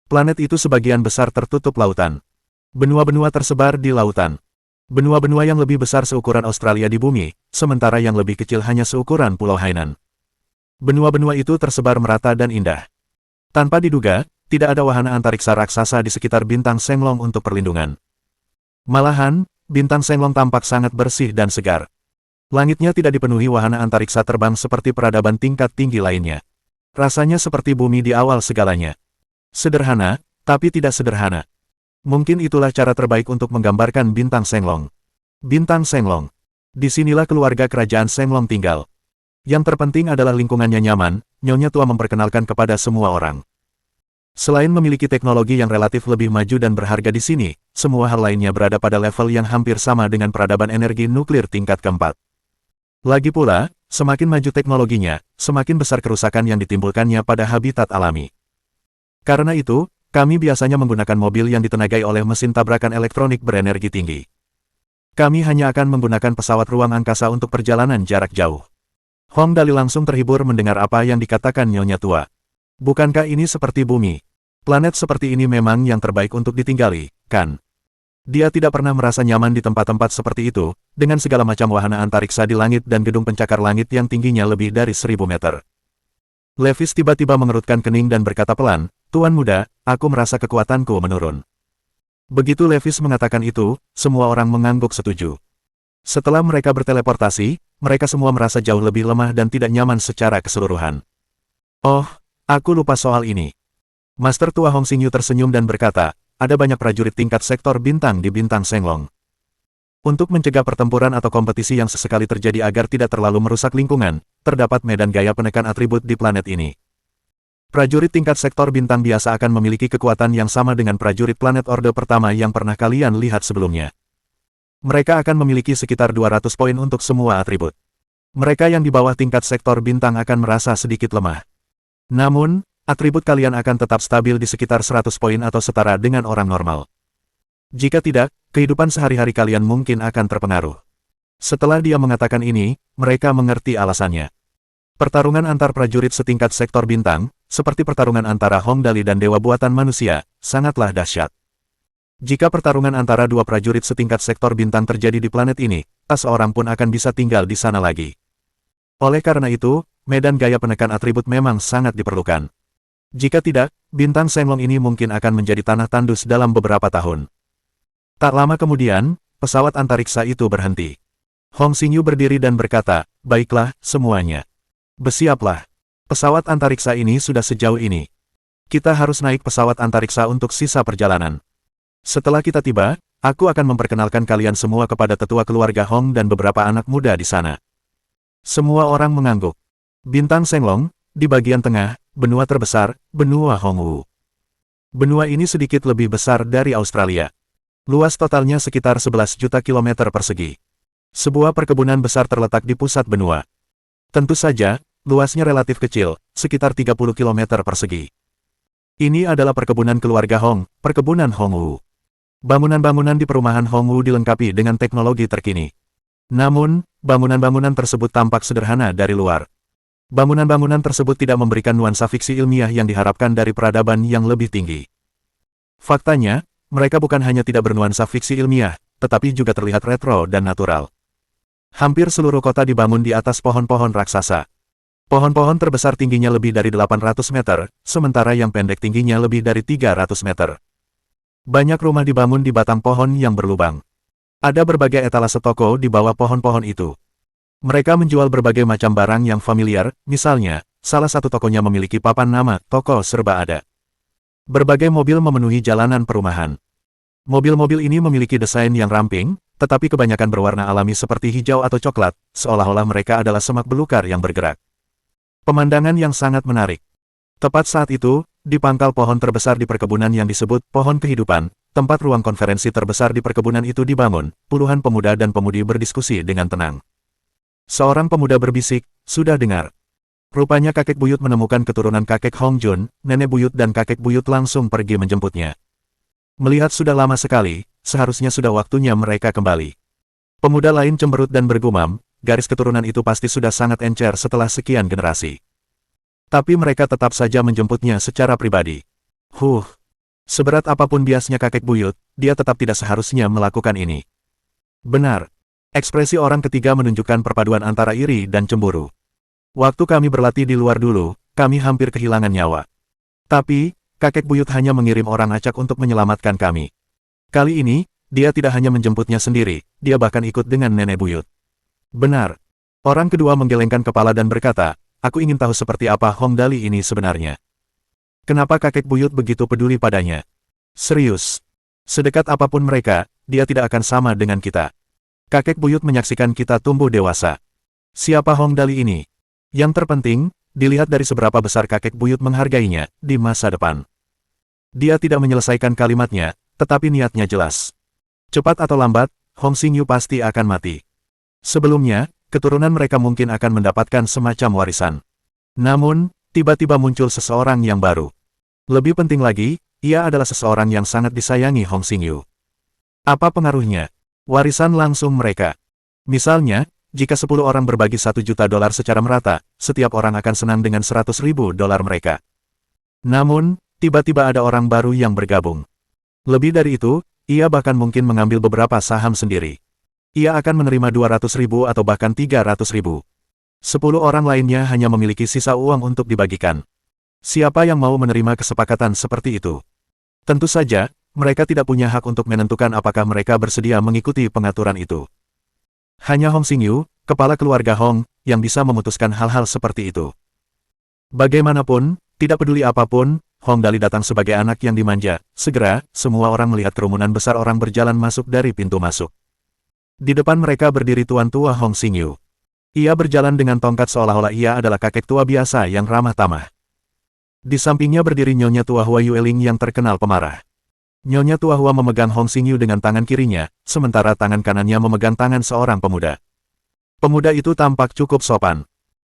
Planet itu sebagian besar tertutup lautan. Benua-benua tersebar di lautan. Benua-benua yang lebih besar seukuran Australia di bumi, sementara yang lebih kecil hanya seukuran Pulau Hainan. Benua-benua itu tersebar merata dan indah. Tanpa diduga, tidak ada wahana antariksa raksasa di sekitar bintang Shenglong untuk perlindungan. Malahan, bintang Shenglong tampak sangat bersih dan segar. Langitnya tidak dipenuhi wahana antariksa terbang seperti peradaban tingkat tinggi lainnya. Rasanya seperti bumi di awal segalanya. Sederhana, Tapi tidak sederhana. Mungkin itulah cara terbaik untuk menggambarkan bintang Shenglong. Bintang Shenglong. Disinilah keluarga kerajaan Shenglong tinggal. Yang terpenting adalah lingkungannya nyaman, Nyonya Tua memperkenalkan kepada semua orang. Selain memiliki teknologi yang relatif lebih maju dan berharga di sini, semua hal lainnya berada pada level yang hampir sama dengan peradaban energi nuklir tingkat keempat. Lagi pula, semakin maju teknologinya, semakin besar kerusakan yang ditimbulkannya pada habitat alami. Karena itu, kami biasanya menggunakan mobil yang ditenagai oleh mesin tabrakan elektronik berenergi tinggi. Kami hanya akan menggunakan pesawat ruang angkasa untuk perjalanan jarak jauh. Hong Dali langsung terhibur mendengar apa yang dikatakan Nyonya Tua. Bukankah ini seperti bumi? Planet seperti ini memang yang terbaik untuk ditinggali, kan? Dia tidak pernah merasa nyaman di tempat-tempat seperti itu, dengan segala macam wahana antariksa di langit dan gedung pencakar langit yang tingginya lebih dari 1000 meter. Levis tiba-tiba mengerutkan kening dan berkata pelan, "Tuan muda, aku merasa kekuatanku menurun." Begitu Levis mengatakan itu, semua orang mengangguk setuju. Setelah mereka berteleportasi, mereka semua merasa jauh lebih lemah dan tidak nyaman secara keseluruhan. "Oh, aku lupa soal ini." Master Tua Hong Xingyu tersenyum dan berkata, "Ada banyak prajurit tingkat sektor bintang di bintang Shenglong. Untuk mencegah pertempuran atau kompetisi yang sesekali terjadi agar tidak terlalu merusak lingkungan, terdapat medan gaya penekan atribut di planet ini. Prajurit tingkat sektor bintang biasa akan memiliki kekuatan yang sama dengan prajurit planet Orde Pertama yang pernah kalian lihat sebelumnya. Mereka akan memiliki sekitar 200 poin untuk semua atribut. Mereka yang di bawah tingkat sektor bintang akan merasa sedikit lemah. Namun, atribut kalian akan tetap stabil di sekitar 100 poin atau setara dengan orang normal. Jika tidak, kehidupan sehari-hari kalian mungkin akan terpengaruh." Setelah dia mengatakan ini, mereka mengerti alasannya. Pertarungan antar prajurit setingkat sektor bintang, seperti pertarungan antara Hong Dali dan Dewa Buatan Manusia, sangatlah dahsyat. Jika pertarungan antara dua prajurit setingkat sektor bintang terjadi di planet ini, tak seorang pun akan bisa tinggal di sana lagi. Oleh karena itu, medan gaya penekan atribut memang sangat diperlukan. Jika tidak, bintang Shenglong ini mungkin akan menjadi tanah tandus dalam beberapa tahun. Tak lama kemudian, pesawat antariksa itu berhenti. Hong Xingyu berdiri dan berkata, "Baiklah, semuanya. Bersiaplah. Pesawat antariksa ini sudah sejauh ini. Kita harus naik pesawat antariksa untuk sisa perjalanan. Setelah kita tiba, aku akan memperkenalkan kalian semua kepada tetua keluarga Hong dan beberapa anak muda di sana." Semua orang mengangguk. Bintang Shenglong, di bagian tengah, benua terbesar, benua Hongwu. Benua ini sedikit lebih besar dari Australia. Luas totalnya sekitar 11 juta kilometer persegi. Sebuah perkebunan besar terletak di pusat benua. Tentu saja, luasnya relatif kecil, sekitar 30 kilometer persegi. Ini adalah perkebunan keluarga Hong, perkebunan Hongwu. Bangunan-bangunan di perumahan Hongwu dilengkapi dengan teknologi terkini. Namun, bangunan-bangunan tersebut tampak sederhana dari luar. Bangunan-bangunan tersebut tidak memberikan nuansa fiksi ilmiah yang diharapkan dari peradaban yang lebih tinggi. Faktanya, mereka bukan hanya tidak bernuansa fiksi ilmiah, tetapi juga terlihat retro dan natural. Hampir seluruh kota dibangun di atas pohon-pohon raksasa. Pohon-pohon terbesar tingginya lebih dari 800 meter, sementara yang pendek tingginya lebih dari 300 meter. Banyak rumah dibangun di batang pohon yang berlubang. Ada berbagai etalase toko di bawah pohon-pohon itu. Mereka menjual berbagai macam barang yang familiar, misalnya, salah satu tokonya memiliki papan nama, "Toko Serba Ada." Berbagai mobil memenuhi jalanan perumahan. Mobil-mobil ini memiliki desain yang ramping, tetapi kebanyakan berwarna alami seperti hijau atau coklat, seolah-olah mereka adalah semak belukar yang bergerak. Pemandangan yang sangat menarik. Tepat saat itu, di pangkal pohon terbesar di perkebunan yang disebut Pohon Kehidupan, tempat ruang konferensi terbesar di perkebunan itu dibangun, puluhan pemuda dan pemudi berdiskusi dengan tenang. Seorang pemuda berbisik, "Sudah dengar. Rupanya kakek buyut menemukan keturunan kakek Hong Jun, nenek buyut dan kakek buyut langsung pergi menjemputnya. Melihat sudah lama sekali, seharusnya sudah waktunya mereka kembali." Pemuda lain cemberut dan bergumam, garis keturunan itu pasti sudah sangat encer setelah sekian generasi. Tapi mereka tetap saja menjemputnya secara pribadi. Seberat apapun biasnya kakek buyut, dia tetap tidak seharusnya melakukan ini. Benar. Ekspresi orang ketiga menunjukkan perpaduan antara iri dan cemburu. "Waktu kami berlatih di luar dulu, kami hampir kehilangan nyawa. Tapi, kakek buyut hanya mengirim orang acak untuk menyelamatkan kami. Kali ini, dia tidak hanya menjemputnya sendiri, dia bahkan ikut dengan nenek buyut." Benar. Orang kedua menggelengkan kepala dan berkata, "Aku ingin tahu seperti apa Hong Dali ini sebenarnya. Kenapa kakek buyut begitu peduli padanya? Serius. Sedekat apapun mereka, dia tidak akan sama dengan kita. Kakek buyut menyaksikan kita tumbuh dewasa. Siapa Hong Dali ini? Yang terpenting, dilihat dari seberapa besar kakek buyut menghargainya di masa depan. Dia tidak menyelesaikan kalimatnya, tetapi niatnya jelas. Cepat atau lambat, Hong Xingyu pasti akan mati. Sebelumnya, keturunan mereka mungkin akan mendapatkan semacam warisan. Namun, tiba-tiba muncul seseorang yang baru. Lebih penting lagi, ia adalah seseorang yang sangat disayangi Hong Xingyu. Apa pengaruhnya? Warisan langsung mereka. Misalnya, jika 10 orang berbagi $1 juta secara merata, setiap orang akan senang dengan $100.000 mereka. Namun, tiba-tiba ada orang baru yang bergabung. Lebih dari itu, ia bahkan mungkin mengambil beberapa saham sendiri. Ia akan menerima $200.000 atau bahkan $300.000. 10 orang lainnya hanya memiliki sisa uang untuk dibagikan. Siapa yang mau menerima kesepakatan seperti itu? Tentu saja, mereka tidak punya hak untuk menentukan apakah mereka bersedia mengikuti pengaturan itu. Hanya Hong Xingyu, kepala keluarga Hong, yang bisa memutuskan hal-hal seperti itu. Bagaimanapun, tidak peduli apapun, Hong Dali datang sebagai anak yang dimanja. Segera, semua orang melihat kerumunan besar orang berjalan masuk dari pintu masuk. Di depan mereka berdiri tuan tua Hong Xingyu. Ia berjalan dengan tongkat seolah-olah ia adalah kakek tua biasa yang ramah tamah. Di sampingnya berdiri Nyonya Tua Hua Yueling yang terkenal pemarah. Nyonya Tua Hua memegang Hong Xingyu dengan tangan kirinya, sementara tangan kanannya memegang tangan seorang pemuda. Pemuda itu tampak cukup sopan.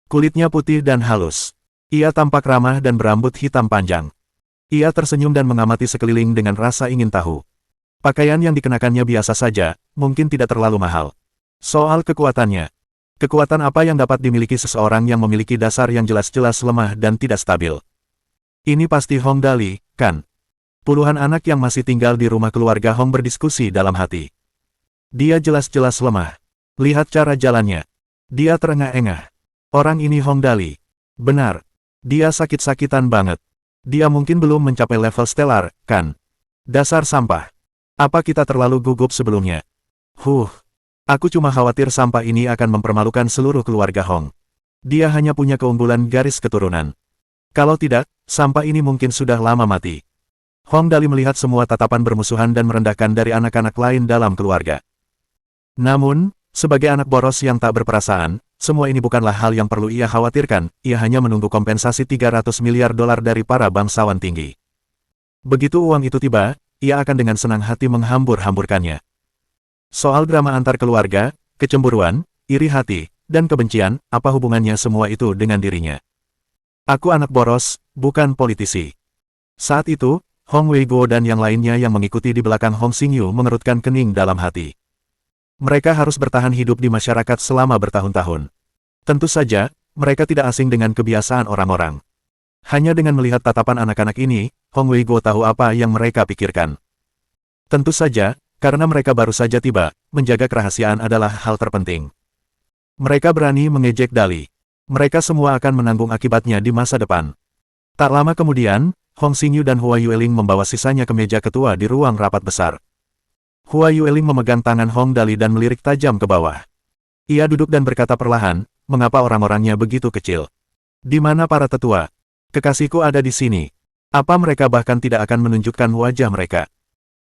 Kulitnya putih dan halus. Ia tampak ramah dan berambut hitam panjang. Ia tersenyum dan mengamati sekeliling dengan rasa ingin tahu. Pakaian yang dikenakannya biasa saja, mungkin tidak terlalu mahal. Soal kekuatannya. Kekuatan apa yang dapat dimiliki seseorang yang memiliki dasar yang jelas-jelas lemah dan tidak stabil? Ini pasti Hong Dali, kan? Puluhan anak yang masih tinggal di rumah keluarga Hong berdiskusi dalam hati. Dia jelas-jelas lemah. Lihat cara jalannya. Dia terengah-engah. Orang ini Hong Dali. Benar. Dia sakit-sakitan banget. Dia mungkin belum mencapai level stellar, kan? Dasar sampah. Apa kita terlalu gugup sebelumnya? Aku cuma khawatir sampah ini akan mempermalukan seluruh keluarga Hong. Dia hanya punya keunggulan garis keturunan. Kalau tidak, sampah ini mungkin sudah lama mati. Hong Dali melihat semua tatapan bermusuhan dan merendahkan dari anak-anak lain dalam keluarga. Namun, sebagai anak boros yang tak berperasaan, semua ini bukanlah hal yang perlu ia khawatirkan, ia hanya menunggu kompensasi $300 miliar dari para bangsawan tinggi. Begitu uang itu tiba, ia akan dengan senang hati menghambur-hamburkannya. Soal drama antar keluarga, kecemburuan, iri hati, dan kebencian, apa hubungannya semua itu dengan dirinya? Aku anak boros, bukan politisi. Saat itu, Hong Weibo dan yang lainnya yang mengikuti di belakang Hong Xingyu mengerutkan kening dalam hati. Mereka harus bertahan hidup di masyarakat selama bertahun-tahun. Tentu saja, mereka tidak asing dengan kebiasaan orang-orang. Hanya dengan melihat tatapan anak-anak ini, Hong Weibo tahu apa yang mereka pikirkan. Tentu saja, karena mereka baru saja tiba, menjaga kerahasiaan adalah hal terpenting. Mereka berani mengejek Dali. Mereka semua akan menanggung akibatnya di masa depan. Tak lama kemudian, Hong Xingyu dan Hua Yueling membawa sisanya ke meja ketua di ruang rapat besar. Hua Yueling memegang tangan Hong Dali dan melirik tajam ke bawah. Ia duduk dan berkata perlahan, mengapa orang-orangnya begitu kecil? Di mana para tetua? Kekasihku ada di sini. Apa mereka bahkan tidak akan menunjukkan wajah mereka?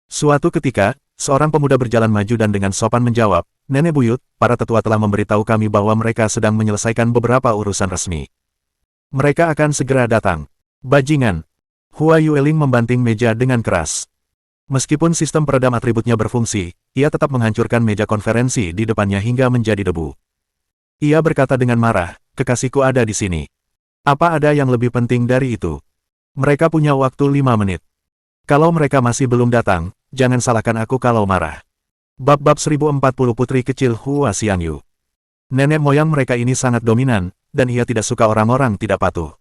Suatu ketika, seorang pemuda berjalan maju dan dengan sopan menjawab, Nenek buyut, para tetua telah memberitahu kami bahwa mereka sedang menyelesaikan beberapa urusan resmi. Mereka akan segera datang. Bajingan. Hua Yueling membanting meja dengan keras. Meskipun sistem peredam atributnya berfungsi, ia tetap menghancurkan meja konferensi di depannya hingga menjadi debu. Ia berkata dengan marah, kekasihku ada di sini. Apa ada yang lebih penting dari itu? Mereka punya waktu 5 menit. Kalau mereka masih belum datang, jangan salahkan aku kalau marah. Bab 1040 Putri Kecil Hua Xiangyu. Nenek moyang mereka ini sangat dominan, dan ia tidak suka orang-orang tidak patuh.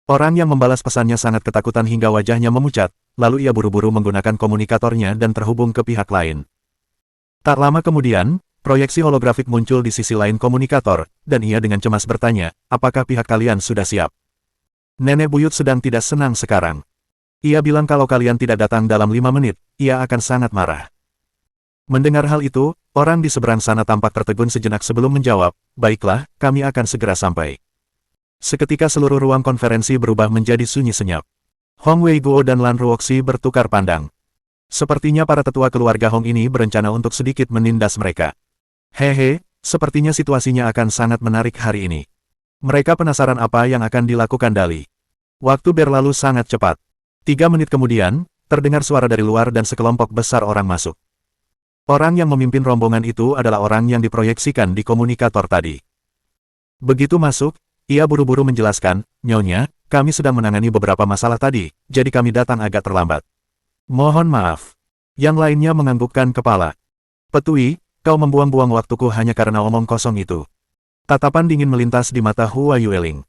Orang yang membalas pesannya sangat ketakutan hingga wajahnya memucat, lalu ia buru-buru menggunakan komunikatornya dan terhubung ke pihak lain. Tak lama kemudian, proyeksi holografik muncul di sisi lain komunikator, dan ia dengan cemas bertanya, apakah pihak kalian sudah siap? Nenek buyut sedang tidak senang sekarang. Ia bilang kalau kalian tidak datang dalam 5 menit, ia akan sangat marah. Mendengar hal itu, orang di seberang sana tampak tertegun sejenak sebelum menjawab, baiklah, kami akan segera sampai. Seketika seluruh ruang konferensi berubah menjadi sunyi senyap. Hong Weiguo dan Lan Ruoxi bertukar pandang. Sepertinya para tetua keluarga Hong ini berencana untuk sedikit menindas mereka. Hehe, sepertinya situasinya akan sangat menarik hari ini. Mereka penasaran apa yang akan dilakukan Dali. Waktu berlalu sangat cepat. 3 menit kemudian, terdengar suara dari luar dan sekelompok besar orang masuk. Orang yang memimpin rombongan itu adalah orang yang diproyeksikan di komunikator tadi. Begitu masuk, ia buru-buru menjelaskan, "Nyonya, kami sedang menangani beberapa masalah tadi, jadi kami datang agak terlambat. Mohon maaf." Yang lainnya menganggukkan kepala. "Petui, kau membuang-buang waktuku hanya karena omong kosong itu." Tatapan dingin melintas di mata Hua Yueling.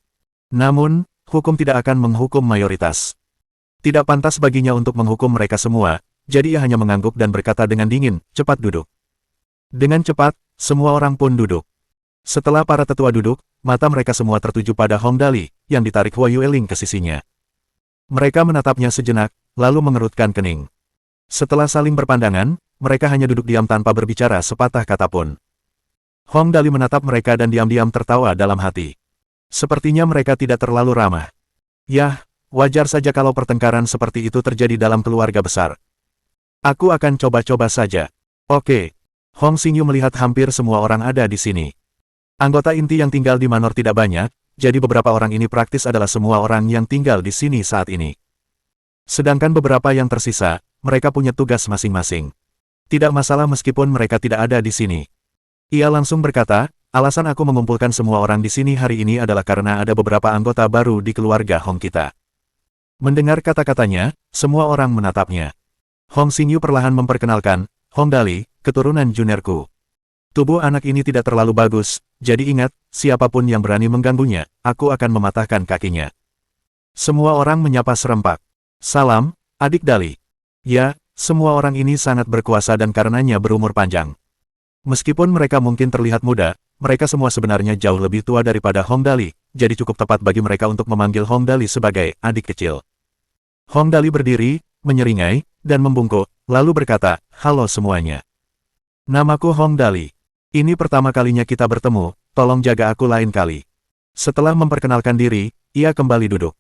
Namun, hukum tidak akan menghukum mayoritas. Tidak pantas baginya untuk menghukum mereka semua, jadi ia hanya mengangguk dan berkata dengan dingin, "Cepat duduk." Dengan cepat, semua orang pun duduk. Setelah para tetua duduk, mata mereka semua tertuju pada Hong Dali, yang ditarik Hua Yueling ke sisinya. Mereka menatapnya sejenak, lalu mengerutkan kening. Setelah saling berpandangan, mereka hanya duduk diam tanpa berbicara sepatah kata pun. Hong Dali menatap mereka dan diam-diam tertawa dalam hati. Sepertinya mereka tidak terlalu ramah. Yah, wajar saja kalau pertengkaran seperti itu terjadi dalam keluarga besar. Aku akan coba-coba saja. Oke. Hong Xingyu melihat hampir semua orang ada di sini. Anggota inti yang tinggal di Manor tidak banyak, jadi beberapa orang ini praktis adalah semua orang yang tinggal di sini saat ini. Sedangkan beberapa yang tersisa, mereka punya tugas masing-masing. Tidak masalah meskipun mereka tidak ada di sini. Ia langsung berkata, "Alasan aku mengumpulkan semua orang di sini hari ini adalah karena ada beberapa anggota baru di keluarga Hong kita." Mendengar kata-katanya, semua orang menatapnya. Hong Xingyu perlahan memperkenalkan, "Hong Dali, keturunan juniorku. Tubuh anak ini tidak terlalu bagus, jadi ingat, siapapun yang berani mengganggunya, aku akan mematahkan kakinya." Semua orang menyapa serempak. "Salam, adik Dali." Ya, semua orang ini sangat berkuasa dan karenanya berumur panjang. Meskipun mereka mungkin terlihat muda, mereka semua sebenarnya jauh lebih tua daripada Hong Dali, jadi cukup tepat bagi mereka untuk memanggil Hong Dali sebagai adik kecil. Hong Dali berdiri, menyeringai, dan membungkuk, lalu berkata, "Halo semuanya. Namaku Hong Dali. Ini pertama kalinya kita bertemu, tolong jaga aku lain kali." Setelah memperkenalkan diri, ia kembali duduk.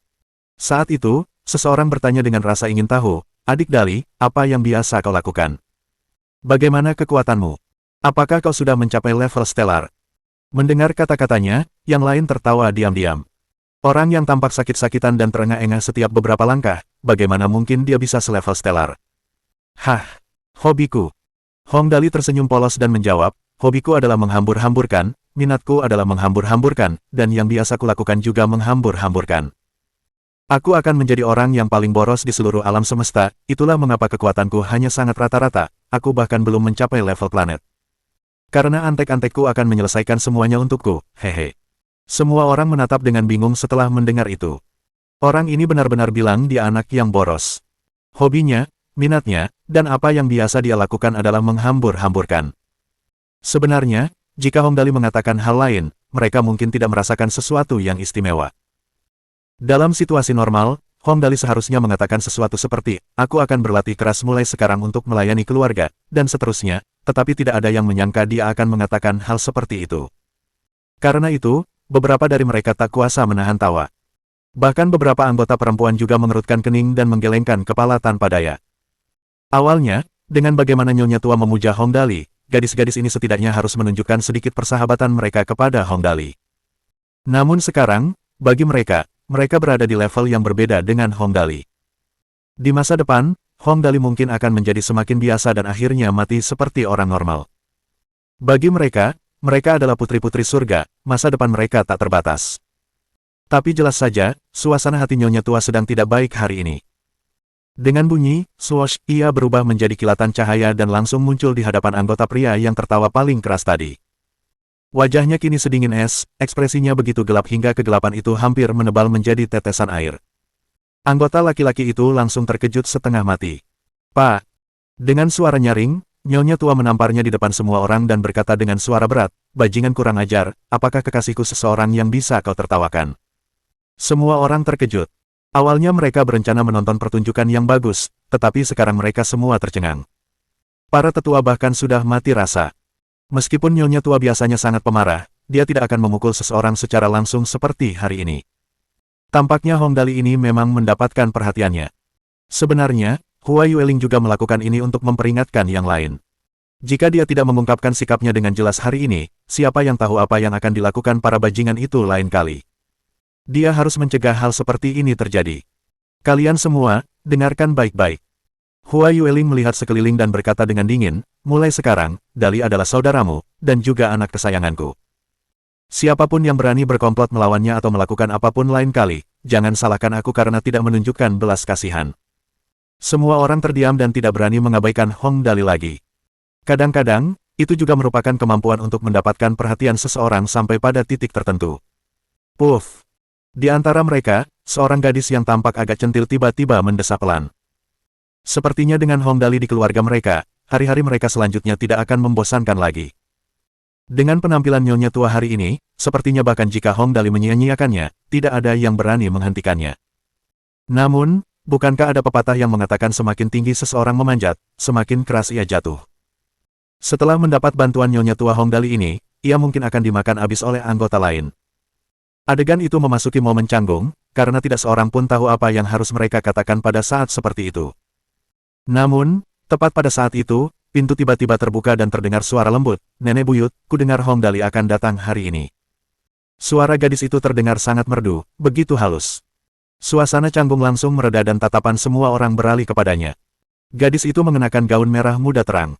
Saat itu, seseorang bertanya dengan rasa ingin tahu, "Adik Dali, apa yang biasa kau lakukan? Bagaimana kekuatanmu? Apakah kau sudah mencapai level stellar?" Mendengar kata-katanya, yang lain tertawa diam-diam. Orang yang tampak sakit-sakitan dan terengah-engah setiap beberapa langkah, bagaimana mungkin dia bisa selevel stellar? "Hah, hobiku." Hong Dali tersenyum polos dan menjawab, "Hobiku adalah menghambur-hamburkan, minatku adalah menghambur-hamburkan, dan yang biasa kulakukan juga menghambur-hamburkan. Aku akan menjadi orang yang paling boros di seluruh alam semesta, itulah mengapa kekuatanku hanya sangat rata-rata, aku bahkan belum mencapai level planet. Karena antek-antekku akan menyelesaikan semuanya untukku, hehe." Semua orang menatap dengan bingung setelah mendengar itu. Orang ini benar-benar bilang dia anak yang boros. Hobinya, minatnya, dan apa yang biasa dia lakukan adalah menghambur-hamburkan. Sebenarnya, jika Hong Dali mengatakan hal lain, mereka mungkin tidak merasakan sesuatu yang istimewa. Dalam situasi normal, Hong Dali seharusnya mengatakan sesuatu seperti, "Aku akan berlatih keras mulai sekarang untuk melayani keluarga," dan seterusnya, tetapi tidak ada yang menyangka dia akan mengatakan hal seperti itu. Karena itu, beberapa dari mereka tak kuasa menahan tawa. Bahkan beberapa anggota perempuan juga mengerutkan kening dan menggelengkan kepala tanpa daya. Awalnya, dengan bagaimana Nyonya Tua memuja Hong Dali, gadis-gadis ini setidaknya harus menunjukkan sedikit persahabatan mereka kepada Hong Dali. Namun sekarang, bagi mereka berada di level yang berbeda dengan Hong Dali. Di masa depan, Hong Dali mungkin akan menjadi semakin biasa dan akhirnya mati seperti orang normal. Bagi mereka adalah putri-putri surga, masa depan mereka tak terbatas. Tapi jelas saja, suasana hati Nyonya Tua sedang tidak baik hari ini. Dengan bunyi, swoosh, ia berubah menjadi kilatan cahaya dan langsung muncul di hadapan anggota pria yang tertawa paling keras tadi. Wajahnya kini sedingin es, ekspresinya begitu gelap hingga kegelapan itu hampir menebal menjadi tetesan air. Anggota laki-laki itu langsung terkejut setengah mati. "Pak!" Dengan suara nyaring, Nyonya Tua menamparnya di depan semua orang dan berkata dengan suara berat, "Bajingan kurang ajar, apakah kekasihku seseorang yang bisa kau tertawakan?" Semua orang terkejut. Awalnya mereka berencana menonton pertunjukan yang bagus, tetapi sekarang mereka semua tercengang. Para tetua bahkan sudah mati rasa. Meskipun Nyonya Tua biasanya sangat pemarah, dia tidak akan memukul seseorang secara langsung seperti hari ini. Tampaknya Hong Dali ini memang mendapatkan perhatiannya. Sebenarnya, Hua Yueling juga melakukan ini untuk memperingatkan yang lain. Jika dia tidak mengungkapkan sikapnya dengan jelas hari ini, siapa yang tahu apa yang akan dilakukan para bajingan itu lain kali. Dia harus mencegah hal seperti ini terjadi. Kalian semua, dengarkan baik-baik. Hua Yueling melihat sekeliling dan berkata dengan dingin, mulai sekarang, Dali adalah saudaramu, dan juga anak kesayanganku. Siapapun yang berani berkomplot melawannya atau melakukan apapun lain kali, jangan salahkan aku karena tidak menunjukkan belas kasihan. Semua orang terdiam dan tidak berani mengabaikan Hong Dali lagi. Kadang-kadang, itu juga merupakan kemampuan untuk mendapatkan perhatian seseorang sampai pada titik tertentu. Puff! Di antara mereka, seorang gadis yang tampak agak centil tiba-tiba mendesah pelan. Sepertinya dengan Hong Dali di keluarga mereka, hari-hari mereka selanjutnya tidak akan membosankan lagi. Dengan penampilan nyonya tua hari ini, sepertinya bahkan jika Hong Dali menyia-nyiakannya, tidak ada yang berani menghentikannya. Namun, bukankah ada pepatah yang mengatakan semakin tinggi seseorang memanjat, semakin keras ia jatuh? Setelah mendapat bantuan nyonya tua Hong Dali ini, ia mungkin akan dimakan habis oleh anggota lain. Adegan itu memasuki momen canggung, karena tidak seorang pun tahu apa yang harus mereka katakan pada saat seperti itu. Namun, tepat pada saat itu, pintu tiba-tiba terbuka dan terdengar suara lembut, "Nenek buyut, ku dengar Hong Dali akan datang hari ini." Suara gadis itu terdengar sangat merdu, begitu halus. Suasana canggung langsung mereda dan tatapan semua orang beralih kepadanya. Gadis itu mengenakan gaun merah muda terang.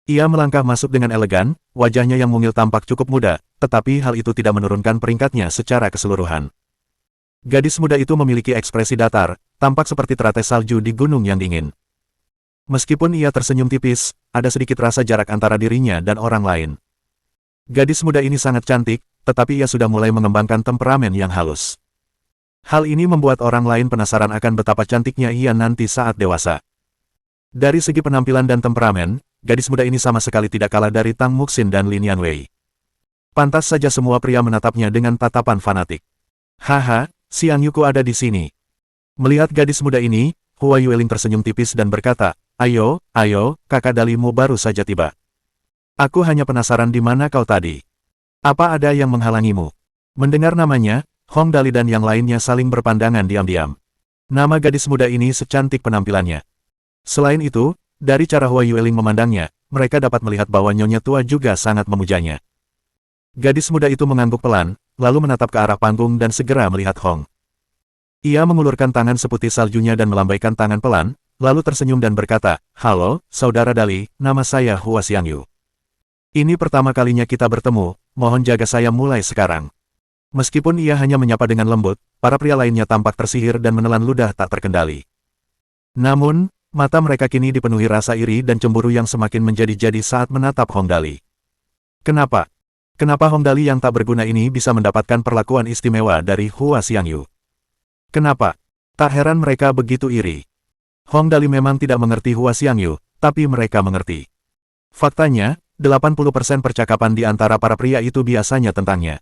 Ia melangkah masuk dengan elegan, wajahnya yang mungil tampak cukup muda, tetapi hal itu tidak menurunkan peringkatnya secara keseluruhan. Gadis muda itu memiliki ekspresi datar, tampak seperti teratai salju di gunung yang dingin. Meskipun ia tersenyum tipis, ada sedikit rasa jarak antara dirinya dan orang lain. Gadis muda ini sangat cantik, tetapi ia sudah mulai mengembangkan temperamen yang halus. Hal ini membuat orang lain penasaran akan betapa cantiknya ia nanti saat dewasa. Dari segi penampilan dan temperamen, gadis muda ini sama sekali tidak kalah dari Tang Muxin dan Lin Yanwei. Pantas saja semua pria menatapnya dengan tatapan fanatik. Haha, Xiang Yuku ada di sini. Melihat gadis muda ini, Hua Yueling tersenyum tipis dan berkata, ayo, kakak Dalimu baru saja tiba. Aku hanya penasaran di mana kau tadi. Apa ada yang menghalangimu? Mendengar namanya, Hong Dali dan yang lainnya saling berpandangan diam-diam. Nama gadis muda ini secantik penampilannya. Selain itu, dari cara Hua Yueling memandangnya, mereka dapat melihat bahwa nyonya tua juga sangat memujanya. Gadis muda itu mengangguk pelan, lalu menatap ke arah panggung dan segera melihat Hong. Ia mengulurkan tangan seputih saljunya dan melambaikan tangan pelan, lalu tersenyum dan berkata, "Halo, Saudara Dali, nama saya Hua Xiangyu. Ini pertama kalinya kita bertemu, mohon jaga saya mulai sekarang." Meskipun ia hanya menyapa dengan lembut, para pria lainnya tampak tersihir dan menelan ludah tak terkendali. Namun, mata mereka kini dipenuhi rasa iri dan cemburu yang semakin menjadi-jadi saat menatap Hong Dali. Kenapa? Kenapa Hong Dali yang tak berguna ini bisa mendapatkan perlakuan istimewa dari Hua Xiangyu? Kenapa? Tak heran mereka begitu iri. Hong Dali memang tidak mengerti Hua Xiangyu, tapi mereka mengerti. Faktanya, 80% percakapan di antara para pria itu biasanya tentangnya.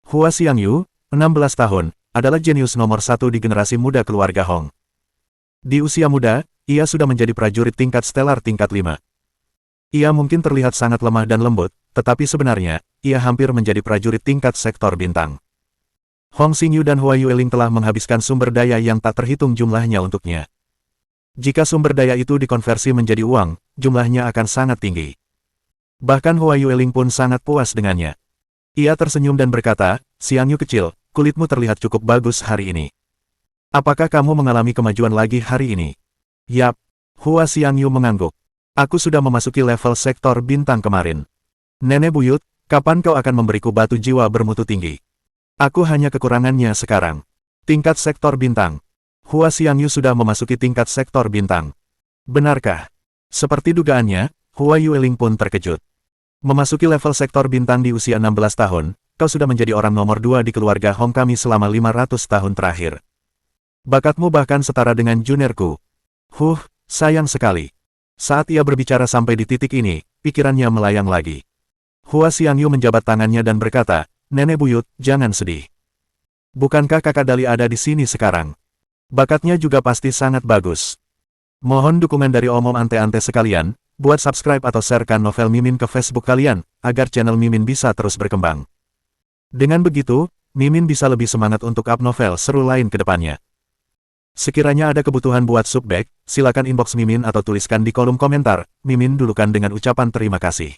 Hua Xiangyu, 16 tahun, adalah jenius nomor 1 di generasi muda keluarga Hong. Di usia muda, ia sudah menjadi prajurit tingkat stelar tingkat 5. Ia mungkin terlihat sangat lemah dan lembut, tetapi sebenarnya, ia hampir menjadi prajurit tingkat sektor bintang. Hong Xingyu dan Hua Yueling telah menghabiskan sumber daya yang tak terhitung jumlahnya untuknya. Jika sumber daya itu dikonversi menjadi uang, jumlahnya akan sangat tinggi. Bahkan Hua Yueling pun sangat puas dengannya. Ia tersenyum dan berkata, "Xiangyu kecil, kulitmu terlihat cukup bagus hari ini. Apakah kamu mengalami kemajuan lagi hari ini?" "Yap." Hua Xiangyu mengangguk. "Aku sudah memasuki level sektor bintang kemarin. Nenek buyut, kapan kau akan memberiku batu jiwa bermutu tinggi? Aku hanya kekurangannya sekarang." Tingkat sektor bintang. Hua Xiangyu sudah memasuki tingkat sektor bintang. Benarkah? Seperti dugaannya, Hua Yueling pun terkejut. Memasuki level sektor bintang di usia 16 tahun, kau sudah menjadi orang nomor 2 di keluarga Hong kami selama 500 tahun terakhir. Bakatmu bahkan setara dengan juniorku. Sayang sekali. Saat ia berbicara sampai di titik ini, pikirannya melayang lagi. Hua Xiangyu menjabat tangannya dan berkata, "Nenek buyut, jangan sedih. Bukankah kakak Dali ada di sini sekarang? Bakatnya juga pasti sangat bagus." Mohon dukungan dari omom ante-ante sekalian, buat subscribe atau sharekan novel Mimin ke Facebook kalian, agar channel Mimin bisa terus berkembang. Dengan begitu, Mimin bisa lebih semangat untuk up novel seru lain ke depannya. Sekiranya ada kebutuhan buat subbag, silakan inbox Mimin atau tuliskan di kolom komentar. Mimin dulukan dengan ucapan terima kasih.